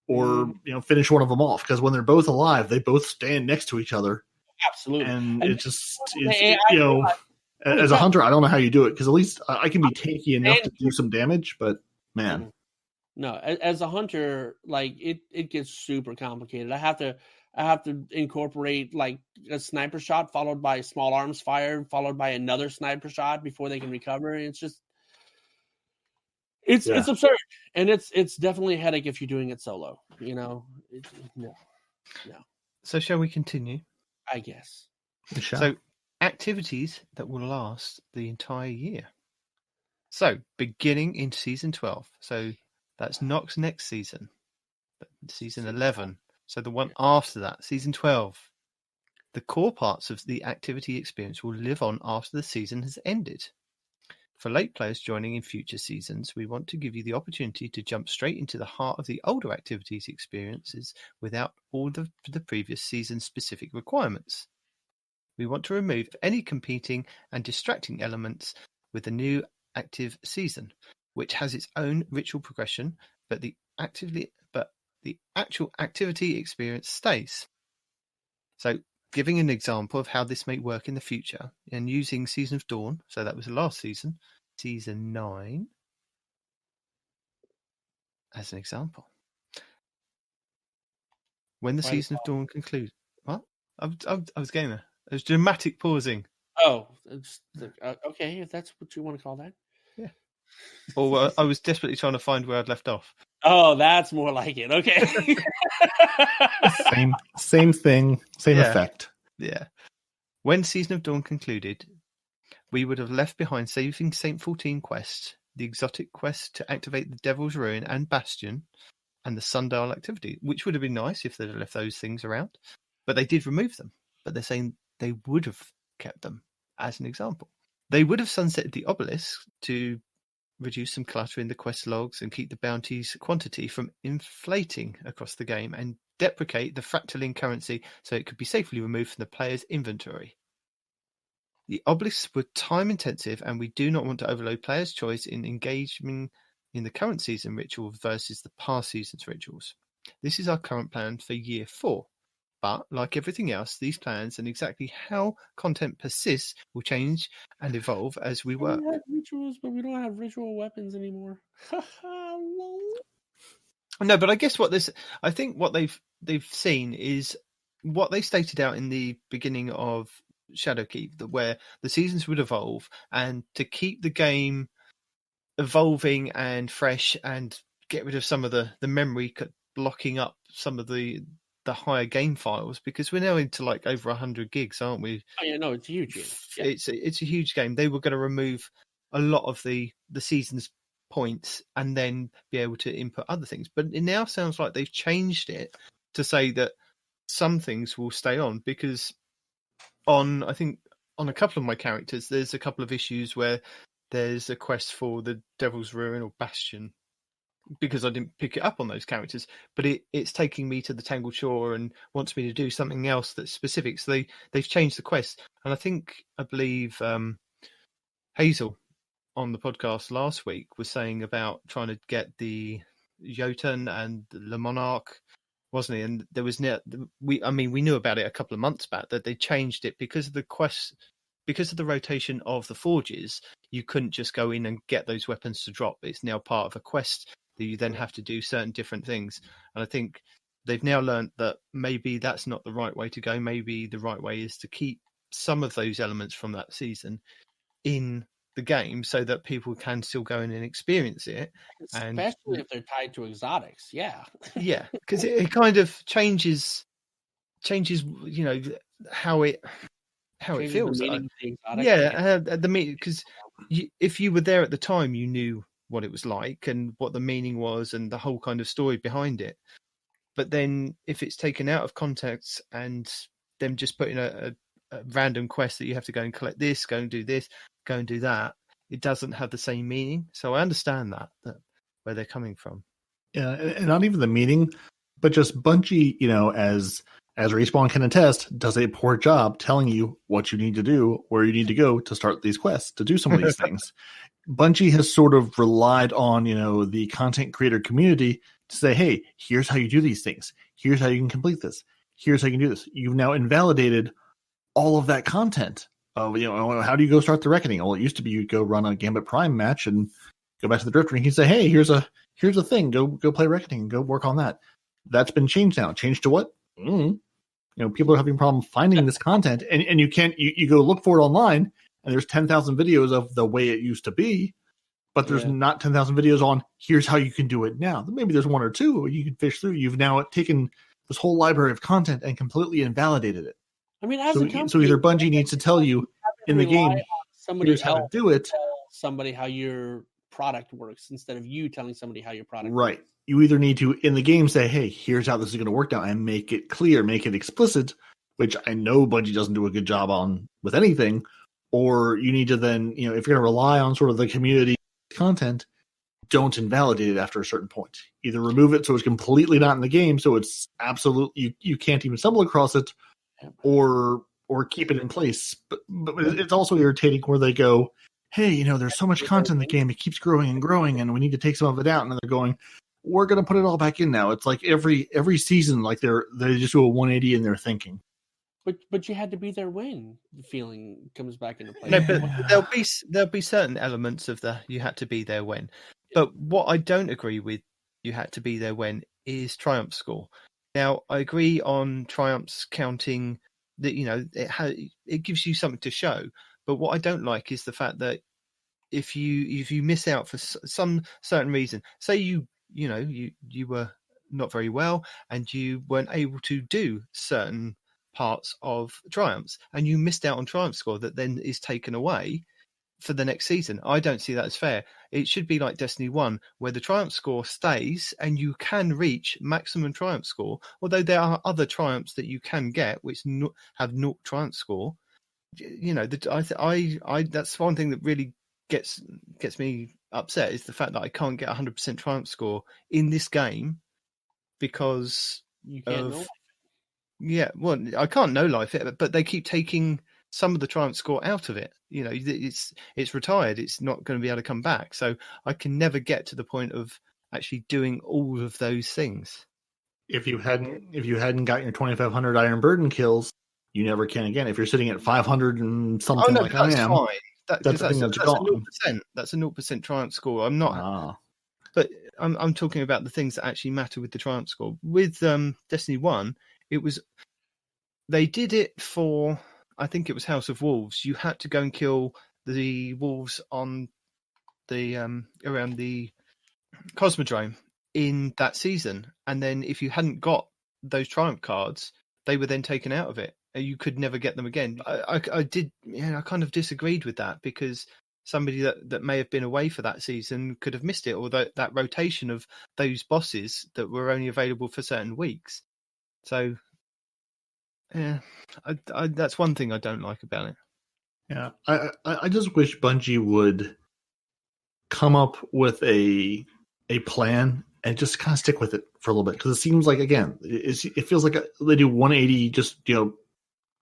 C: or finish one of them off. Because when they're both alive, they both stand next to each other.
A: Absolutely.
C: And as a hunter, I don't know how you do it, because at least I can be tanky enough to do some damage, but man.
A: No, as a hunter, like it gets super complicated. I have to incorporate like a sniper shot followed by small arms fire, followed by another sniper shot before they can recover. And it's absurd, and it's definitely a headache if you're doing it solo. No.
B: So shall we continue?
A: I guess.
B: So activities that will last the entire year. So beginning in season 12. So that's Nox next season. Season 11. So the one after that, season 12. The core parts of the activity experience will live on after the season has ended. For late players joining in future seasons, we want to give you the opportunity to jump straight into the heart of the older activities experiences without all the previous season's specific requirements. We want to remove any competing and distracting elements with the new active season, which has its own ritual progression, but the actual activity experience stays. So, giving an example of how this may work in the future, and using Season of Dawn, so that was the last season, Season 9, as an example. When the Season of Dawn concludes... What? I was getting there. There's dramatic pausing.
A: Oh, okay, if that's what you want to call that.
B: Yeah. Or I was desperately trying to find where I'd left off.
A: Oh, that's more like it. Okay.
C: Same thing, same effect.
B: Yeah. When Season of Dawn concluded, we would have left behind Saving Saint 14 quest, the exotic quest to activate the Devil's Ruin and Bastion, and the Sundial activity, which would have been nice if they'd have left those things around. But they did remove them. But they're saying they would have kept them, as an example. They would have sunsetted the obelisk to reduce some clutter in the quest logs and keep the bounty's quantity from inflating across the game, and deprecate the fractaling currency so it could be safely removed from the player's inventory. The obelisks were time intensive, and we do not want to overload players' choice in engaging in the current season ritual versus the past season's rituals. This is our current plan for year 4. But, like everything else, these plans and exactly how content persists will change and evolve as we work.
A: We have rituals, but we don't have ritual weapons anymore.
B: No, but I guess what they've seen is what they stated out in the beginning of Shadowkeep, where the seasons would evolve, and to keep the game evolving and fresh and get rid of some of the memory blocking up some of the higher game files, because we're now into like over 100 gigs, aren't we?
A: Oh yeah, no, it's a huge game. Yeah.
B: It's a huge game. They were going to remove a lot of the season's points and then be able to input other things. But it now sounds like they've changed it to say that some things will stay on, because on a couple of my characters, there's a couple of issues where there's a quest for the Devil's Ruin or Bastion, because I didn't pick it up on those characters, but it's taking me to the Tangled Shore and wants me to do something else that's specific. So they've changed the quest. And I believe Hazel on the podcast last week was saying about trying to get the Jotun and the Monarch, wasn't he? And there was we knew about it a couple of months back, that they changed it because of the quest, because of the rotation of the forges. You couldn't just go in and get those weapons to drop. It's now part of a quest that you then have to do certain different things. And I think they've now learned that maybe that's not the right way to go. Maybe the right way is to keep some of those elements from that season in the game so that people can still go in and experience it.
A: Especially if they're tied to exotics. Yeah.
B: Yeah, because it kind of changes, how it feels. Because if you were there at the time, you knew what it was like and what the meaning was and the whole kind of story behind it. But then if it's taken out of context and them just putting a random quest that you have to go and collect this, go and do this, go and do that. It doesn't have the same meaning. So I understand that where they're coming from.
C: Yeah, and not even the meaning, but just Bungie, as Respawn can attest, does a poor job telling you what you need to do, where you need to go to start these quests, to do some of these things. Bungie has sort of relied on, the content creator community to say, hey, here's how you do these things. Here's how you can complete this. Here's how you can do this. You've now invalidated all of that content. How do you go start the Reckoning? Well, it used to be you'd go run a Gambit Prime match and go back to the Drifter and you can say, hey, here's a thing. Go play Reckoning. Go work on that. That's been changed now. Changed to what? People are having a problem finding this content, and you can't. You go look for it online, and there's 10,000 videos of the way it used to be, but there's not 10,000 videos on here's how you can do it now. Maybe there's one or two you can fish through. You've now taken this whole library of content and completely invalidated it.
A: I mean,
C: so either Bungie needs to tell you in the game here's how to do it.
A: Tell somebody how your product works instead of you telling somebody how your product
C: right.
A: works.
C: You either need to, in the game, say, hey, here's how this is going to work now, and make it clear, make it explicit, which I know Bungie doesn't do a good job on with anything, or you need to then, if you're going to rely on sort of the community content, don't invalidate it after a certain point. Either remove it so it's completely not in the game, so it's absolutely, you can't even stumble across it, or keep it in place. But it's also irritating where they go, hey, there's so much content in the game, it keeps growing and growing, and we need to take some of it out, and then they're going, we're going to put it all back in now. It's like every season, like they just do a 180 in their thinking.
A: But you had to be there when the feeling comes back into play.
B: No, but there'll be certain elements of the you had to be there when. But what I don't agree with you had to be there when is triumph score. Now I agree on triumphs counting that it gives you something to show. But what I don't like is the fact that if you miss out for some certain reason, say you were not very well and you weren't able to do certain parts of triumphs and you missed out on triumph score that then is taken away for the next season. I don't see that as fair. It should be like Destiny 1 where the triumph score stays and you can reach maximum triumph score, although there are other triumphs that you can get which have no triumph score. I that's one thing that really gets me upset is the fact that I can't get 100% triumph score in this game because
A: you can't
B: I can't no life it, but they keep taking some of the triumph score out of it. It's retired. It's not going to be able to come back. So I can never get to the point of actually doing all of those things.
C: If you hadn't got your 2,500 Iron Burden kills, you never can again. If you're sitting at 500 and something I am.
B: Fine.
C: That's a
B: 0%. That's a 0% triumph score. I'm not, but I'm talking about the things that actually matter with the triumph score. With Destiny 1, they did it for, I think it was House of Wolves. You had to go and kill the wolves on the around the Cosmodrome in that season, and then if you hadn't got those triumph cards, they were then taken out of it. You could never get them again. I kind of disagreed with that because somebody that may have been away for that season could have missed it, or that rotation of those bosses that were only available for certain weeks. So, that's one thing I don't like about it.
C: Yeah, I just wish Bungie would come up with a plan and just kind of stick with it for a little bit, because it seems like, again, it feels like they do 180 just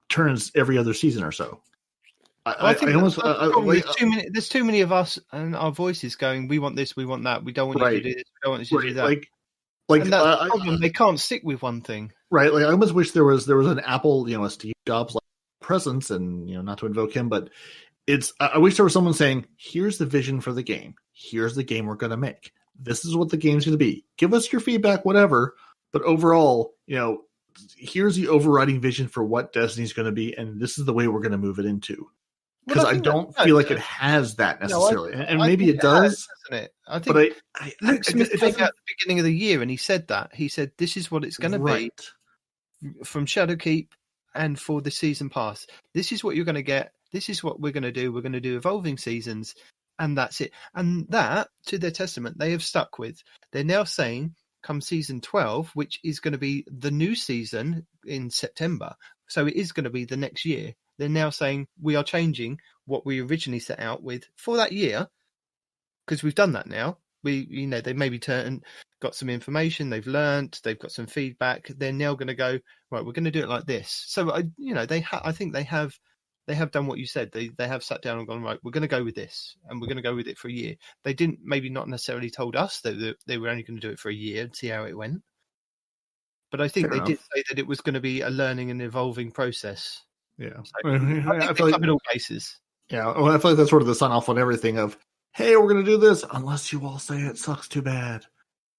C: turns every other season or so.
B: There's too many of us and our voices going, we want this, we want that, we don't want you to do this, we don't want you to do that. And that's the problem. They can't stick with one thing.
C: Right. Like I almost wish there was an Apple, a Steve Jobs like presence, and not to invoke him, but I wish there was someone saying, here's the vision for the game. Here's the game we're going to make. This is what the game's going to be. Give us your feedback, whatever. But overall, here's the overriding vision for what Destiny's going to be, and this is the way we're going to move it into. Because I don't feel like it has that necessarily, and maybe it does.
B: Doesn't it? I think Luke Smith came out at the beginning of the year, and he said that. He said, this is what it's going to be from Shadowkeep and for the season pass. This is what you're going to get. This is what we're going to do. We're going to do evolving seasons, and that's it. And that, to their testament, they have stuck with. They're now saying, come season 12, which is going to be the new season in September, So it is going to be the next year. They're now saying we are changing what we originally set out with for that year, because we've done that now. They maybe got some information, they've learnt, they've got some feedback. They're now going to go, right, we're going to do it like this. So I think they have done what you said. They have sat down and gone, right, we're going to go with this, and we're going to go with it for a year. They didn't maybe not necessarily told us that they were only going to do it for a year and see how it went. But I think they did say that it was going to be a learning and evolving process.
C: Yeah.
B: So I feel like in all cases.
C: Yeah. Well, I feel like that's sort of the sign off on everything of, hey, we're going to do this unless you all say it sucks too bad.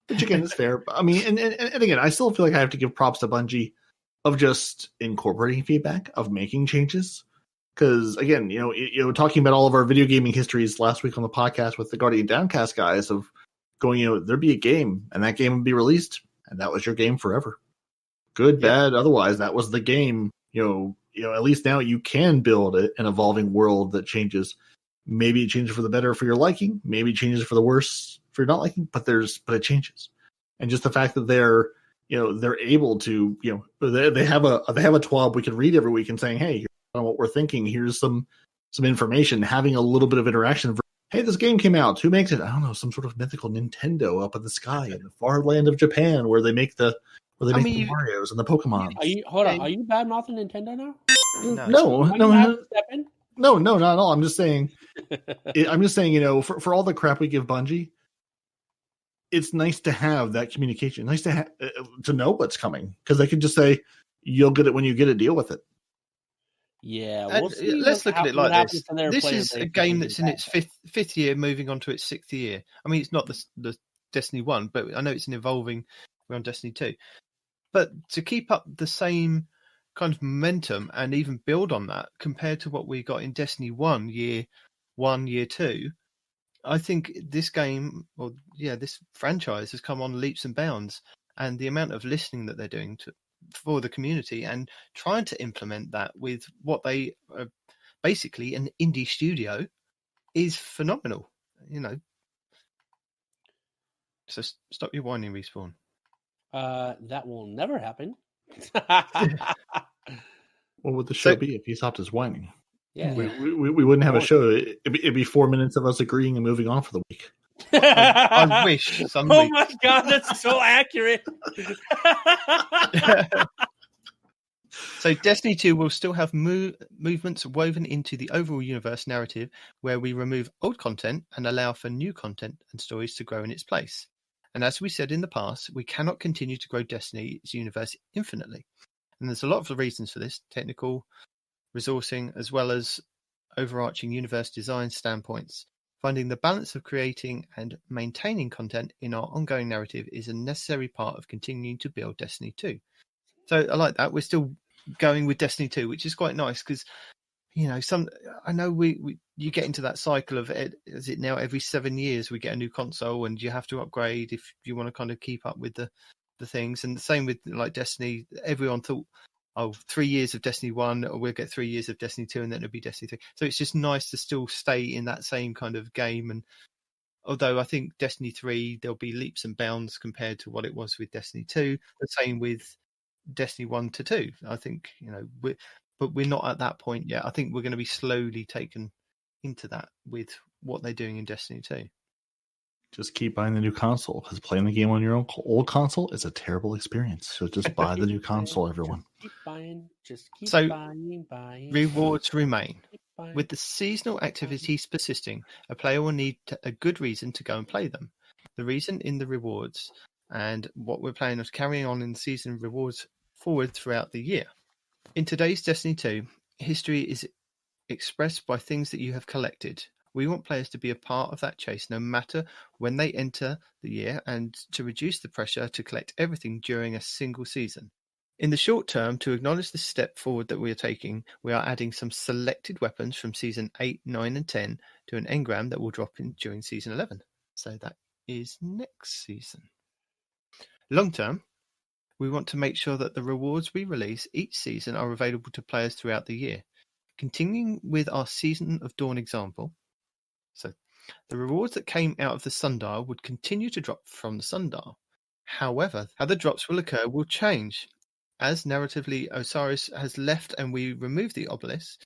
C: Which again is fair. I mean, and again, I still feel like I have to give props to Bungie of just incorporating feedback, of making changes. Because again, talking about all of our video gaming histories last week on the podcast with the Guardian Downcast guys of going, there'd be a game and that game would be released and that was your game forever. Good, bad, otherwise, that was the game. At least now you can build an evolving world that changes. Maybe it changes for the better for your liking. Maybe it changes for the worse for your not liking. But it changes, and just the fact that they're able to they have a TWAB we can read every week and saying, hey, here's what we're thinking. Here's some information. Having a little bit of interaction. Hey, this game came out. Who makes it? I don't know. Some sort of mythical Nintendo up in the sky in the far land of Japan where they make the Marios and the Pokemon.
A: Are you bad mouthing Nintendo now?
C: No, not at all. I'm just saying. For all the crap we give Bungie, it's nice to have that communication. Nice to to know what's coming, because they can just say, "You'll get it when you get it. Deal with it."
A: Yeah,
B: let's look at it like this. This is a game that's in its fifth year, moving on to its sixth year. I mean, it's not the Destiny 1, but I know it's an evolving. We're on Destiny 2. But to keep up the same kind of momentum and even build on that compared to what we got in Destiny 1, year 2, I think this game, this franchise has come on leaps and bounds. And the amount of listening that they're doing for the community and trying to implement that with what they are basically an indie studio is phenomenal. So stop your whining, Respawn.
A: That will never happen.
C: What would the show be if he stopped his whining?
A: Yeah,
C: we wouldn't have a show. It'd be 4 minutes of us agreeing and moving on for the week.
B: I wish.
A: Oh my god, that's so accurate.
B: So Destiny 2 will still have movements woven into the overall universe narrative where we remove old content and allow for new content and stories to grow in its place. And as we said in the past, we cannot continue to grow Destiny's universe infinitely. And there's a lot of reasons for this, technical, resourcing, as well as overarching universe design standpoints. Finding the balance of creating and maintaining content in our ongoing narrative is a necessary part of continuing to build Destiny 2. So I like that. We're still going with Destiny 2, which is quite nice because, I know you get into that cycle of is it now every 7 years we get a new console and you have to upgrade if you want to kind of keep up with the things. And the same with like Destiny. Everyone thought, 3 years of Destiny 1, or we'll get 3 years of Destiny 2 and then it'll be Destiny 3. So it's just nice to still stay in that same kind of game. And although I think Destiny 3, there'll be leaps and bounds compared to what it was with Destiny 2. The same with Destiny 1 to 2. I think, but we're not at that point yet. I think we're going to be slowly taken into that with what they're doing in Destiny 2.
C: Just keep buying the new console, because playing the game on your own old console is a terrible experience. So just buy the new console, everyone.
A: Keep buying. Just keep buying.
B: Rewards remain. With the seasonal activities persisting, a player will need a good reason to go and play them. The reason in the rewards and what we're playing is carrying on in the season rewards forward throughout the year. In today's Destiny 2, history is expressed by things that you have collected. We want players to be a part of that chase no matter when they enter the year, and to reduce the pressure to collect everything during a single season. In the short term, to acknowledge the step forward that we are taking, we are adding some selected weapons from Season 8, 9 and 10 to an engram that will drop in during Season 11. So that is next season. Long term, we want to make sure that the rewards we release each season are available to players throughout the year. Continuing with our Season of Dawn example, so the rewards that came out of the sundial would continue to drop from the sundial. However, how the drops will occur will change. as narratively Osiris has left and we remove the obelisk,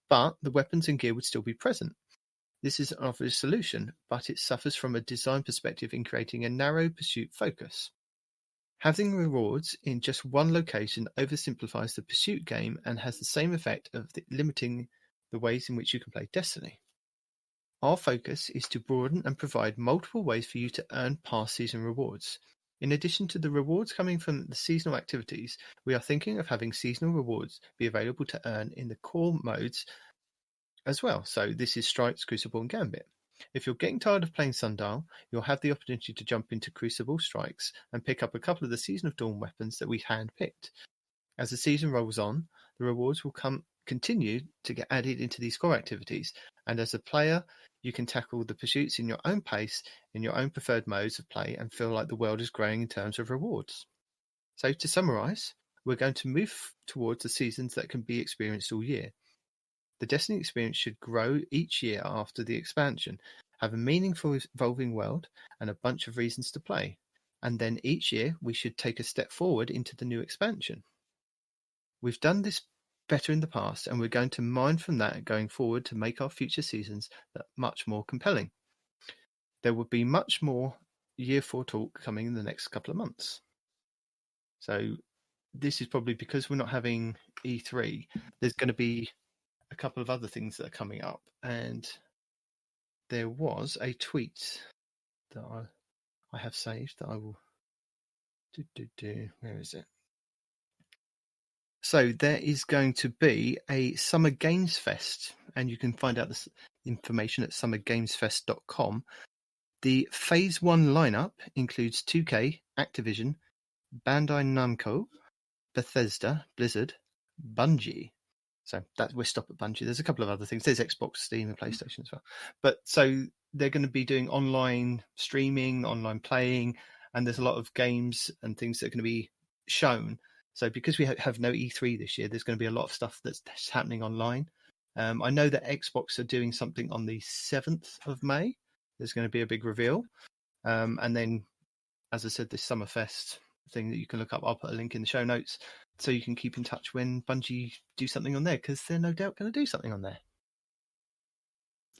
B: but the weapons and gear would still be present. This is an obvious solution, but it suffers from a design perspective in creating a narrow pursuit focus. Having rewards in just one location oversimplifies the pursuit game and has the same effect of limiting the ways in which you can play Destiny. Our focus is to broaden and provide multiple ways for you to earn past season rewards. In addition to the rewards coming from the seasonal activities, we are thinking of having seasonal rewards be available to earn in the core modes as well. So this is Strikes, Crucible and Gambit. If you're getting tired of playing Sundial, you'll have the opportunity to jump into Crucible, Strikes and pick up a couple of the Season of Dawn weapons that we hand-picked. As the season rolls on, the rewards will continue to get added into these core activities, and as a player, you can tackle the pursuits in your own pace, in your own preferred modes of play, and feel like the world is growing in terms of rewards. So to summarise, we're going to move towards the seasons that can be experienced all year. The Destiny experience should grow each year after the expansion, have a meaningful evolving world, and a bunch of reasons to play. And then each year we should take a step forward into the new expansion. We've done this better in the past, and we're going to mine from that going forward to make our future seasons that much more compelling. There will be much more Year 4 talk coming in the next couple of months. So this is probably because we're not having E3. There's going to be a couple of other things that are coming up, and there was a tweet that I have saved that I will where is it? So there is going to be a Summer Games Fest, and you can find out this information at summergamesfest.com. The Phase 1 lineup includes 2K, Activision, Bandai Namco, Bethesda, Blizzard, Bungie. So that we'll stop at Bungie. There's a couple of other things. There's Xbox, Steam, and PlayStation as well. But so they're going to be doing online streaming, online playing, and there's a lot of games and things that are going to be shown. So because we have no E3 this year, there's going to be a lot of stuff that's happening online. I know that Xbox are doing something on the 7th of May. There's going to be a big reveal. And then, as I said, this Summerfest thing that you can look up, I'll put a link in the show notes so you can keep in touch when Bungie do something on there, because they're no doubt going to do something on there.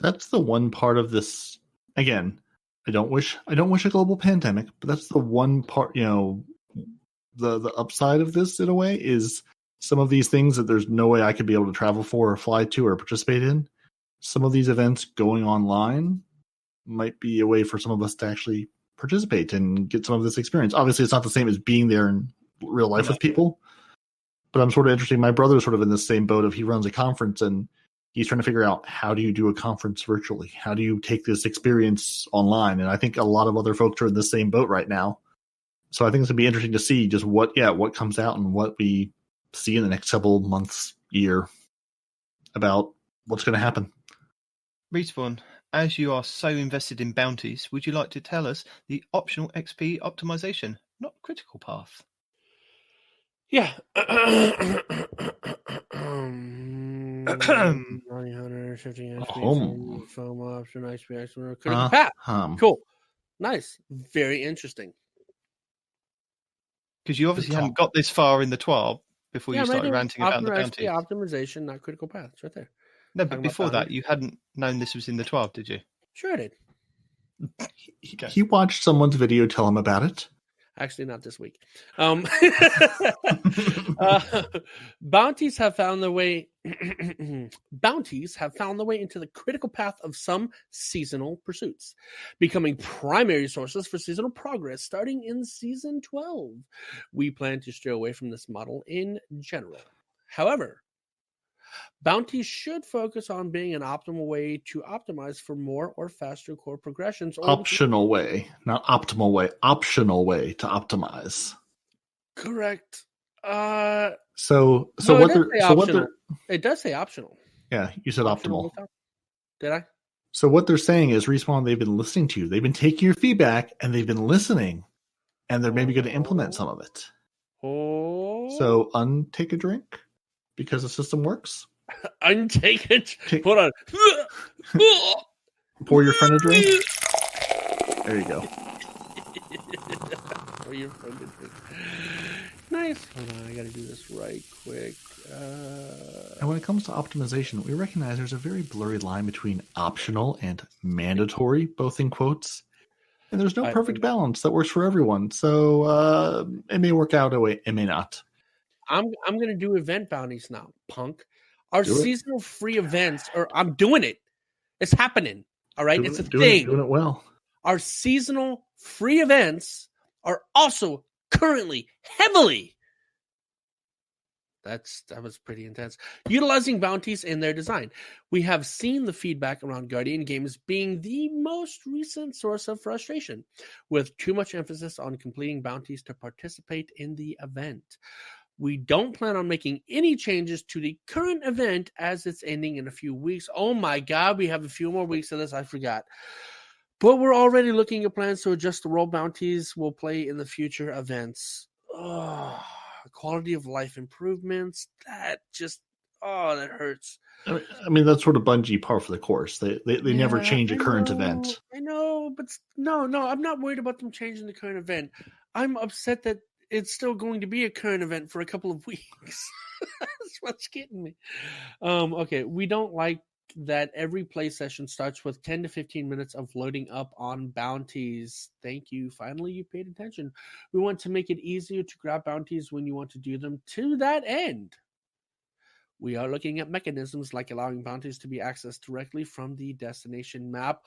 C: That's the one part of this. Again, I don't wish a global pandemic, but that's the one part, the upside of this in a way is some of these things that there's no way I could be able to travel for or fly to or participate in. Some of these events going online might be a way for some of us to actually participate and get some of this experience. Obviously, it's not the same as being there in real life with people, but I'm sort of interested. My brother's sort of in the same boat of he runs a conference and he's trying to figure out how do you do a conference virtually? How do you take this experience online? And I think a lot of other folks are in the same boat right now. So I think it's going to be interesting to see just what comes out and what we see in the next couple months, year, about what's going to happen.
B: Respawn, as you are so invested in bounties, would you like to tell us the optional XP optimization, not critical path?
A: Yeah. Critical path. Cool. Nice. Very interesting.
B: Because you obviously hadn't got this far in the TWAB before you started ranting about the bounty.
A: Optimization, not critical path. It's right there.
B: No, but before that, you hadn't known this was in the TWAB, did you?
A: Sure I did.
C: He watched someone's video tell him about it.
A: Actually, not this week. Bounties have found their way. Bounties have found their way into the critical path of some seasonal pursuits, becoming primary sources for seasonal progress starting in Season 12. We plan to stray away from this model in general. However, bounties should focus on being an optimal way to optimize for more or faster core progressions.
C: Optional way, not optimal way. Optional way to optimize.
A: Correct.
C: It
A: does say optional.
C: Yeah, you said optimal.
A: Did I?
C: So what they're saying is, Respawn, they've been listening to you. They've been taking your feedback and they've been listening, and they're maybe going to implement some of it. So untake a drink because the system works.
A: Untake it. Hold on.
C: Pour your friend a drink. There you go.
A: Pour your friend a drink. Nice. Hold on, I got to do this right quick.
C: And when it comes to optimization, we recognize there's a very blurry line between optional and mandatory, both in quotes. And there's no perfect balance that works for everyone. So it may work out a way, it may not.
A: I'm going to do event bounties now, punk. Our seasonal free events, I'm doing it. It's happening. All right, it's a thing.
C: Doing it well.
A: Our seasonal free events are also currently heavily. That was pretty intense. Utilizing bounties in their design. We have seen the feedback around Guardian games being the most recent source of frustration, with too much emphasis on completing bounties to participate in the event. We don't plan on making any changes to the current event as it's ending in a few weeks. Oh my God, we have a few more weeks of this. I forgot. But we're already looking at plans to adjust the role bounties we'll play in the future events. Quality of life improvements. That hurts.
C: I mean, that's sort of Bungie par for the course. They never change a current event.
A: I know, but no, I'm not worried about them changing the current event. I'm upset that it's still going to be a current event for a couple of weeks. That's what's getting me. Okay, we don't like that every play session starts with 10 to 15 minutes of loading up on bounties. Thank you. Finally, you paid attention. We want to make it easier to grab bounties when you want to do them. To that end, we are looking at mechanisms like allowing bounties to be accessed directly from the destination map.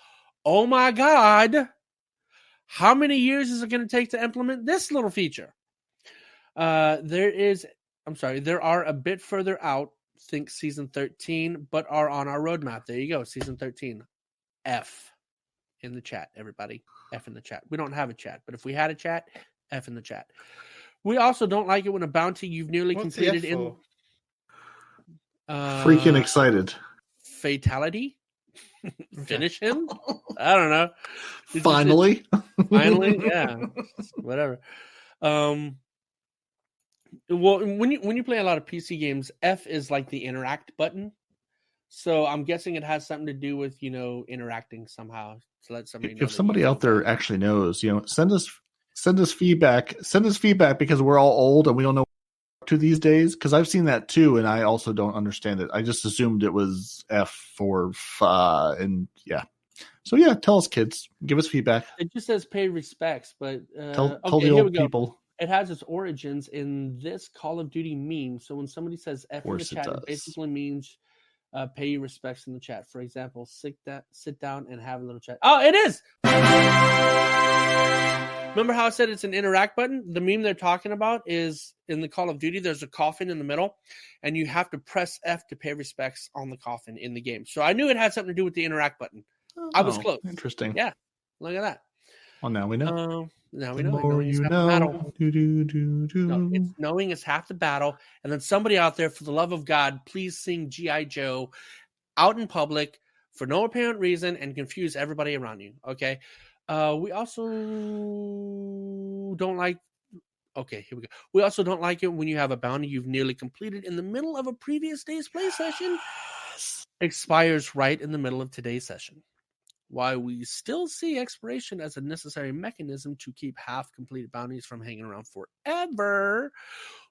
A: Oh my God! How many years is it going to take to implement this little feature? There are a bit further out, think season 13, but are on our roadmap. There you go, season 13. F in the chat, everybody. F in the chat. We don't have a chat, but if we had a chat, F in the chat. We also don't like it when a bounty you've nearly completed in
C: freaking excited.
A: Fatality? Finish him? I don't know.
C: Finally,
A: yeah. Whatever. Well, when you play a lot of PC games, F is like the interact button. So I'm guessing it has something to do with, interacting somehow to let somebody know.
C: If somebody out there actually knows, send us feedback. Send us feedback because we're all old and we don't know what to these days. Because I've seen that too, and I also don't understand it. I just assumed it was F or and yeah. So yeah, tell us, kids. Give us feedback.
A: It just says pay respects, but
C: tell the old people.
A: It has its origins in this Call of Duty meme. So when somebody says F in the chat, it basically means pay your respects in the chat. For example, sit down and have a little chat. Oh, it is! Remember how I said it's an interact button? The meme they're talking about is in the Call of Duty, there's a coffin in the middle, and you have to press F to pay respects on the coffin in the game. So I knew it had something to do with the interact button. I was close.
C: Interesting.
A: Yeah, look at that.
C: Well, now we know.
A: Now we know.
C: The more you know.
A: No, it's knowing is half the battle. And then somebody out there, for the love of God, please sing G.I. Joe out in public for no apparent reason and confuse everybody around you. Okay. We also don't like. Okay, here we go. We also don't like it when you have a bounty you've nearly completed in the middle of a previous day's play session. Expires right in the middle of today's session. While we still see expiration as a necessary mechanism to keep half-completed bounties from hanging around forever,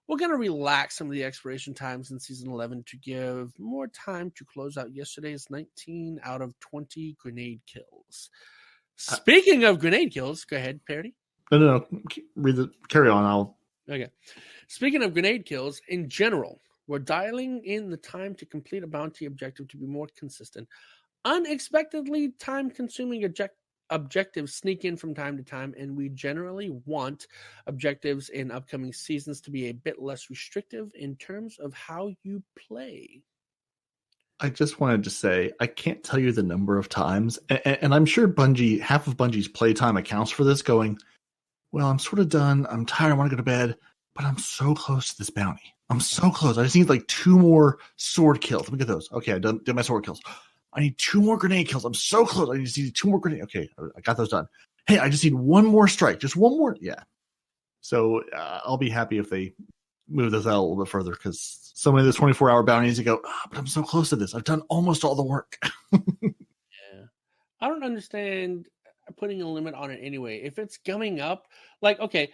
A: we're going to relax some of the expiration times in Season 11 to give more time to close out yesterday's 19 out of 20 grenade kills. Speaking of grenade kills, go ahead, Parody.
C: No. Carry on.
A: Okay. Speaking of grenade kills, in general, we're dialing in the time to complete a bounty objective to be more consistent. Unexpectedly time-consuming objectives sneak in from time to time, and we generally want objectives in upcoming seasons to be a bit less restrictive in terms of how you play.
C: I just wanted to say, I can't tell you the number of times, and I'm sure half of Bungie's playtime accounts for this, going, well, I'm sort of done, I'm tired, I want to go to bed, but I'm so close to this bounty. I'm so close. I just need like 2 more sword kills. Let me get those. Okay, I did my sword kills. I need 2 more grenade kills. I'm so close. I just need 2 more grenade. Okay, I got those done. Hey, I just need 1 more strike. Just 1 more. Yeah. So I'll be happy if they move this out a little bit further, because so many of those 24-hour bounties, you go, but I'm so close to this. I've done almost all the work.
A: Yeah. I don't understand putting a limit on it anyway. If it's coming up, like, okay,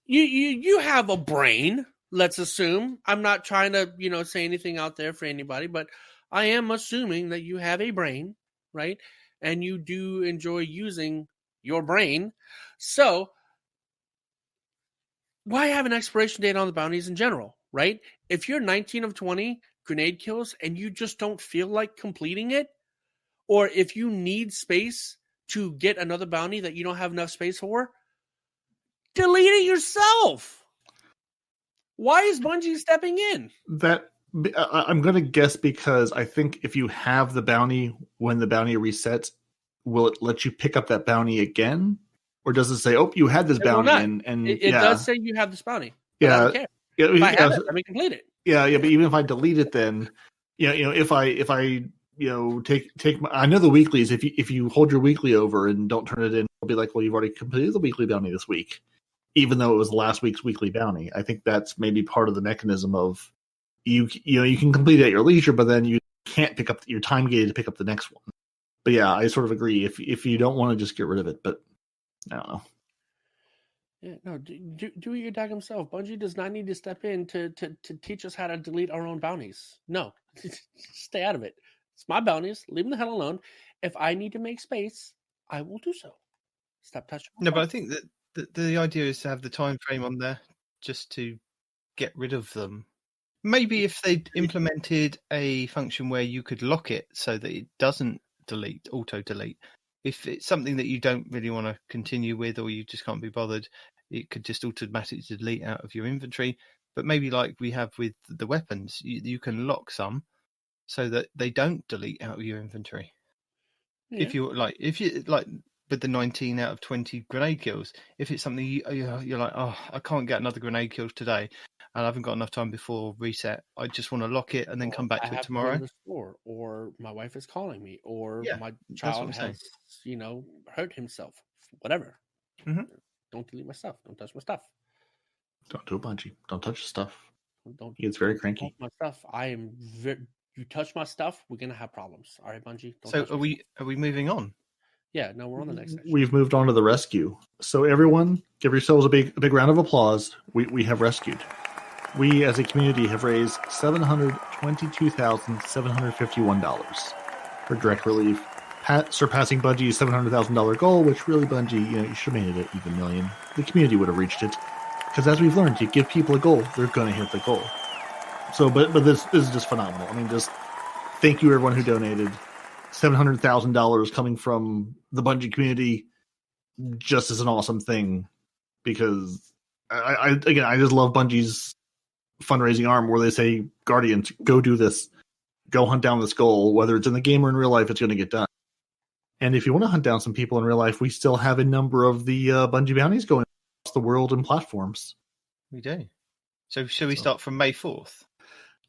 A: you have a brain. Let's assume. I'm not trying to say anything out there for anybody, but I am assuming that you have a brain, right? And you do enjoy using your brain. So why have an expiration date on the bounties in general, right? If you're 19 of 20 grenade kills and you just don't feel like completing it, or if you need space to get another bounty that you don't have enough space for, delete it yourself. Why is Bungie stepping in?
C: I'm going to guess because I think if you have the bounty when the bounty resets, will it let you pick up that bounty again? Or does it say, "Oh, you had this bounty"? And
A: it does say you have this bounty.
C: Yeah,
A: I don't care. If I have it, let me complete it.
C: Yeah. But even if I delete it, then if I take I know the weeklies. If you hold your weekly over and don't turn it in, it'll be like, well, you've already completed the weekly bounty this week, even though it was last week's weekly bounty. I think that's maybe part of the mechanism of you can complete it at your leisure, but then you can't pick up your time gated to pick up the next one. But yeah, I sort of agree. If you don't want to just get rid of it, but I don't know.
A: Yeah, no, do it your daggum self. Bungie does not need to step in to teach us how to delete our own bounties. No, stay out of it. It's my bounties. Leave them the hell alone. If I need to make space, I will do so. Stop touching.
B: But I think that the idea is to have the time frame on there just to get rid of them. Maybe if they implemented a function where you could lock it so that it doesn't auto delete. If it's something that you don't really want to continue with, or you just can't be bothered, it could just automatically delete out of your inventory. But maybe like we have with the weapons, you can lock some so that they don't delete out of your inventory. Yeah. If you like with the 19 out of 20 grenade kills, if it's something you're like, oh, I can't get another grenade kill today, and I haven't got enough time before reset, I just want to lock it and then come back to it tomorrow.
A: To go to the store, or my wife is calling me, or my child has, hurt himself, whatever.
B: Mm-hmm.
A: Don't delete my stuff. Don't touch my stuff.
C: Don't do it, Bungie. Don't touch the stuff.
A: Don't.
C: He gets very cranky.
A: My stuff. You touch my stuff, we're gonna have problems. All right, Bungie.
B: So are we moving on?
A: Yeah, no, we're on the next section.
C: We've moved on to the rescue. So everyone, give yourselves a big round of applause. We have rescued. We, as a community, have raised $722,751 for direct relief, surpassing Bungie's $700,000 goal, which really, Bungie, you should have made it an even million. The community would have reached it. Because as we've learned, you give people a goal, they're going to hit the goal. So, but this is just phenomenal. I mean, just thank you, everyone who donated. $700,000 coming from the Bungie community just is an awesome thing, because I just love Bungie's fundraising arm where they say, Guardians, go do this, go hunt down this goal, whether it's in the game or in real life, it's going to get done. And if you want to hunt down some people in real life, we still have a number of the Bungie bounties going across the world and platforms.
B: We do. So should we start from May 4th?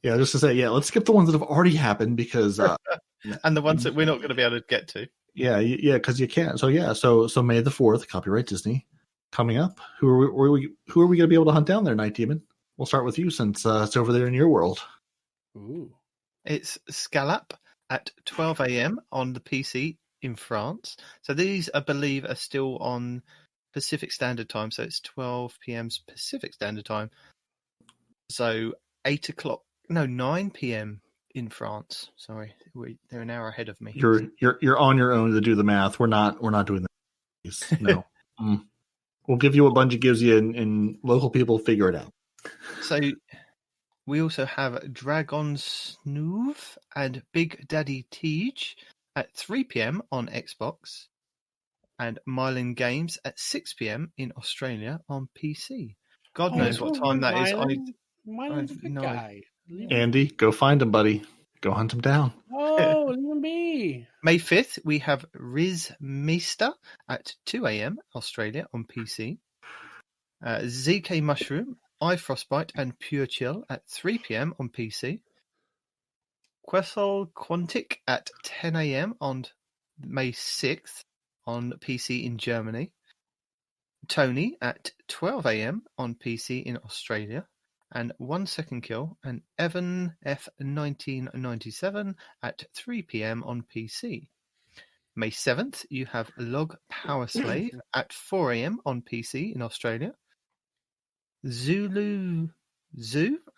C: Yeah, just to say, let's skip the ones that have already happened, because
B: and the ones that we're not going to be able to get to.
C: Yeah, because you can't. So so May the 4th, copyright Disney, coming up. Who are we going to be able to hunt down there, Night Demon? We'll start with you, since it's over there in your world.
A: Ooh.
B: It's Scalap at 12 a.m. on the PC in France. So these, I believe, are still on Pacific Standard Time. So it's 12 p.m. Pacific Standard Time. So 9 p.m. in France. Sorry, they're an hour ahead of me.
C: You're on your own to do the math. We're not doing that. No. We'll give you what Bungie gives you, and local people figure it out.
B: So we also have Dragosnuv and BigDaddyTeejat at 3 p.m. on Xbox, and Myelin Games at 6 p.m. in Australia on PC. God knows what time that is.
A: Mylin's a good guy.
C: Andy, go find him, buddy. Go hunt him down.
A: Oh, leave him be.
B: May 5th, we have RissMeisterat at 2 a.m. Australia on PC. ZKMushroom, IFrostboltand and PureChill at 3 p.m. on PC. Quasselquanticat at 10 a.m. on May 6th on PC in Germany. Tony at 12 a.m. on PC in Australia. And OneSecondKilland and Evan F1997 at 3 p.m. on PC. May 7th, you have LogPowerslaveat at 4 a.m. on PC in Australia.
D: ZoulyZooat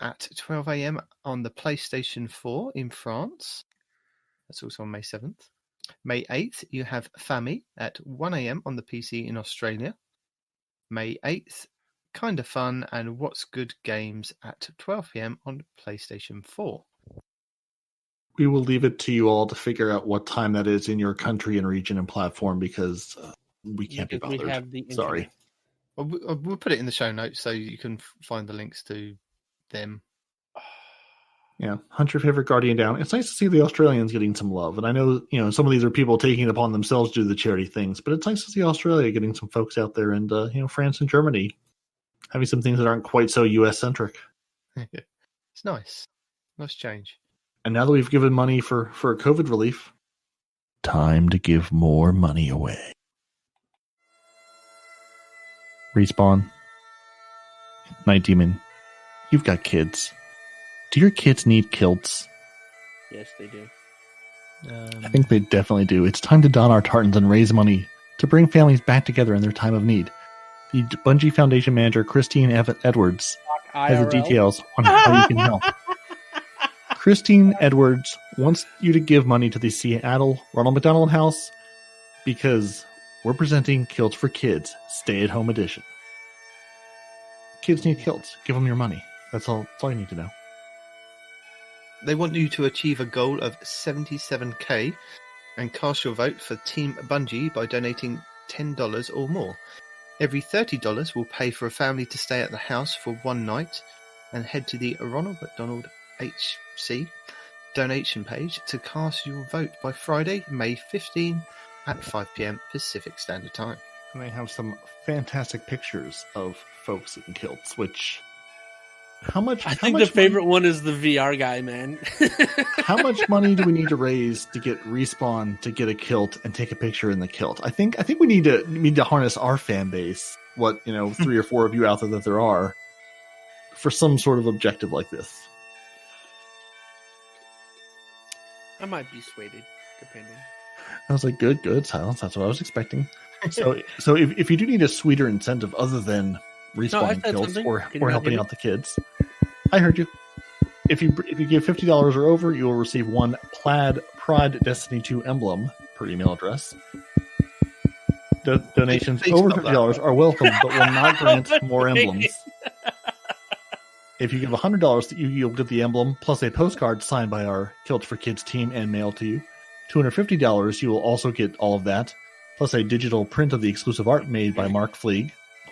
D: at 12 AM on the PlayStation 4 in France. That's also on May 7th. May 8th, you have Fami at 1 AM on the PC in Australia. May 8th, Kinda Fun and What's Good Games at 12 PM on PlayStation 4.
C: We will leave it to you all to figure out what time that is in your country and region and platform because we can't be bothered.
A: We have the
C: Sorry.
D: We'll put it in the show notes so you can find the links to them.
C: Yeah, hunt your favorite Guardian down. It's nice to see the Australians getting some love. And I know, some of these are people taking it upon themselves to do the charity things, but it's nice to see Australia getting some folks out there and, France and Germany having some things that aren't quite so US-centric.
D: It's nice. Nice change.
C: And now that we've given money for COVID relief, time to give more money away. Respawn. Night Demon. You've got kids. Do your kids need kilts?
A: Yes, they do.
C: I think they definitely do. It's time to don our tartans and raise money to bring families back together in their time of need. The Bungie Foundation manager, Christine Edwards, has the details on how you can help. Christine Edwards wants you to give money to the Seattle Ronald McDonald House because we're presenting Kilts for Kids, Stay-at-Home Edition. Kids need kilts. Give them your money. That's all you need to know.
D: They want you to achieve a goal of 77k and cast your vote for Team Bungie by donating $10 or more. Every $30 will pay for a family to stay at the house for one night, and head to the Ronald McDonald HC donation page to cast your vote by Friday, May 15 at 5 PM Pacific Standard Time.
C: And they have some fantastic pictures of folks in kilts, which...
A: I think the favorite one is the VR guy, man.
C: How much money do we need to raise to get Respawn to get a kilt and take a picture in the kilt? I think we need to harness our fan base, 3 or 4 of you out there that there are, for some sort of objective like this.
A: I might be swayed, depending.
C: I was like, good silence. That's what I was expecting. So if you do need a sweeter incentive other than respawning kills or helping out the kids, I heard you. If you give $50 or over, you will receive one plaid Pride Destiny 2 emblem per email address. Donations over $50 are welcome, but will not grant more emblems. If you give $100, you'll get the emblem plus a postcard signed by our Kilts for Kids team and mailed to you. $250, you will also get all of that, plus a digital print of the exclusive art made by Mark Fleeg.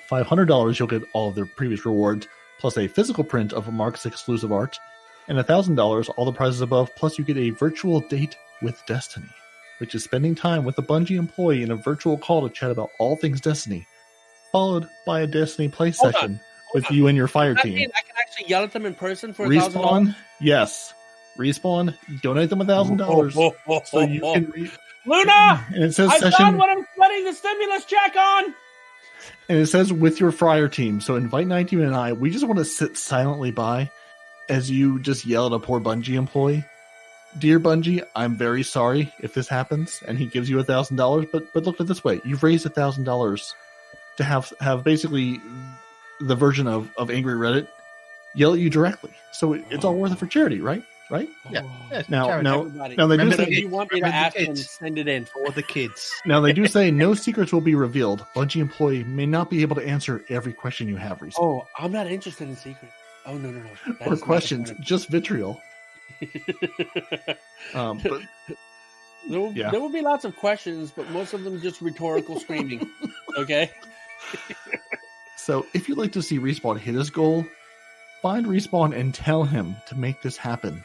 C: $500, you'll get all of their previous rewards, plus a physical print of Mark's exclusive art. And $1,000, all the prizes above, plus you get a virtual date with Destiny, which is spending time with a Bungie employee in a virtual call to chat about all things Destiny, followed by a Destiny play session with you and your fire team.
A: I can actually yell at them in person for
C: $1,000. Yes. Respawn, donate them $1,000 so you can
A: Luna!
C: And it says
A: I've
C: session,
A: done what I'm spending the stimulus check on!
C: And it says with your Friar team. So invite 19 and I. We just want to sit silently by as you just yell at a poor Bungie employee. Dear Bungie, I'm very sorry if this happens. And he gives you $1,000. But look at it this way. You've raised $1,000 to have basically the version of Angry Reddit yell at you directly. So it's all worth it for charity, right? Right?
D: Yeah.
C: Now they do say,
A: if you want me to ask them, send it in
D: for the kids.
C: Now they do say no secrets will be revealed. Bungie employee may not be able to answer every question you have recently.
A: Oh, I'm not interested in secret. Oh no.
C: Or questions, just vitriol. But
A: there will be lots of questions, but most of them just rhetorical screaming. Okay.
C: So if you'd like to see Respawn hit his goal, find Respawn and tell him to make this happen.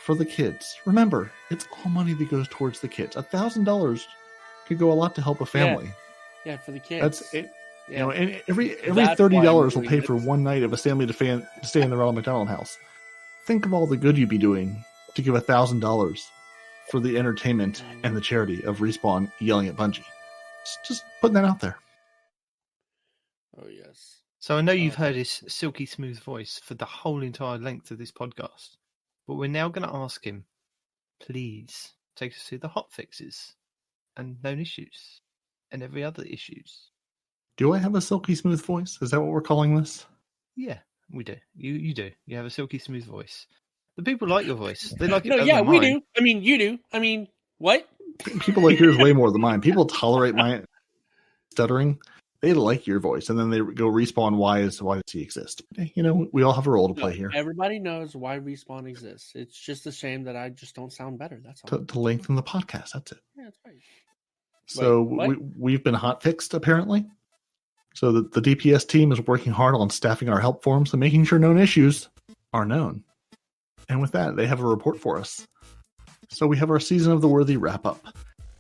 C: For the kids. Remember, it's all money that goes towards the kids. $1,000 could go a lot to help a family.
A: Yeah, for the kids.
C: That's it. Yeah. And every $30 will pay for one night of a family to stay in the Ronald McDonald House. Think of all the good you'd be doing to give $1,000 for the entertainment and the charity of Respawn yelling at Bungie. Just putting that out there.
A: Oh yes.
D: So I know you've heard his silky smooth voice for the whole entire length of this podcast. But we're now going to ask him, please take us through the hot fixes and known issues and every other issues.
C: Do I have a silky smooth voice? Is that what we're calling this?
B: Yeah, we do. You do. You have a silky smooth voice. The people like your voice. They like it.
A: No,
B: better
A: yeah,
B: than
A: we
B: mine.
A: do. I mean, you do. I mean, what?
C: People like yours way more than mine. People tolerate my stuttering. They like your voice, and then they go Respawn. Why does he exist? You know, we all have a role to play here.
A: Everybody knows why Respawn exists. It's just a shame that I just don't sound better. That's all.
C: To lengthen the podcast. That's it.
A: Yeah, that's right.
C: So we've been hot fixed apparently. So the DPS team is working hard on staffing our help forums and making sure known issues are known. And with that, they have a report for us. So we have our Season of the Worthy wrap-up.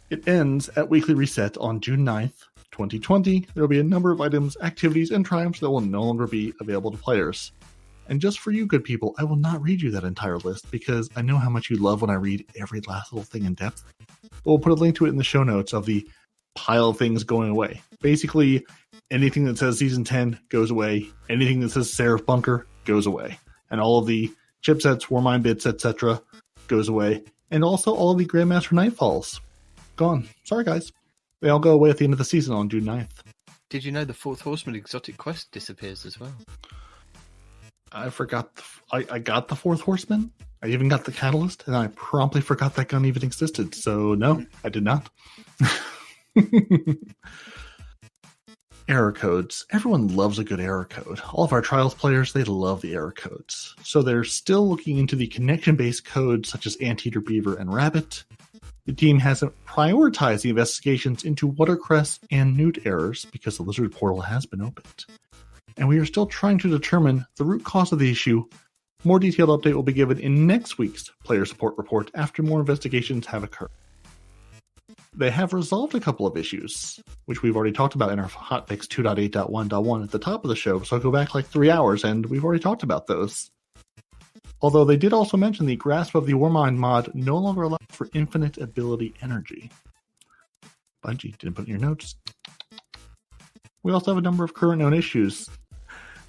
C: It ends at Weekly Reset on June 9th, 2020. There will be a number of items, activities, and triumphs that will no longer be available to players. And just for you good people, I will not read you that entire list because I know how much you love when I read every last little thing in depth. But we'll put a link to it in the show notes of the pile of things going away. Basically, anything that says Season 10 goes away. Anything that says Seraph Bunker goes away. And all of the chipsets, Warmind bits, etc. goes away. And also all of the Grandmaster Nightfalls. Gone. Sorry, guys. They all go away at the end of the season on June 9th.
B: Did you know the Fourth Horseman exotic quest disappears as well?
C: I forgot. I got the Fourth Horseman. I even got the Catalyst, and I promptly forgot that gun even existed. So, no, I did not. Error codes. Everyone loves a good error code. All of our Trials players, they love the error codes. So they're still looking into the connection-based codes such as Anteater, Beaver, and Rabbit. The team hasn't prioritized the investigations into Watercress and Newt errors because the Lizard portal has been opened. And we are still trying to determine the root cause of the issue. More detailed update will be given in next week's Player Support Report after more investigations have occurred. They have resolved a couple of issues, which we've already talked about in our hotfix 2.8.1.1 at the top of the show, so I'll go back like 3 hours, and we've already talked about those. Although they did also mention the Grasp of the Warmind mod no longer allows for infinite ability energy. Bungie didn't put in your notes. We also have a number of current known issues.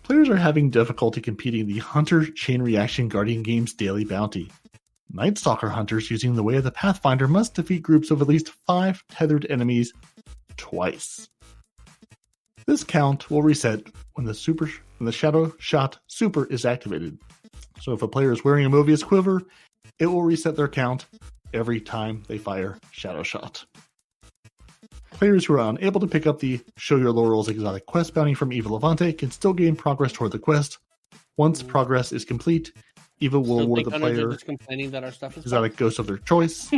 C: Players are having difficulty competing the Hunter Chain Reaction Guardian Games daily bounty. Night Stalker hunters using the Way of the Pathfinder must defeat groups of at least 5 tethered enemies twice. This count will reset when the Shadow Shot Super is activated. So if a player is wearing a Mobius Quiver, it will reset their count every time they fire Shadow Shot. Players who are unable to pick up the Show Your Laurels exotic quest bounty from Eva Levante can still gain progress toward the quest. Once progress is complete, Eva will award the player
A: complaining that our stuff is
C: exotic ghost of their choice,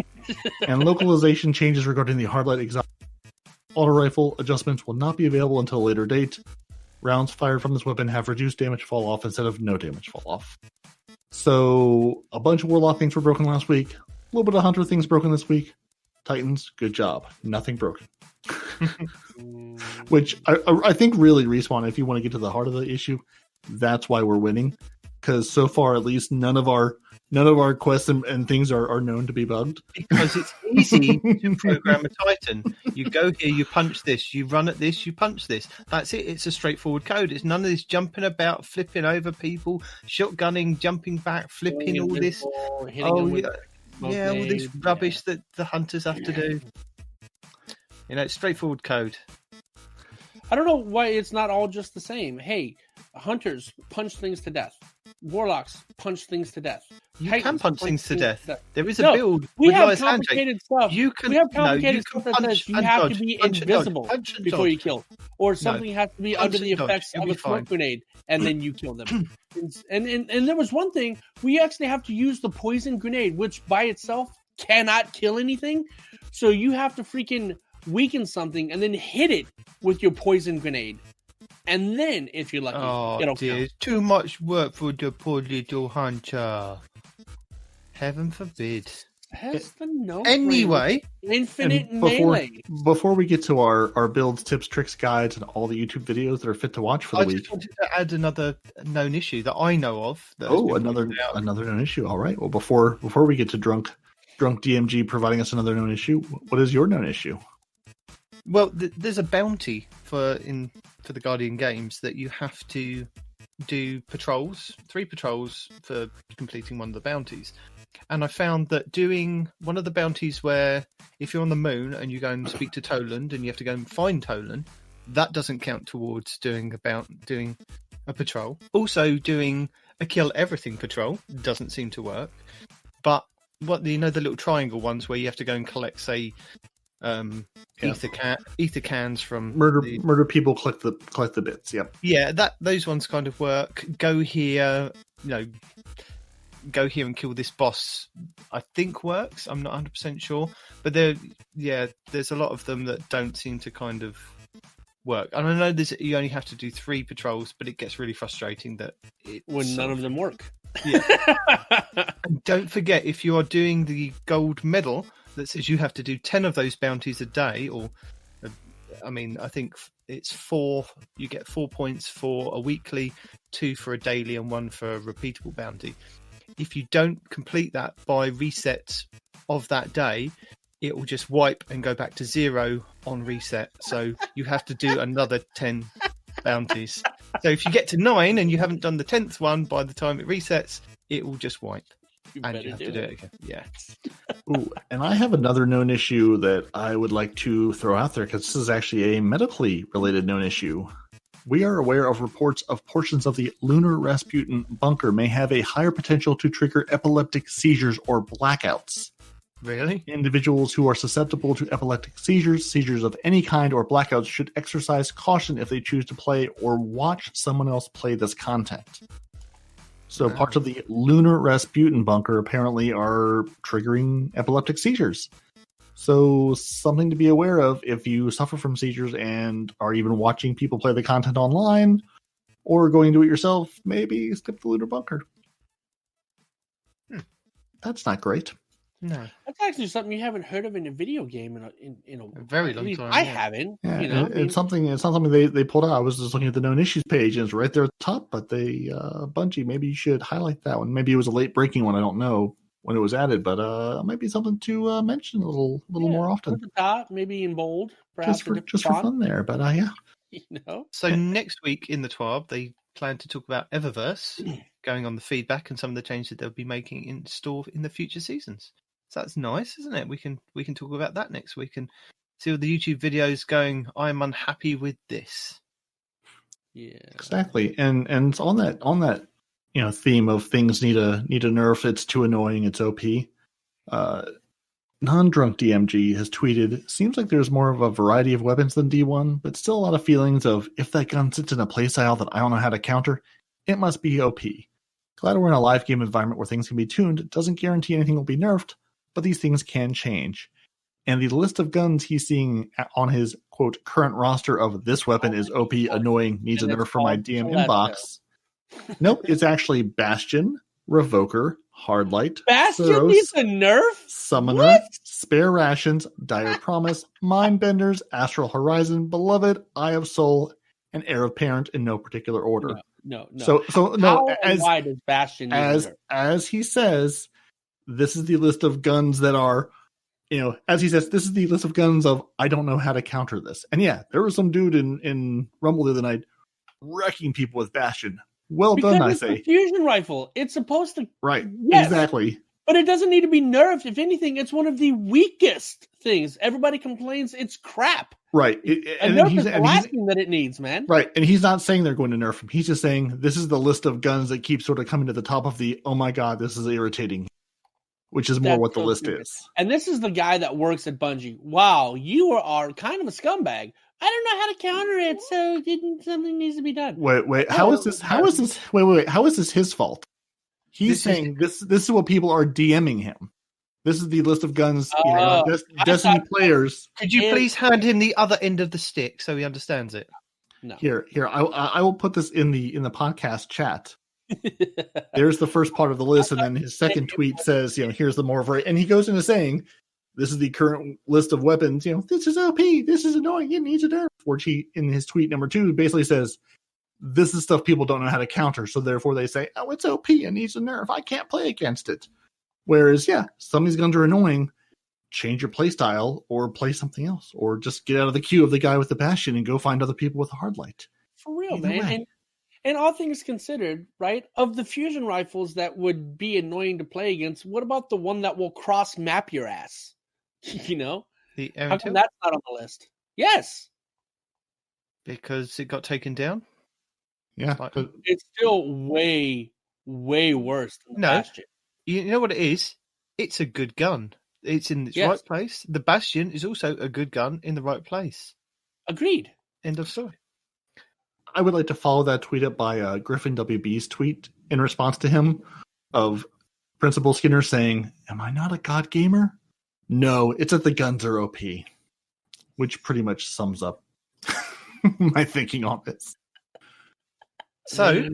C: and localization changes regarding the Hardlight exotic auto rifle adjustments will not be available until a later date. Rounds fired from this weapon have reduced damage fall off instead of no damage fall off. So a bunch of Warlock things were broken last week. A little bit of Hunter things broken this week. Titans, good job. Nothing broken. Which I think really, Respawn, if you want to get to the heart of the issue, that's why we're winning. Because so far, at least, none of our quests and things are known to be bugged.
B: Because it's easy to program a Titan. You go here, you punch this, you run at this, you punch this. That's it. It's a straightforward code. It's none of this jumping about, flipping over people, shotgunning, jumping back, flipping all this. All this rubbish that the hunters have to do. You know, it's straightforward code.
A: I don't know why it's not all just the same. Hey, hunters punch things to death. Warlocks punch things to death.
B: You
A: Titans
B: can punch things to death. There is a
A: no,
B: build.
A: We
B: with
A: have complicated stuff. We have complicated stuff that says you have
B: dodge,
A: to be invisible before you kill, or something has to be under the effects of a smoke grenade, and then you kill them. and there was one thing we actually have to use the poison grenade, which by itself cannot kill anything. So you have to freaking weaken something and then hit it with your poison grenade. And then, if you're lucky, it'll kill.
B: Too much work for the poor little hunter. Heaven forbid. Anyway,
A: infinite melee.
C: Before we get to our builds, tips, tricks, guides, and all the YouTube videos that are fit to watch for the week, I
B: just wanted to add another known issue that I know of.
C: Another known issue. All right. Well, before we get to drunk DMG providing us another known issue, what is your known issue?
B: Well, there's a bounty for the Guardian games that you have to do 3 patrols for completing one of the bounties. And I found that doing one of the bounties where if you're on the moon and you go and speak to Toland and you have to go and find Toland, that doesn't count towards doing a patrol. Also doing a kill everything patrol doesn't seem to work. But what the little triangle ones where you have to go and collect, say, ether cans from
C: murder people, collect the bits. Yep.
B: Yeah, those ones kind of work. Go here, go here and kill this boss. I think works. I'm not 100% sure, but there's a lot of them that don't seem to kind of work. And I know you only have to do 3 patrols, but it gets really frustrating when
A: none of them work.
B: Yeah. And don't forget, if you are doing the gold medal that says you have to do 10 of those bounties a day, or I think it's 4. You get 4 points for a weekly, 2 for a daily, and 1 for a repeatable bounty. If you don't complete that by reset of that day, it will just wipe and go back to 0 on reset. So you have to do another 10 bounties. So if you get to 9 and you haven't done the 10th one by the time it resets, it will just wipe. You have to do it again. Yeah.
C: Ooh, and I have another known issue that I would like to throw out there, because this is actually a medically related known issue. We are aware of reports of portions of the lunar Rasputin bunker may have a higher potential to trigger epileptic seizures or blackouts.
B: Really?
C: Individuals who are susceptible to epileptic seizures of any kind, or blackouts should exercise caution if they choose to play or watch someone else play this content. So parts of the lunar Rasputin bunker apparently are triggering epileptic seizures. So something to be aware of if you suffer from seizures and are even watching people play the content online, or going to do it yourself, maybe skip the lunar bunker. That's not great.
B: No,
A: that's actually something you haven't heard of in a video game in a
B: very long time.
A: I haven't.
C: Yeah, it's something. It's not something they pulled out. I was just looking at the known issues page, and it's right there at the top. But they, Bungie, maybe you should highlight that one. Maybe it was a late breaking one. I don't know when it was added, but it might be something to mention a little more often.
A: At the top, maybe in bold, perhaps
C: just for fun there. But yeah.
B: So next week in the TWAB, they plan to talk about Eververse, going on the feedback and some of the changes that they'll be making in store in the future seasons. So that's nice, isn't it? We can talk about that next week and see all the YouTube videos going, I'm unhappy with this.
C: Yeah. Exactly. And on that theme of things need a nerf, it's too annoying, it's OP. Non-drunk DMG has tweeted, seems like there's more of a variety of weapons than D1, but still a lot of feelings of, if that gun sits in a playstyle that I don't know how to counter, it must be OP. Glad we're in a live game environment where things can be tuned. It doesn't guarantee anything will be nerfed, but these things can change. And the list of guns he's seeing on his, quote, current roster of this weapon is OP, annoying, needs a nerf for my DM inbox. Nope, it's actually Bastion, Revoker, Hardlight,
A: Bastion
C: Suros,
A: needs a nerf?
C: Summoner,
A: what?
C: Spare Rations, Dire Promise, Mindbenders, Astral Horizon, Beloved, Eye of Soul, and Heir of Parent in no particular order.
A: No.
C: So no.
A: Why does Bastion need a nerf?
C: As he says, this is the list of guns that are, as he says, this is the list of guns of, I don't know how to counter this. And yeah, there was some dude in Rumble the other night wrecking people with Bastion. Well
A: because
C: done, I
A: it's
C: say.
A: A fusion rifle. It's supposed to.
C: Right.
A: Yes,
C: exactly.
A: But it doesn't need to be nerfed. If anything, it's one of the weakest things. Everybody complains it's crap.
C: Right.
A: Nerf is the last thing that it needs, man.
C: Right. And he's not saying they're going to nerf him. He's just saying this is the list of guns that keep sort of coming to the top of the, oh my God, this is irritating, which is more what the list is.
A: And this is the guy that works at Bungie. Wow, you are kind of a scumbag. I don't know how to counter it, so something needs to be done.
C: Wait. How is this his fault? He's saying this is what people are DMing him. This is the list of guns, Destiny players.
B: Could you please hand him the other end of the stick so he understands it?
A: No.
C: Here. I will put this in the podcast chat. There's the first part of the list, and then his second tweet says, here's the more variety, and he goes into saying, this is the current list of weapons. This is OP. This is annoying. It needs a nerf. Which he, in his tweet number 2, basically says, this is stuff people don't know how to counter. So therefore they say, oh, it's OP. It needs a nerf. I can't play against it. Whereas, some of these guns are annoying. Change your play style or play something else, or just get out of the queue of the guy with the Bastion and go find other people with a Hardlight.
A: For real, man. And all things considered, right, of the fusion rifles that would be annoying to play against, what about the one that will cross map your ass?
B: The
A: How come that's not on the list? Yes.
B: Because it got taken down?
C: Yeah,
B: Slightly.
C: but
A: It's still way, way worse than the
B: No.
A: Bastion.
B: You know what it is? It's a good gun. It's in its
A: Yes.
B: right place. The Bastion is also a good gun in the right place.
A: Agreed.
B: End of story.
C: I would like to follow that tweet up by Griffin WB's tweet in response to him of Principal Skinner saying, "Am I not a god gamer? No, it's that the guns are OP," which pretty much sums up my thinking on this.
B: So,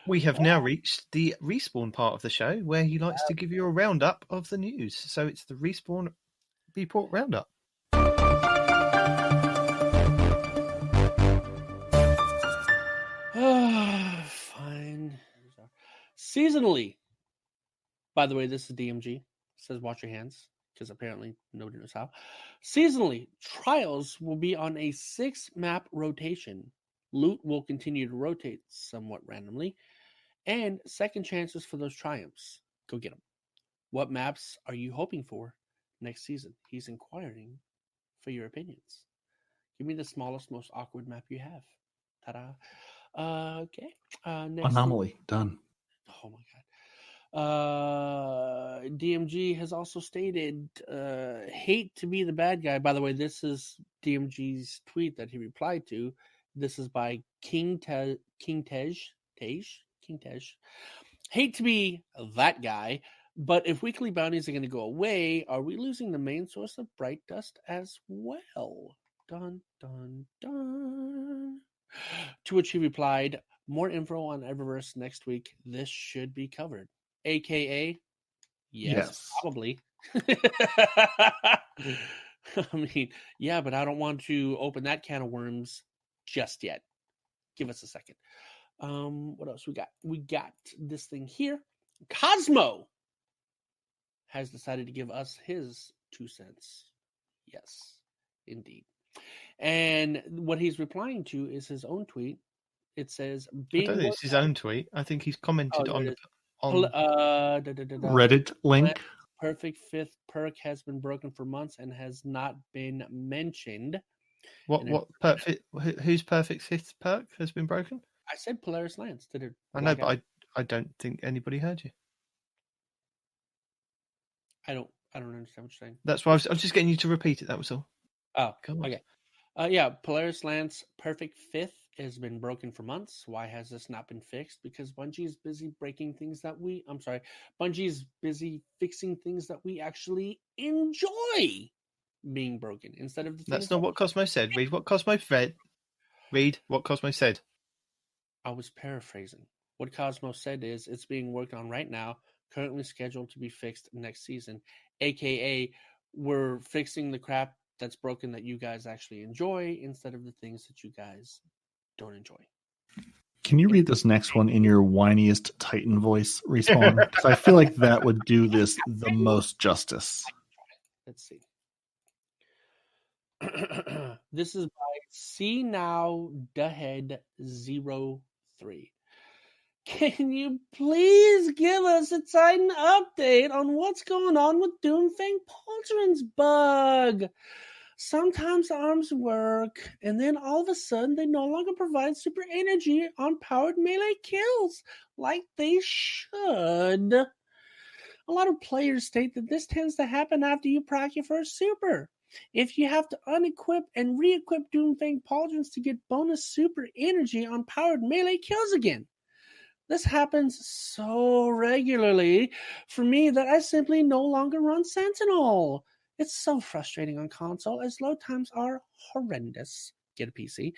B: we have now reached the Respawn part of the show where he likes to give you a roundup of the news. So, it's the Respawn Report Roundup.
A: Fine. Seasonally. By the way, this is DMG. It says watch your hands, because apparently nobody knows how. Seasonally, trials will be on a 6-map rotation. Loot will continue to rotate somewhat randomly. And second chances for those triumphs. Go get them. What maps are you hoping for next season? He's inquiring for your opinions. Give me the smallest, most awkward map you have. Ta-da. Okay. Next
C: Anomaly. Done.
A: Oh my god. DMG has also stated, hate to be the bad guy. By the way, this is DMG's tweet that he replied to. This is by King Tej. Hate to be that guy, but if weekly bounties are going to go away, are we losing the main source of bright dust as well? Dun, dun, dun. To which he replied, more info on Eververse next week. This should be covered. AKA, yes. Probably. I mean, yeah, but I don't want to open that can of worms just yet. Give us a second. What else we got? We got this thing here. Cosmo has decided to give us his 2 cents. Yes, indeed. And what he's replying to is his own tweet. It says,
B: I don't think it's his own tweet. I think he's commented on
C: Reddit link.
A: Perfect fifth perk has been broken for months and has not been mentioned.
B: What perfect? Whose perfect fifth perk has been broken?
A: I said Polaris Lance. Did it?
B: I know, but I don't think anybody heard you.
A: I don't understand what you're saying.
B: That's why I was just getting you to repeat it. That was all.
A: Oh, okay. Yeah, Polaris Lance perfect fifth has been broken for months. Why has this not been fixed? Because Bungie is busy Bungie's busy fixing things that we actually enjoy being broken instead of the things.
B: That's not what Cosmo said. Read what Cosmo said. Read what Cosmo said.
A: I was paraphrasing. What Cosmo said is it's being worked on right now, currently scheduled to be fixed next season, aka we're fixing the crap that's broken that you guys actually enjoy instead of the things that you guys don't enjoy.
C: Can you read this next one in your whiniest Titan voice, Respawn? Because I feel like that would do this the most justice.
A: Let's see. This is by See Now Dahead 03. Can you please give us a Titan update on what's going on with Doomfang Pauldron's bug? Sometimes the arms work, and then all of a sudden they no longer provide super energy on powered melee kills like they should. A lot of players state that this tends to happen after you proc your first super. If you have to unequip and re-equip Doomfang Pauldrons to get bonus super energy on powered melee kills again. This happens so regularly for me that I simply no longer run Sentinel. It's so frustrating on console as load times are horrendous. Get a PC.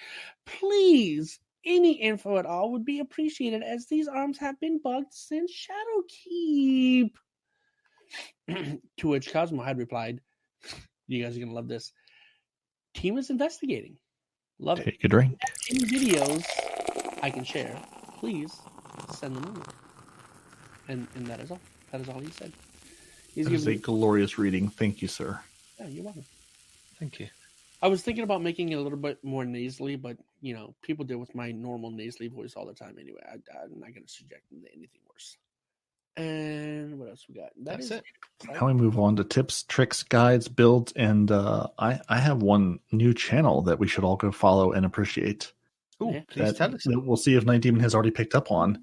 A: Please, any info at all would be appreciated as these arms have been bugged since Shadowkeep. To which Cosmo had replied, you guys are going to love this. Team is investigating. Love it.
C: Take a drink.
A: Any videos I can share, please send them over. And that is all. That is all he said.
C: That is a glorious reading. Thank you, sir.
A: Yeah, you're welcome.
B: Thank you.
A: I was thinking about making it a little bit more nasally, but, you know, people deal with my normal nasally voice all the time anyway. I'm not going to subject them to anything worse. And what else we got?
B: That's it.
C: Now we move on to tips, tricks, guides, builds, and I have one new channel that we should all go follow and appreciate.
B: Oh,
A: Yeah.
B: please tell us.
C: That we'll see if Night Demon has already picked up on.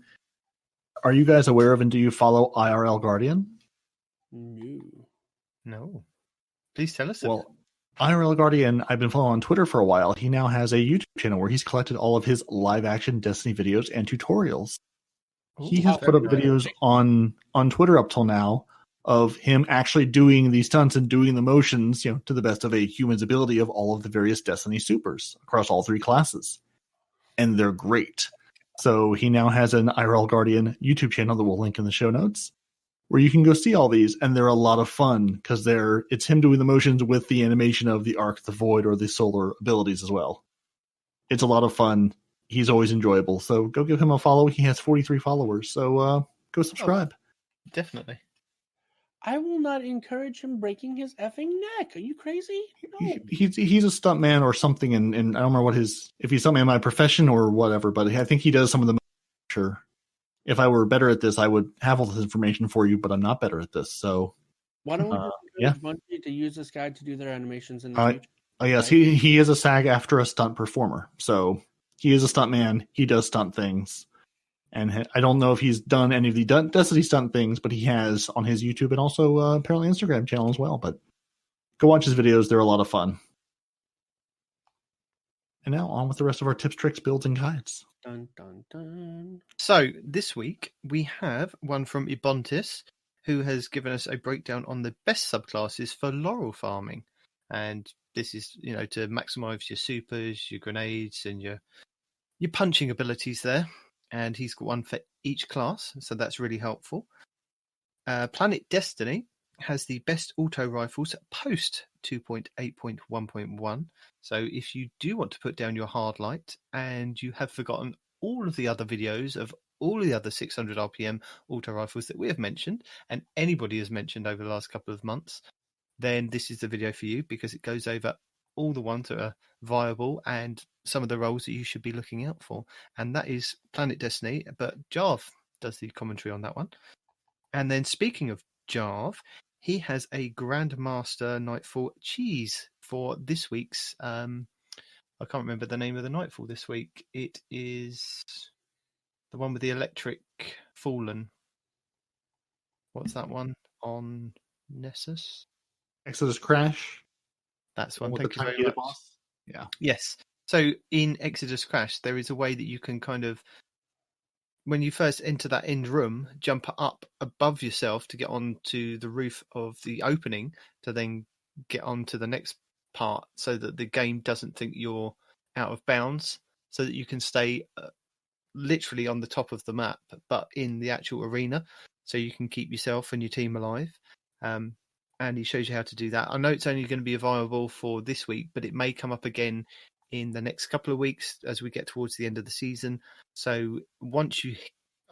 C: Are you guys aware of and do you follow IRL Guardian?
B: No. Please tell us.
C: Well, IRL Guardian, I've been following on Twitter for a while. He now has a YouTube channel where he's collected all of his live-action Destiny videos and tutorials. He has put up videos on Twitter up till now of him actually doing the stunts and doing the motions, to the best of a human's ability of all of the various Destiny supers across all 3 classes. And they're great. So he now has an IRL Guardian YouTube channel that we'll link in the show notes, where you can go see all these, and they're a lot of fun because it's him doing the motions with the animation of the Arc, the Void, or the Solar abilities as well. It's a lot of fun. He's always enjoyable. So go give him a follow. He has 43 followers. So go subscribe.
B: Oh, definitely.
A: I will not encourage him breaking his effing neck. Are you crazy? No.
C: He's a stuntman or something, and I don't remember if he's something in my profession or whatever, but I think he does some of the sure. If I were better at this, I would have all this information for you, but I'm not better at this. So
A: why don't we just encourage Bungie to use this guy to do their animations in the future?
C: Oh yes, right? He is a SAG after a stunt performer. So he is a stuntman. He does stunt things. And I don't know if he's done any of the Destiny stunt things, but he has on his YouTube and also apparently Instagram channel as well. But go watch his videos. They're a lot of fun. And now on with the rest of our tips, tricks, builds, and guides.
A: Dun, dun, dun.
B: So this week we have one from Ibontis, who has given us a breakdown on the best subclasses for laurel farming. And this is, to maximize your supers, your grenades, and your punching abilities there. And he's got one for each class, so that's really helpful. Planet Destiny has the best auto rifles post 2.8.1.1. So if you do want to put down your hard light and you have forgotten all of the other videos of all the other 600 RPM auto rifles that we have mentioned, and anybody has mentioned over the last couple of months, then this is the video for you because it goes over all the ones that are viable and some of the roles that you should be looking out for. And that is Planet Destiny, but Jarv does the commentary on that one. And then speaking of Jarv, he has a Grandmaster Nightfall cheese for this week's, I can't remember the name of the Nightfall this week. It is the one with the electric fallen. What's that one on Nessus?
C: Exodus Crash.
B: That's one. Thank you very much.
C: Boss. Yeah.
B: Yes. So in Exodus Crash, there is a way that you can kind of, when you first enter that end room, jump up above yourself to get onto the roof of the opening to then get onto the next part so that the game doesn't think you're out of bounds, so that you can stay literally on the top of the map, but in the actual arena, so you can keep yourself and your team alive. And he shows you how to do that. I know it's only going to be available for this week, but it may come up again in the next couple of weeks as we get towards the end of the season. So once you're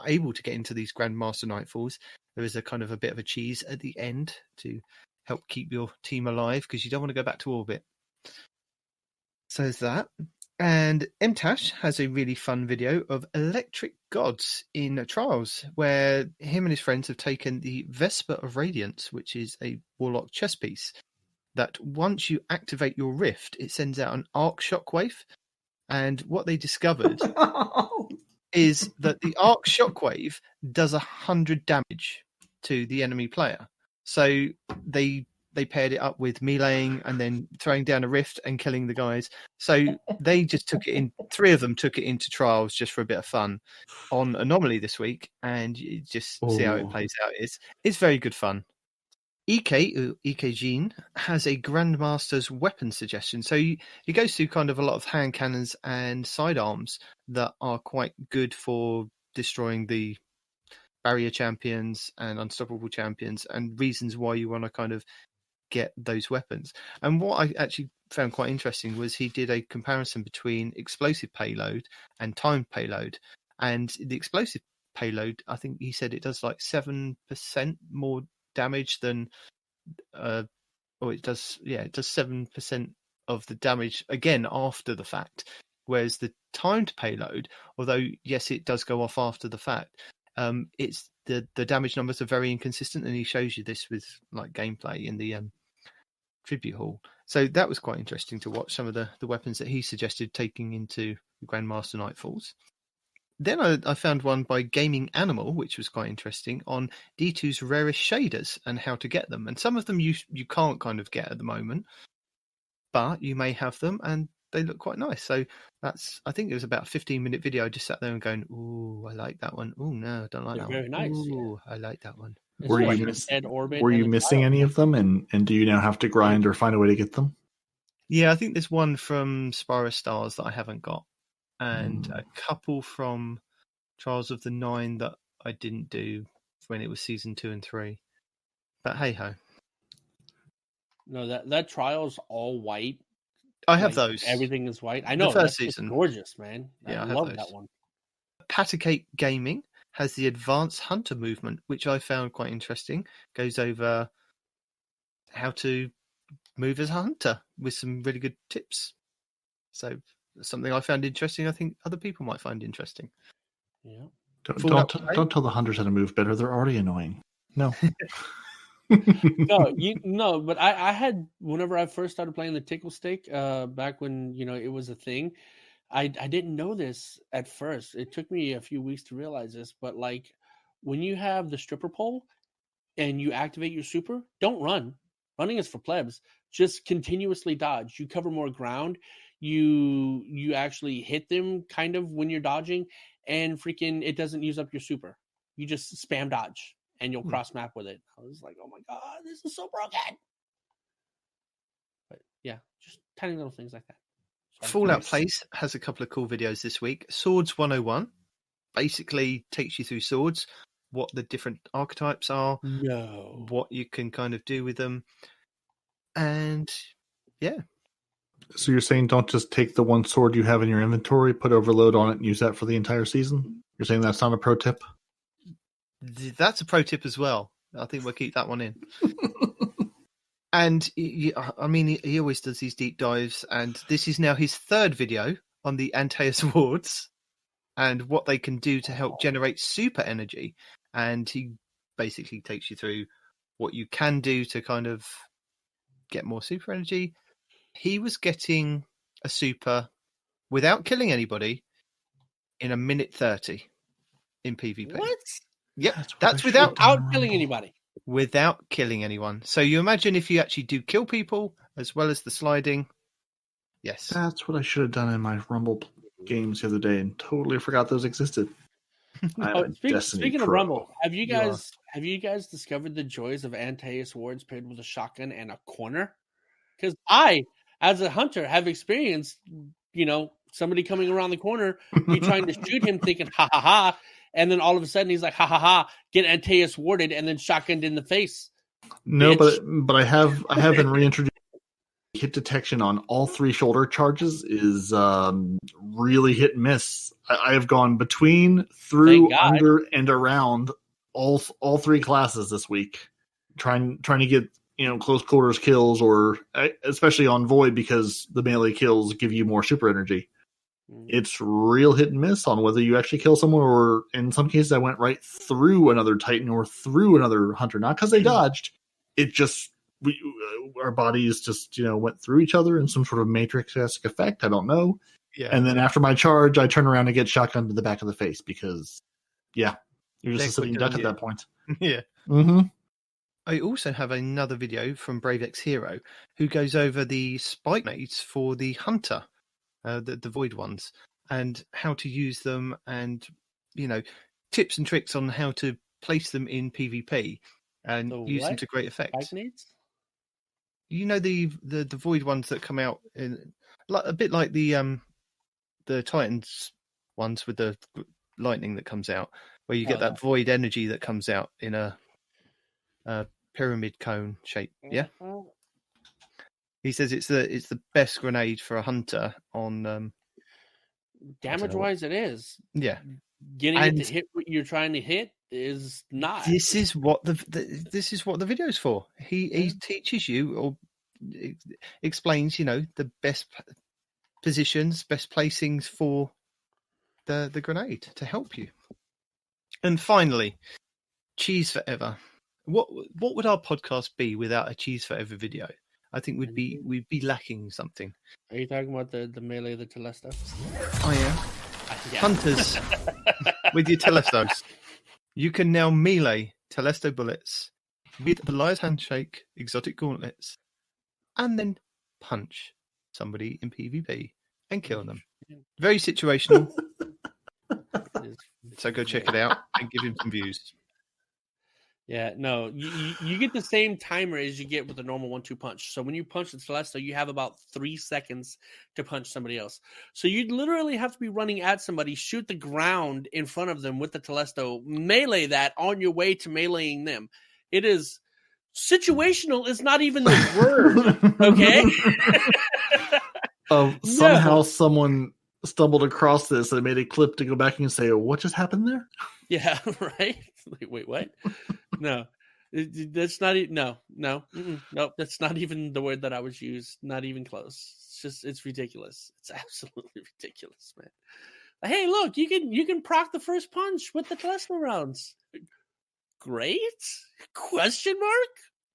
B: able to get into these Grandmaster Nightfalls, there is a kind of a bit of a cheese at the end to help keep your team alive because you don't want to go back to orbit. So there's that. And MTash has a really fun video of Electric Gods in Trials, where him and his friends have taken the Vesper of Radiance, which is a Warlock chess piece, that once you activate your rift, it sends out an arc shockwave. And what they discovered is that the arc shockwave does 100 damage to the enemy player. So they paired it up with meleeing and then throwing down a rift and killing the guys. So they just took it in. 3 of them took it into Trials just for a bit of fun on Anomaly this week, and you just see how it plays out. It's very good fun. EK Jean has a Grandmaster's weapon suggestion. So he goes through kind of a lot of hand cannons and sidearms that are quite good for destroying the barrier champions and unstoppable champions, and reasons why you want to kind of get those weapons. And what I actually found quite interesting was he did a comparison between explosive payload and timed payload. And the explosive payload, I think he said it does like 7% more damage than it does 7% of the damage again after the fact, whereas the timed payload, although yes it does go off after the fact, it's the damage numbers are very inconsistent, and he shows you this with like gameplay in the tribute hall. So that was quite interesting to watch some of the weapons that he suggested taking into Grandmaster Nightfalls. Then I found one by Gaming Animal, which was quite interesting, on D2's rarest shaders and how to get them. And some of them you can't kind of get at the moment, but you may have them and they look quite nice. So I think it was about a 15-minute video. I just sat there and going, ooh, I like that one. Ooh, no, I don't like that
A: very
B: one.
A: Nice.
B: Ooh, I like that one.
C: Were you missing any of them? And do you now have to grind or find a way to get them?
B: Yeah, I think there's one from Spyro Stars that I haven't got. And a couple from Trials of the Nine that I didn't do when it was season 2 and 3. But hey ho.
A: No, that Trials all white.
B: I have those.
A: Everything is white. I know.
B: The first season.
A: Gorgeous, man.
B: Yeah,
A: I love that one.
B: Patacate Gaming has the Advanced Hunter movement, which I found quite interesting. Goes over how to move as a hunter with some really good tips. So something I found interesting. I think other people might find interesting.
A: Yeah.
C: Don't tell the hunters how to move better. They're already annoying. No.
A: No, but I had, whenever I first started playing the tickle stick, back when it was a thing, I didn't know this at first. It took me a few weeks to realize this, but like when you have the stripper pole and you activate your super, don't run. Running is for plebs. Just continuously dodge. You cover more ground. You actually hit them kind of when you're dodging, and freaking it doesn't use up your super. You just spam dodge and you'll cross map with it. I was like, oh my god, this is so broken. But yeah, just tiny little things like that. So
B: Fallout Place has a couple of cool videos this week. Swords 101 basically takes you through swords, what the different archetypes are, what you can kind of do with them, and yeah.
C: So you're saying don't just take the one sword you have in your inventory, put overload on it, and use that for the entire season? You're saying that's not a pro tip?
B: That's a pro tip as well. I think we'll keep that one in. And I mean, he always does these deep dives, and this is now his third video on the Antaeus wards and what they can do to help generate super energy. And he basically takes you through what you can do to kind of get more super energy. He was getting a super without killing anybody in 1:30 in PvP.
A: What?
B: Yep, that's without
A: killing anybody.
B: Without killing anyone. So you imagine if you actually do kill people as well as the sliding. Yes.
C: That's what I should have done in my Rumble games the other day and totally forgot those existed.
A: Speaking of Rumble, have you guys discovered the joys of Antaeus wards paired with a shotgun and a corner? Because I, as a hunter, have experienced, somebody coming around the corner, you trying to shoot him thinking, ha ha ha, and then all of a sudden he's like, ha ha ha, get Antaeus warded and then shotgunned in the face.
C: No, but I have been reintroduced. Hit detection on all 3 shoulder charges is really hit and miss. I have gone between, through, under, and around all 3 classes this week, trying to get close quarters kills, or especially on Void because the melee kills give you more super energy. It's real hit and miss on whether you actually kill someone, or in some cases I went right through another Titan or through another Hunter, not because they dodged. It just our bodies just went through each other in some sort of Matrix-esque effect. I don't know. Yeah. And then after my charge, I turn around and get shotgunned to the back of the face because, you're just a sitting duck at that point.
B: Yeah.
C: Mm-hmm.
B: I also have another video from BraveX Hero who goes over the spike nades for the Hunter, the Void ones, and how to use them, and tips and tricks on how to place them in PvP and use them to great effect.
A: Spike nades?
B: The Void ones that come out in a bit like the Titans ones with the lightning that comes out, where you get that void energy that comes out in a pyramid cone shape. Yeah. He says it's the best grenade for a hunter on
A: damage wise. It is.
B: Yeah.
A: Getting it to hit what you're trying to hit is not.
B: This is what the video is for. He teaches you or explains, the best positions, best placings for the grenade to help you. And finally, Cheese Forever. What would our podcast be without a Cheese Forever video? I think we'd be lacking something.
A: Are you talking about the melee, the Telesto?
B: Oh yeah.
A: Yeah.
B: Hunters with your Telestos. You can now melee Telesto bullets with the Liar's Handshake, exotic gauntlets, and then punch somebody in PvP and kill them. Very situational. So go check it out and give him some views.
A: Yeah, no, you get the same timer as you get with a normal 1-2 punch. So when you punch the Telesto, you have about 3 seconds to punch somebody else. So you literally have to be running at somebody, shoot the ground in front of them with the Telesto, melee that on your way to meleeing them. It is situational is not even the word, okay?
C: Somehow someone stumbled across this and made a clip to go back and say, what just happened there?
A: Yeah, right? Like, wait, what? No, that's not no, that's not even the word that I was used. Not even close. It's ridiculous. It's absolutely ridiculous, man. Hey, look, you can proc the first punch with the Telesto rounds. Great? Question mark?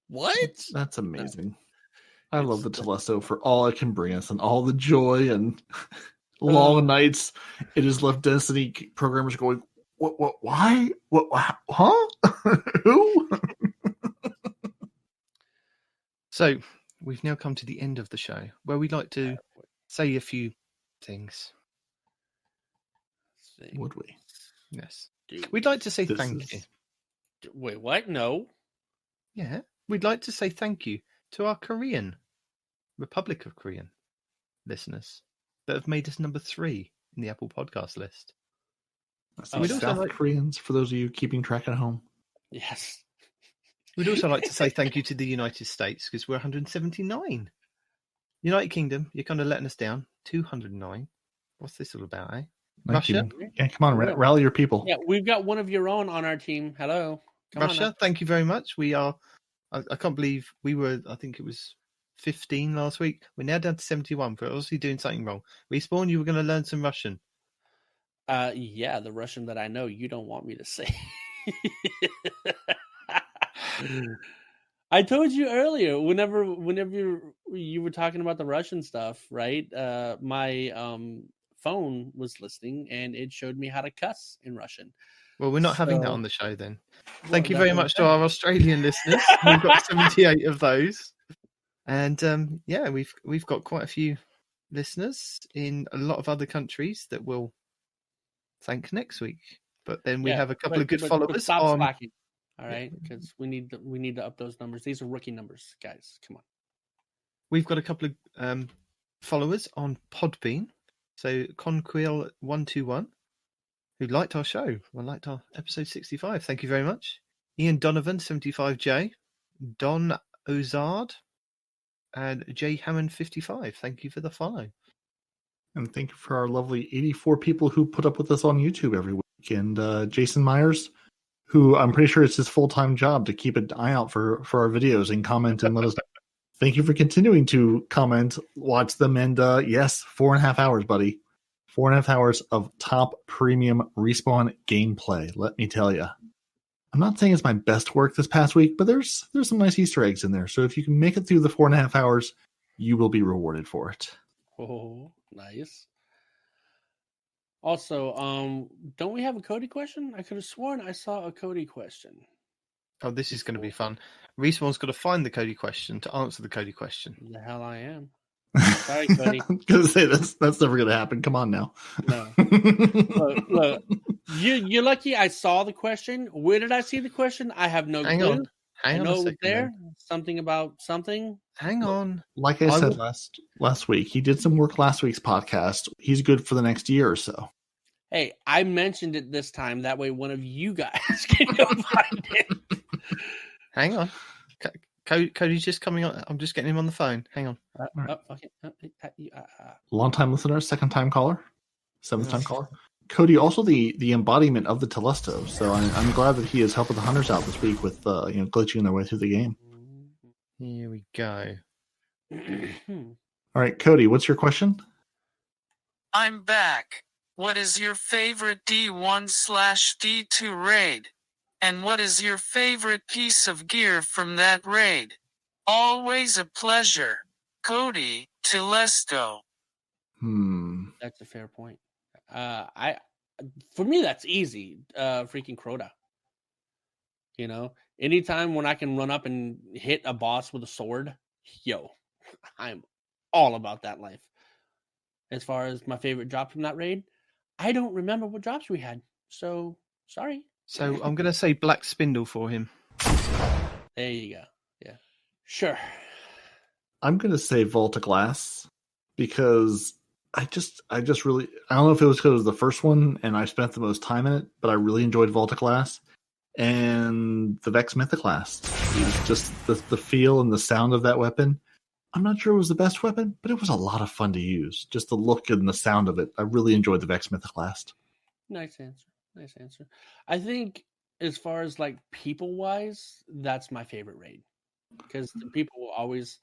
A: What?
C: That's amazing. I love the Telesto for all it can bring us and all the joy and long nights. It has left Destiny programmers going, what, why? What, huh? Who?
B: So, we've now come to the end of the show where we'd like to say a few things.
C: Would we?
B: Yes. We'd like to say thank you.
A: Wait, what? No.
B: Yeah. We'd like to say thank you to our Republic of Korean listeners that have made us number 3 in the Apple podcast list.
C: We'd South also Koreans, for those of you keeping track at home.
A: Yes.
B: We'd also like to say thank you to the United States because we're 179. United Kingdom, you're kind of letting us down. 209. What's this all about, eh? Russia?
C: Yeah, come on, rally your people.
A: Yeah, we've got one of your own on our team. Hello.
B: Come Russia, thank you very much. We are, I can't believe we were, I think it was 15 last week. We're now down to 71. We're obviously doing something wrong. Respawn, you were going to learn some Russian.
A: Yeah, the Russian that I know you don't want me to say. I told you earlier, whenever you were talking about the Russian stuff, right? My phone was listening and it showed me how to cuss in Russian.
B: Well, we're not having that on the show then. Thank you very much to our Australian listeners. We've got 78 of those. And yeah, we've got quite a few listeners in a lot of other countries that we'll thank next week. But then we have a couple of good followers on.
A: Slacking, all right, because we need to up those numbers. These are rookie numbers, guys. Come on.
B: We've got a couple of followers on Podbean. So Conquil121, who liked our show, or liked our episode 65. Thank you very much. Ian Donovan 75J, Don Ozard, and J Hammond 55. Thank you for the follow.
C: And thank you for our lovely 84 people who put up with us on YouTube every week. And Jason Myers, who I'm pretty sure it's his full-time job to keep an eye out for our videos and comment and let us know. Thank you for continuing to comment, watch them, and yes, 4.5 hours, buddy. 4.5 hours of top premium Respawn gameplay, let me tell you. I'm not saying it's my best work this past week, but there's some nice Easter eggs in there. So if you can make it through the 4.5 hours, you will be rewarded for it.
A: Oh, nice. Also, don't we have a Cody question? I could have sworn I saw a Cody question.
B: Oh, this is going to be fun. Respawn's got to find the Cody question to answer the Cody question.
A: The hell I am. Sorry, Cody.
C: I'm going to say this. That's never going to happen. Come on now.
A: No. Look, you're lucky I saw the question. Where did I see the question? I have no clue.
B: Hang on
A: I know
B: a second,
A: it was there.
B: then.
A: Something about something.
B: Hang on.
C: Like I said last week, he did some work last week's podcast. He's good for the next year or so.
A: Hey, I mentioned it this time. That way one of you guys can go find it.
B: Hang on. Cody's just coming on. I'm just getting him on the phone. Hang on.
C: Long-time listener, second-time caller, seventh-time caller. Cody, also the embodiment of the Telesto. So I'm glad that he is helping the hunters out this week with glitching their way through the game.
B: Here we go.
C: All right, Cody, what's your question?
F: I'm back. What is your favorite D1/D2 raid? And what is your favorite piece of gear from that raid? Always a pleasure. Cody Telesto.
A: That's a fair point. For me, that's easy. Freaking Crota. You know, anytime when I can run up and hit a boss with a sword, I'm all about that life. As far as my favorite drop from that raid, I don't remember what drops we had. So, sorry.
B: So, I'm going to say Black Spindle for him.
A: There you go. Yeah. Sure.
C: I'm going to say Vault of Glass because I just really, I don't know if it was because it was the first one and I spent the most time in it, but I really enjoyed Vault of Glass and the Vex Mythoclast. Just the feel and the sound of that weapon. I'm not sure it was the best weapon, but it was a lot of fun to use. Just the look and the sound of it. I really enjoyed the Vex Mythoclast.
A: Nice answer. I think as far as like people wise, that's my favorite raid because the people will always.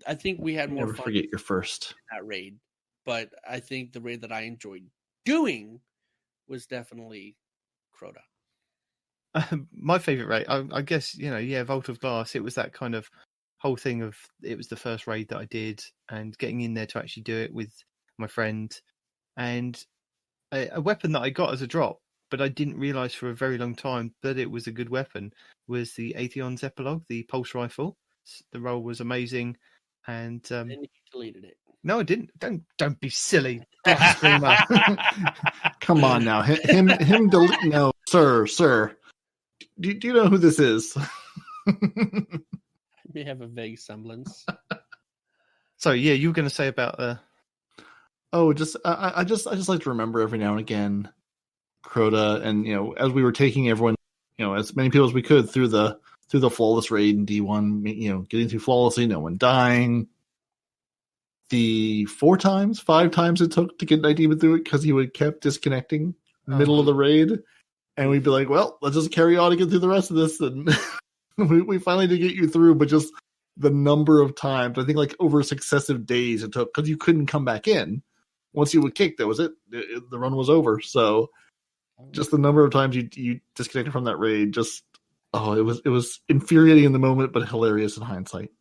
A: I think we had more
C: Never
A: fun.
C: Forget your first
A: in that raid, but I think the raid that I enjoyed doing was definitely Crota.
B: My favorite raid, I guess, Vault of Glass. It was that kind of whole thing of it was the first raid that I did, and getting in there to actually do it with my friend, and a weapon that I got as a drop, but I didn't realize for a very long time that it was a good weapon. Was the Atheon's Epilogue, the pulse rifle. The roll was amazing, and
A: then you deleted it.
B: No, I didn't. Don't be silly, blasphemer.
C: Come on now, him delete. No, sir. Do you know who this is?
A: I may have a vague semblance.
B: So yeah, you were going to say about
C: I just like to remember every now and again Crota, and as we were taking everyone, as many people as we could through the flawless raid in D1, getting through flawlessly, no one dying. The 5 times it took to get Night Demon through it because he would kept disconnecting in the middle of the raid, and we'd be like, well, let's just carry on and get through the rest of this, and we finally did get you through, but just the number of times, I think like over successive days it took, because you couldn't come back in. Once you would kick, that was it. The run was over. So just the number of times you disconnected from that raid, just it was infuriating in the moment, but hilarious in hindsight.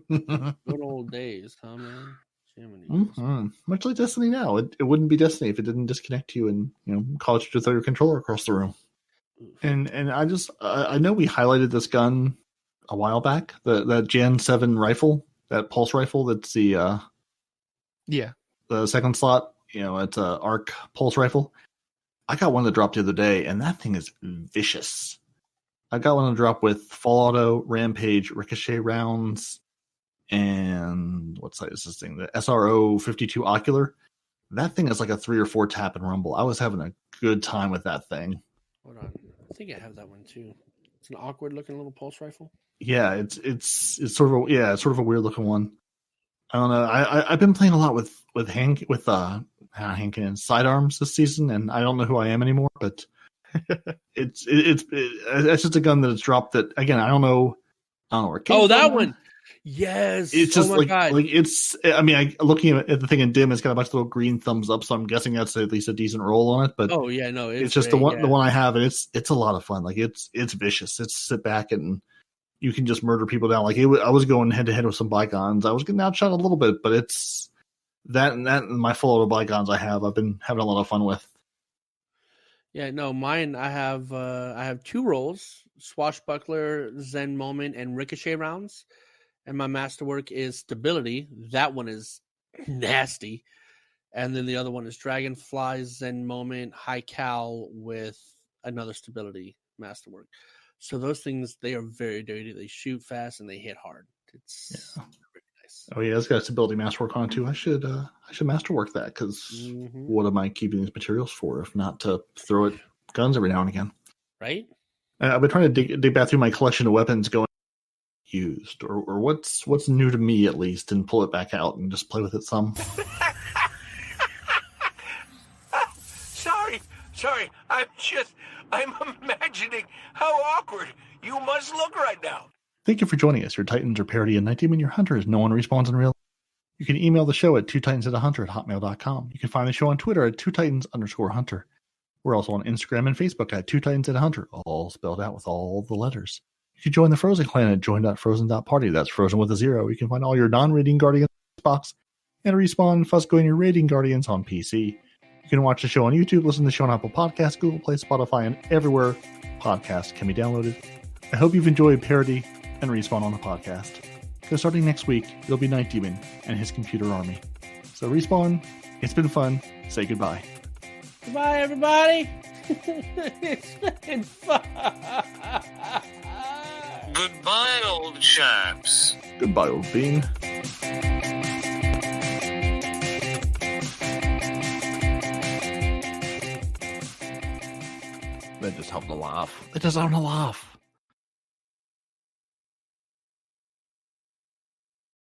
A: Good old days, huh, man?
C: Much like Destiny now. It wouldn't be Destiny if it didn't disconnect you and cause you to throw your controller across the room. And I know we highlighted this gun a while back, that Gen 7 rifle, that pulse rifle. That's the second slot. It's a arc pulse rifle. I got one that dropped the other day, and that thing is vicious. I got one to drop with full auto, rampage, ricochet rounds, and what size is this thing? The SRO 52 ocular. That thing is like a 3 or 4 tap and rumble. I was having a good time with that thing.
A: Hold on, I think I have that one too. It's an awkward looking little pulse rifle.
C: Yeah, it's sort of a weird looking one. I don't know. I've been playing a lot with sidearms this season, and I don't know who I am anymore. But it's just a gun that it's dropped. That again, I don't know where it came from.
A: That one. Yes.
C: It's just
A: God.
C: it's. I mean, looking at the thing in dim, it's got a bunch of little green thumbs up. So I'm guessing that's at least a decent roll on it. But it's just great, the one I have, and it's a lot of fun. Like it's vicious. It's sit back and you can just murder people down. Like I was going head to head with some bygones. I was getting outshot a little bit, but it's that and my full auto bygones I've been having a lot of fun with.
A: Yeah, no, mine. I have 2 rolls: swashbuckler, Zen moment, and ricochet rounds. And my masterwork is stability. That one is nasty. And then the other one is dragonfly, Zen moment, high cal with another stability masterwork. So those things, they are very dirty. They shoot fast and they hit hard. It's really nice.
C: Oh yeah, it's got stability masterwork on it too. I should masterwork that because what am I keeping these materials for if not to throw at guns every now and again?
A: Right.
C: I've been trying to dig back through my collection of weapons, going used or what's new to me at least, and pull it back out and just play with it some.
G: Sorry. I'm imagining how awkward you must look right now.
C: Thank you for joining us. Your Titans are parody and Night Demon, your hunters. No one respawns in real. You can email the show at twotitansandahunter@hotmail.com. You can find the show on Twitter at twotitans_hunter. We're also on Instagram and Facebook at twotitansandahunter, all spelled out with all the letters. You You can join the Frozen Clan at join.frozen.party. That's Frozen with a 0. You can find all your non-rating Guardians on Xbox and Respawn Fusco and your rating Guardians on PC. You can watch the show on YouTube, listen to the show on Apple Podcasts, Google Play, Spotify, and everywhere podcasts can be downloaded. I hope you've enjoyed Parody and Respawn on the podcast. Because starting next week, it'll be Night Demon and his computer army. So Respawn, it's been fun. Say goodbye.
A: Goodbye, everybody. It's been fun.
F: Goodbye, old chaps.
C: Goodbye, old bean. They're just having a laugh. They're just having a laugh.